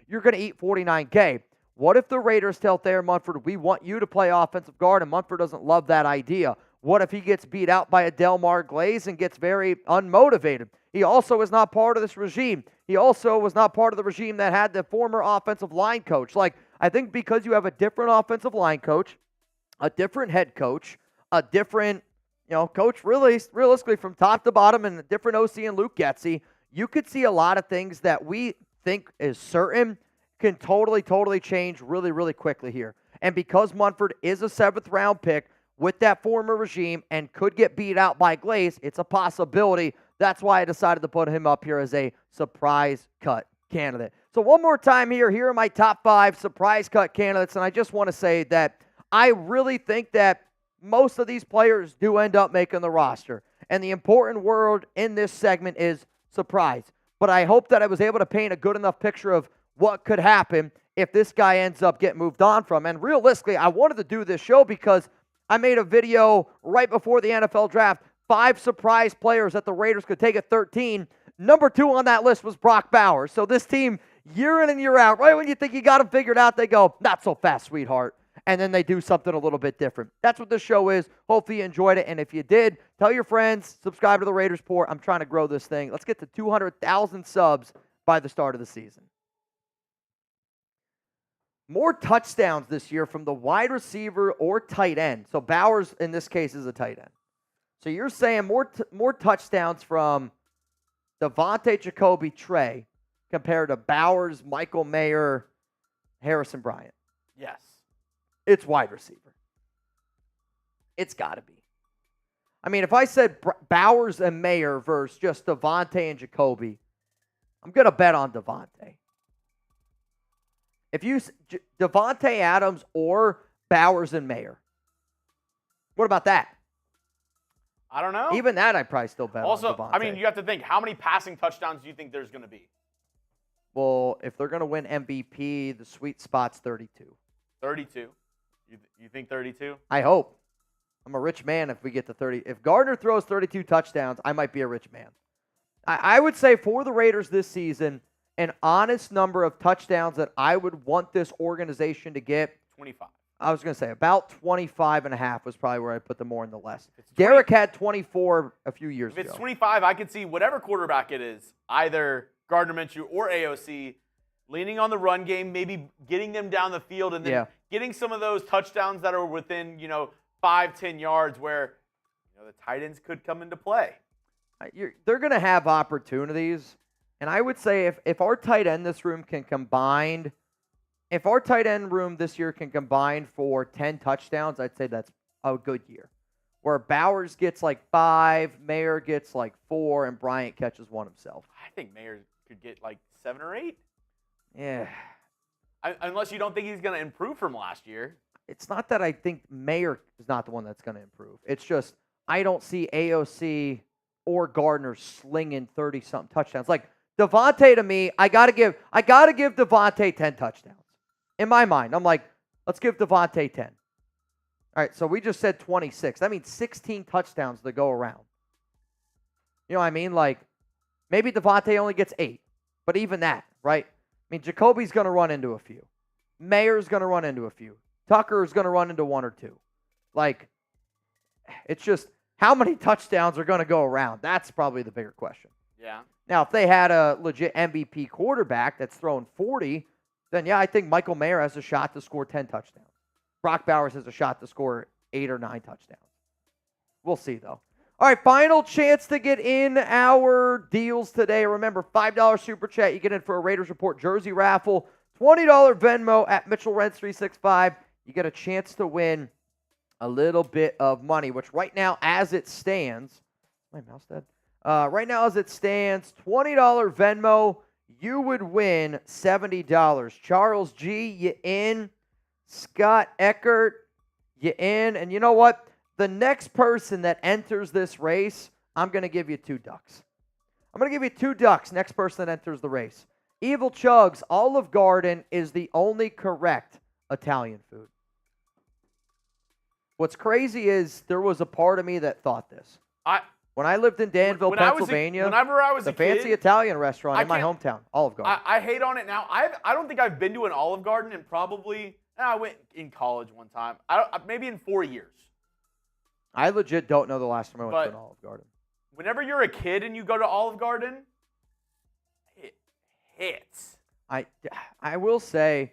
Speaker 1: You're going to eat $49K. What if the Raiders tell Thayer Munford, we want you to play offensive guard, and Munford doesn't love that idea? What if he gets beat out by a Delmar Glaze and gets very unmotivated? He also is not part of this regime. He also was not part of the regime that had the former offensive line coach. Like, I think because you have a different offensive line coach, a different head coach, a different, coach really realistically from top to bottom, and a different OC and Luke Getsy, you could see a lot of things that we think is certain can totally change really, really quickly here. And because Munford is a 7th-round pick with that former regime and could get beat out by Glaze, it's a possibility. That's why I decided to put him up here as a surprise cut candidate. So one more time here are my top 5 surprise cut candidates, and I just want to say that I really think that most of these players do end up making the roster. And the important word in this segment is surprise. But I hope that I was able to paint a good enough picture of what could happen if this guy ends up getting moved on from. And realistically, I wanted to do this show because I made a video right before the NFL draft, 5 surprise players that the Raiders could take at 13. Number 2 on that list was Brock Bowers. So this team, year in and year out. Right when you think you got them figured out, they go, not so fast, sweetheart. And then they do something a little bit different. That's what this show is. Hopefully you enjoyed it. And if you did, tell your friends, subscribe to the Raiders Report. I'm trying to grow this thing. Let's get to 200,000 subs by the start of the season. More touchdowns this year from the wide receiver or tight end. So Bowers, in this case, is a tight end. So you're saying more touchdowns from Devontae, Jacoby, Trey compared to Bowers, Michael Mayer, Harrison Bryant.
Speaker 2: Yes.
Speaker 1: It's wide receiver. It's got to be. I mean, if I said Bowers and Mayer versus just Devontae and Jacoby, I'm going to bet on Devontae. If you Devontae Adams or Bowers and Mayer, what about that?
Speaker 2: I don't know.
Speaker 1: Even that, I'd probably still bet on Devontae.
Speaker 2: Also, I mean, you have to think, how many passing touchdowns do you think there's going to be?
Speaker 1: Well, if they're going to win MVP, the sweet spot's 32.
Speaker 2: 32. You think 32?
Speaker 1: I hope. I'm a rich man if we get to 30. If Gardner throws 32 touchdowns, I might be a rich man. I would say for the Raiders this season, an honest number of touchdowns that I would want this organization to get.
Speaker 2: 25.
Speaker 1: I was going to say about 25 and a half was probably where I put them more in the less. Derek had 24 a few years ago.
Speaker 2: If it's 25, I could see whatever quarterback it is, either Gardner Minshew or AOC, leaning on the run game, maybe getting them down the field and then getting some of those touchdowns that are within, 5-10 yards where the tight ends could come into play.
Speaker 1: They're going to have opportunities. And I would say if our tight end this room can combine, if our tight end room this year can combine for 10 touchdowns, I'd say that's a good year. Where Bowers gets like 5, Mayer gets like 4, and Bryant catches 1 himself.
Speaker 2: I think Mayer could get like 7 or 8.
Speaker 1: Yeah.
Speaker 2: Unless you don't think he's going to improve from last year.
Speaker 1: It's not that I think Mayer is not the one that's going to improve. It's just I don't see AOC or Gardner slinging 30-something touchdowns. Like Devontae, to me, I gotta give Devontae 10 touchdowns. In my mind, I'm like, let's give Devontae 10. All right, so we just said 26. That means 16 touchdowns to go around. You know what I mean? Like, maybe Devontae only gets 8, but even that, right? I mean, Jacoby's going to run into a few. Mayer's going to run into a few. Tucker's going to run into 1 or 2. Like, it's just how many touchdowns are going to go around? That's probably the bigger question.
Speaker 2: Yeah.
Speaker 1: Now, if they had a legit MVP quarterback that's throwing 40, then yeah, I think Michael Mayer has a shot to score 10 touchdowns. Brock Bowers has a shot to score 8 or 9 touchdowns. We'll see, though. All right, final chance to get in our deals today. Remember, $5 Super Chat. You get in for a Raiders Report jersey raffle. $20 Venmo at Mitchell Renz 365. You get a chance to win a little bit of money, which right now, as it stands, my mouse dead. Right now, as it stands, $20 Venmo, you would win $70. Charles G, you in. Scott Eckert, you in. And you know what? The next person that enters this race, I'm going to give you 2 ducks. I'm going to give you 2 ducks, next person that enters the race. Evil Chuggs, Olive Garden is the only correct Italian food. What's crazy is there was a part of me that thought this. When I lived in Danville, Pennsylvania,
Speaker 2: whenever I was
Speaker 1: the
Speaker 2: a kid,
Speaker 1: fancy Italian restaurant in my hometown, Olive Garden.
Speaker 2: I hate on it now. I don't think I've been to an Olive Garden in probably, I went in college one time. Maybe in 4 years.
Speaker 1: I legit don't know the last time I went to an Olive Garden.
Speaker 2: Whenever you're a kid and you go to Olive Garden, it hits.
Speaker 1: I will say,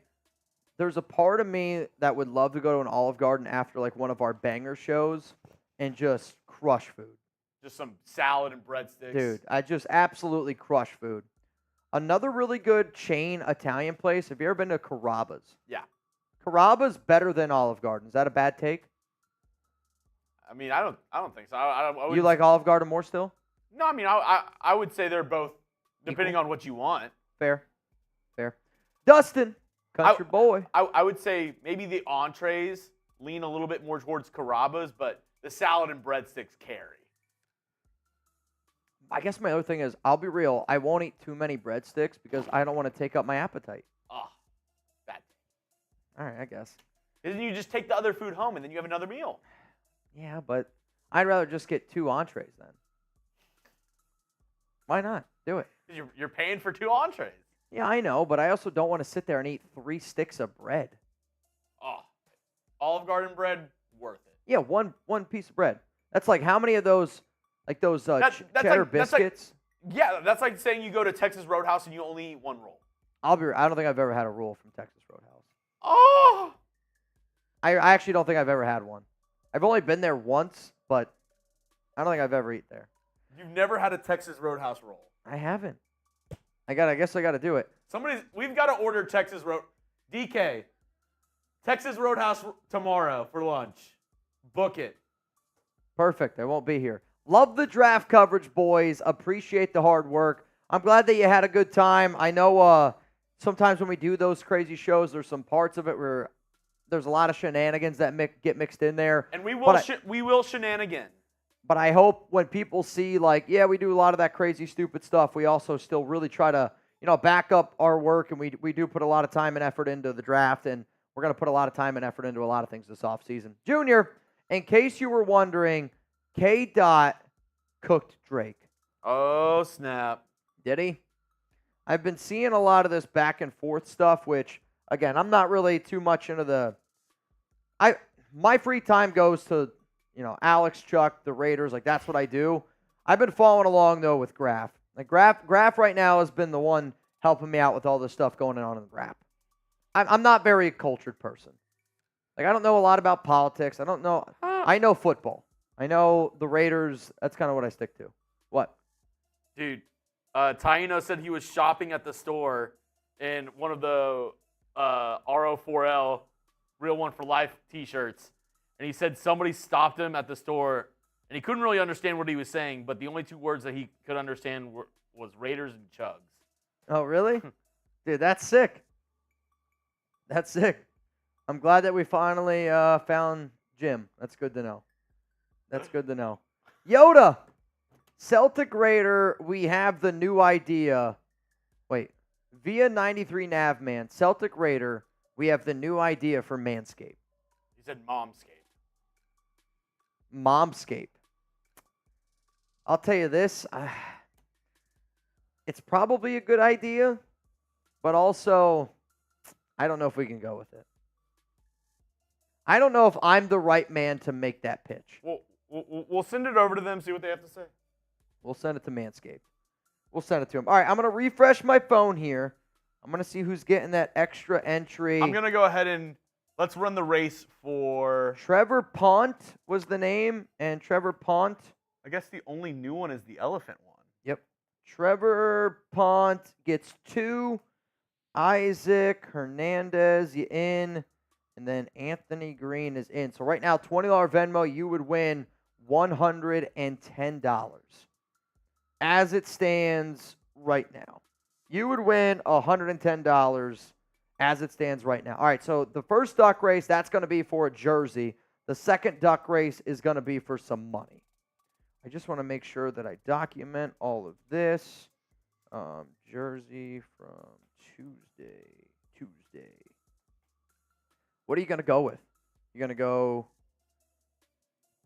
Speaker 1: there's a part of me that would love to go to an Olive Garden after like one of our banger shows and just crush food.
Speaker 2: Just some salad and breadsticks.
Speaker 1: Dude, I just absolutely crush food. Another really good chain Italian place. Have you ever been to Carrabba's?
Speaker 2: Yeah.
Speaker 1: Carrabba's better than Olive Garden. Is that a bad take?
Speaker 2: I mean, I don't think so. I
Speaker 1: You like Olive Garden more still?
Speaker 2: No, I mean, I would say they're both, depending on what you want.
Speaker 1: Fair. Dustin, country boy.
Speaker 2: I would say maybe the entrees lean a little bit more towards Carrabba's, but the salad and breadsticks carry.
Speaker 1: I guess my other thing is, I'll be real, I won't eat too many breadsticks because I don't want to take up my appetite.
Speaker 2: Oh, bad.
Speaker 1: All right, I guess.
Speaker 2: Then you just take the other food home and then you have another meal.
Speaker 1: Yeah, but I'd rather just get 2 entrees then. Why not? Do it.
Speaker 2: You're paying for 2 entrees.
Speaker 1: Yeah, I know, but I also don't want to sit there and eat 3 sticks of bread.
Speaker 2: Oh, Olive Garden bread, worth it.
Speaker 1: Yeah, one piece of bread. That's like how many of those, like those
Speaker 2: That's
Speaker 1: cheddar
Speaker 2: like- that's like-
Speaker 1: biscuits?
Speaker 2: Yeah, that's like saying you go to Texas Roadhouse and you only eat 1 roll.
Speaker 1: I don't think I've ever had a roll from Texas Roadhouse.
Speaker 2: Oh!
Speaker 1: I actually don't think I've ever had one. I've only been there once, but I don't think I've ever eaten there.
Speaker 2: You've never had a Texas Roadhouse roll.
Speaker 1: I haven't. I guess I got to do it.
Speaker 2: We've got to order DK, Texas Roadhouse tomorrow for lunch. Book it.
Speaker 1: Perfect. I won't be here. Love the draft coverage, boys. Appreciate the hard work. I'm glad that you had a good time. I know sometimes when we do those crazy shows, there's some parts of it where there's a lot of shenanigans that get mixed in there.
Speaker 2: And we will shenanigan.
Speaker 1: But I hope when people see, like, yeah, we do a lot of that crazy, stupid stuff, we also still really try to, back up our work, and we do put a lot of time and effort into the draft, and we're going to put a lot of time and effort into a lot of things this offseason. Junior, in case you were wondering, K. Dot cooked Drake.
Speaker 2: Oh, snap.
Speaker 1: Did he? I've been seeing a lot of this back and forth stuff, which, again, I'm not really too much into my free time goes to, Alex, Chuck, the Raiders. Like, that's what I do. I've been following along, though, with Graf. Like, Graf right now has been the one helping me out with all this stuff going on in the rap. I'm not very a cultured person. Like, I don't know a lot about politics. I don't know. I know football. I know the Raiders. That's kind of what I stick to. What?
Speaker 2: Dude, Taino said he was shopping at the store in one of the RO4L Real One for Life t-shirts. And he said somebody stopped him at the store, and he couldn't really understand what he was saying, but the only 2 words that he could understand was Raiders and Chuggs.
Speaker 1: Oh, really? Dude, that's sick. That's sick. I'm glad that we finally found Jim. That's good to know. That's good to know. Yoda, Celtic Raider, we have the new idea. Wait, via 93 Navman, Celtic Raider, we have the new idea for Manscaped.
Speaker 2: He said Momscape.
Speaker 1: Momscape. I'll tell you this. It's probably a good idea, but also, I don't know if we can go with it. I don't know if I'm the right man to make that pitch.
Speaker 2: We'll send it over to them, see what they have to say.
Speaker 1: We'll send it to Manscaped. We'll send it to him. All right, I'm going to refresh my phone here. I'm going to see who's getting that extra entry.
Speaker 2: I'm going to go ahead and let's run the race for...
Speaker 1: Trevor Pont was the name, and Trevor Pont.
Speaker 2: I guess the only new one is the elephant one.
Speaker 1: Yep. Trevor Pont gets 2. Isaac Hernandez, you in. And then Anthony Green is in. So right now, $20 Venmo, you would win $110. As it stands right now. You would win $110 as it stands right now. All right, so the first duck race, that's going to be for a jersey. The second duck race is going to be for some money. I just want to make sure that I document all of this. Jersey from Tuesday. What are you going to go with? You're going to go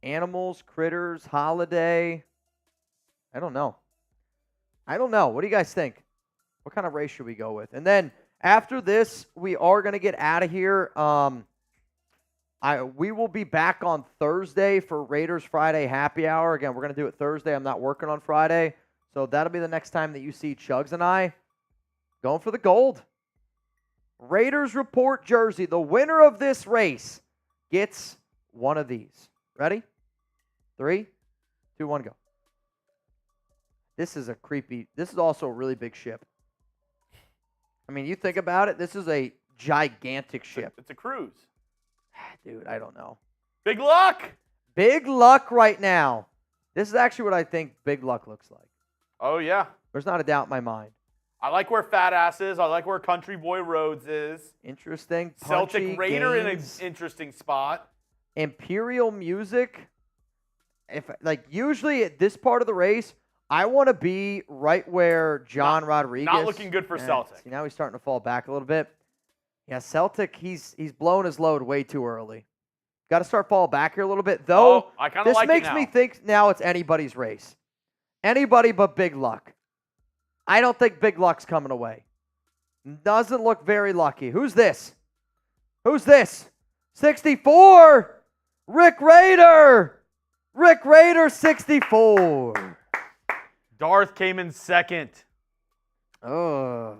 Speaker 1: animals, critters, holiday? I don't know. What do you guys think? What kind of race should we go with? And then after this, we are going to get out of here. We will be back on Thursday for Raiders Friday Happy Hour. Again, we're going to do it Thursday. I'm not working on Friday. So that'll be the next time that you see Chuggs and I going for the gold. Raiders Report jersey. The winner of this race gets one of these. Ready? 3, 2, 1, go. This is also a really big ship. I mean, you think about it, this is a gigantic ship.
Speaker 2: It's a cruise.
Speaker 1: Dude, I don't know.
Speaker 2: Big luck!
Speaker 1: Big luck right now. This is actually what I think big luck looks like.
Speaker 2: Oh, yeah.
Speaker 1: There's not a doubt in my mind.
Speaker 2: I like where Fat Ass is. I like where Country Boy Rhodes is.
Speaker 1: Interesting.
Speaker 2: Celtic Raider
Speaker 1: games.
Speaker 2: in an interesting spot.
Speaker 1: Imperial Music. Usually at this part of the race, I want to be right where John Rodriguez.
Speaker 2: Not looking good for Celtic.
Speaker 1: See, now he's starting to fall back a little bit. Yeah, Celtic, he's blown his load way too early. Got to start falling back here a little bit. Though,
Speaker 2: I kind of like it now.
Speaker 1: This makes me think now it's anybody's race. Anybody but Big Luck. I don't think Big Luck's coming away. Doesn't look very lucky. Who's this? Who's this? 64. Rick Raider. Rick Raider, 64.
Speaker 2: Darth came in second.
Speaker 1: Oh.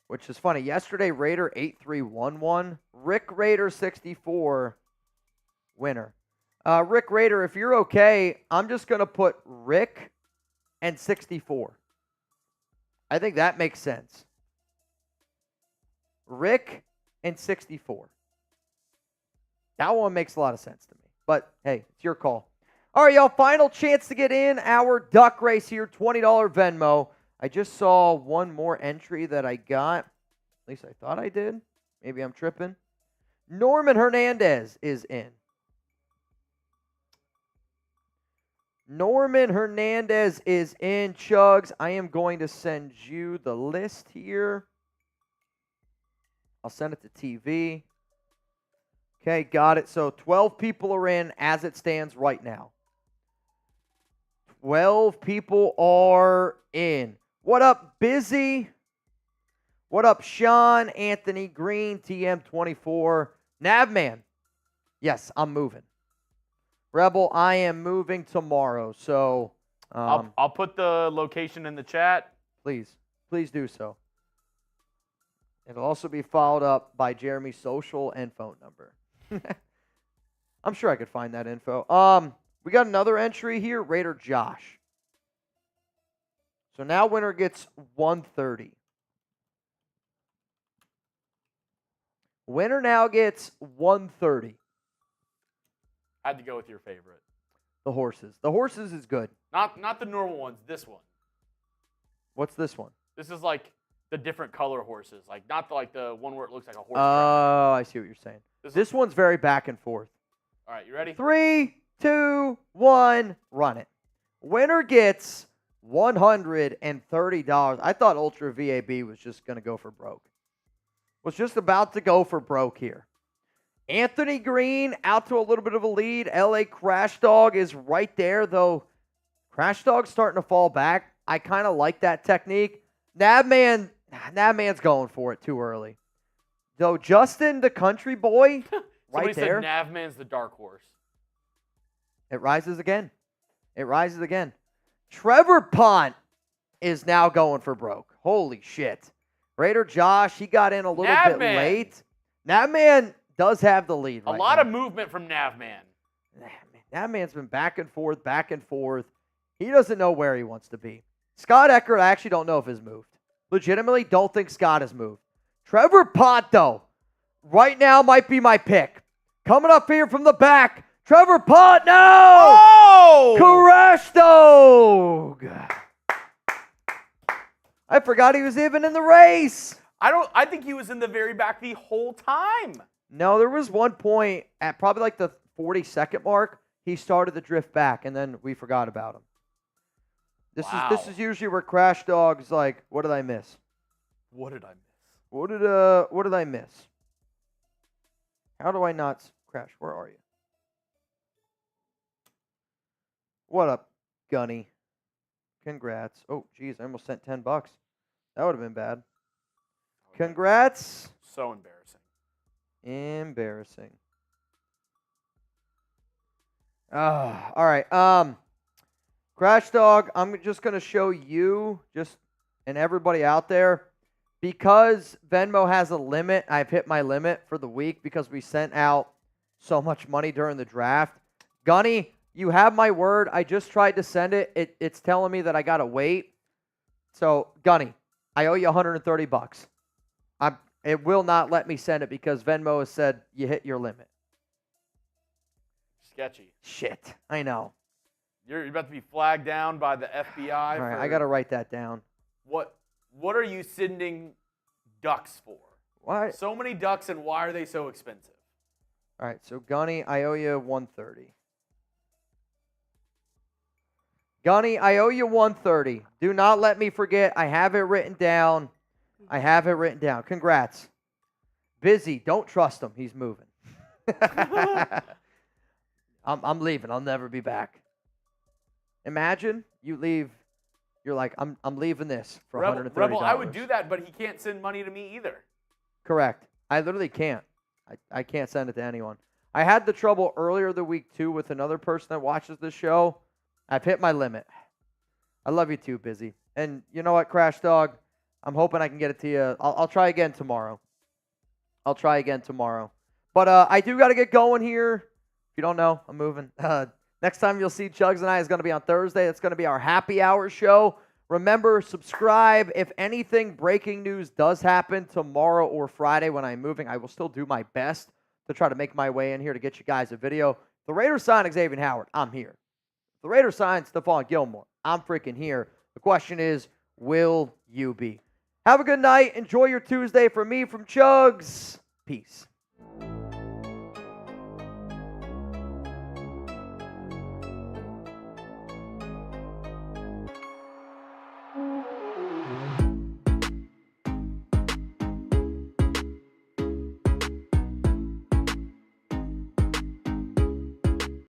Speaker 1: Which is funny. Yesterday, Raider 8311. Rick Raider 64. Winner. Rick Raider, if you're okay, I'm just going to put Rick and 64. I think that makes sense. Rick and 64. That one makes a lot of sense to me. But, hey, it's your call. All right, y'all, final chance to get in our duck race here, $20 Venmo. I just saw one more entry that I got. At least I thought I did. Maybe I'm tripping. Norman Hernandez is in. Norman Hernandez is in. Chuggs, I am going to send you the list here. I'll send it to TV. Okay, got it. So 12 people are in as it stands right now. 12 people are in. What up, Busy? What up, Sean, Anthony Green, TM24, Navman? Yes, I'm moving. Rebel, I am moving tomorrow. So
Speaker 2: I'll put the location in the chat.
Speaker 1: Please do so. It'll also be followed up by Jeremy's social and phone number. I'm sure I could find that info. We got another entry here, Raider Josh. So now winner gets 130. Winner now gets 130.
Speaker 2: I had to go with your favorite.
Speaker 1: The horses. The horses is good.
Speaker 2: Not the normal ones, this one.
Speaker 1: What's this one?
Speaker 2: This is like the different color horses. Like not the one where it looks like a horse.
Speaker 1: Oh, I see what you're saying. This one's very back and forth.
Speaker 2: All right, you ready?
Speaker 1: 3, 2, 1, run it. Winner gets $130. I thought Ultra VAB was just going to go for broke. Was just about to go for broke here. Anthony Green out to a little bit of a lead. LA Crash Dog is right there, though. Crash Dog's starting to fall back. I kind of like that technique. Navman's going for it too early. Though Justin, the country boy, right there.
Speaker 2: Somebody said Navman's the dark horse.
Speaker 1: It rises again. It rises again. Trevor Pont is now going for broke. Holy shit. Raider Josh, he got in a little bit late. Navman does have the lead right now.
Speaker 2: A lot of movement from Navman.
Speaker 1: Navman's been back and forth, back and forth. He doesn't know where he wants to be. Scott Eckert, I actually don't know if he's moved. Legitimately, don't think Scott has moved. Trevor Pont, though, right now might be my pick. Coming up here from the back, Trevor Pont, no!
Speaker 2: Oh!
Speaker 1: Crash Dog! I forgot he was even in the race.
Speaker 2: I think he was in the very back the whole time.
Speaker 1: No, there was one point at probably like the 40-second mark, he started to drift back, and then we forgot about him. This is usually where Crash Dog's like, what did I miss?
Speaker 2: What did I miss?
Speaker 1: What did I miss? How do I not Crash? Where are you? What up, Gunny? Congrats. Oh, geez, I almost sent $10. That would have been bad. Congrats.
Speaker 2: So embarrassing.
Speaker 1: Embarrassing. All right. Crash Dog, I'm just going to show you and everybody out there, because Venmo has a limit, I've hit my limit for the week because we sent out so much money during the draft. Gunny, you have my word. I just tried to send it. It's telling me that I got to wait. So, Gunny, I owe you $130. It will not let me send it because Venmo has said you hit your limit.
Speaker 2: Sketchy.
Speaker 1: Shit, I know.
Speaker 2: You're about to be flagged down by the FBI.
Speaker 1: All right, I got to write that down.
Speaker 2: What are you sending ducks for?
Speaker 1: Why?
Speaker 2: So many ducks, and why are they so expensive?
Speaker 1: All right, so Gunny, I owe you $130. Gunny, I owe you $130. Do not let me forget. I have it written down. Congrats. Busy. Don't trust him. He's moving. I'm leaving. I'll never be back. Imagine you leave You're like, I'm leaving this for $130.
Speaker 2: Rebel, I would do that, but he can't send money to me either.
Speaker 1: Correct. I literally can't. I can't send it to anyone. I had the trouble earlier the week, too, with another person that watches this show. I've hit my limit. I love you too, Busy. And you know what, Crash Dog? I'm hoping I can get it to you. I'll try again tomorrow. But I do got to get going here. If you don't know, I'm moving. Next time you'll see Chuggs and I is going to be on Thursday. It's going to be our happy hour show. Remember, subscribe. If anything breaking news does happen tomorrow or Friday when I'm moving, I will still do my best to try to make my way in here to get you guys a video. The Raiders sign Xavien Howard. I'm here. The Raiders sign Stephon Gilmore. I'm freaking here. The question is, will you be? Have a good night. Enjoy your Tuesday. From me, from Chuggs. Peace.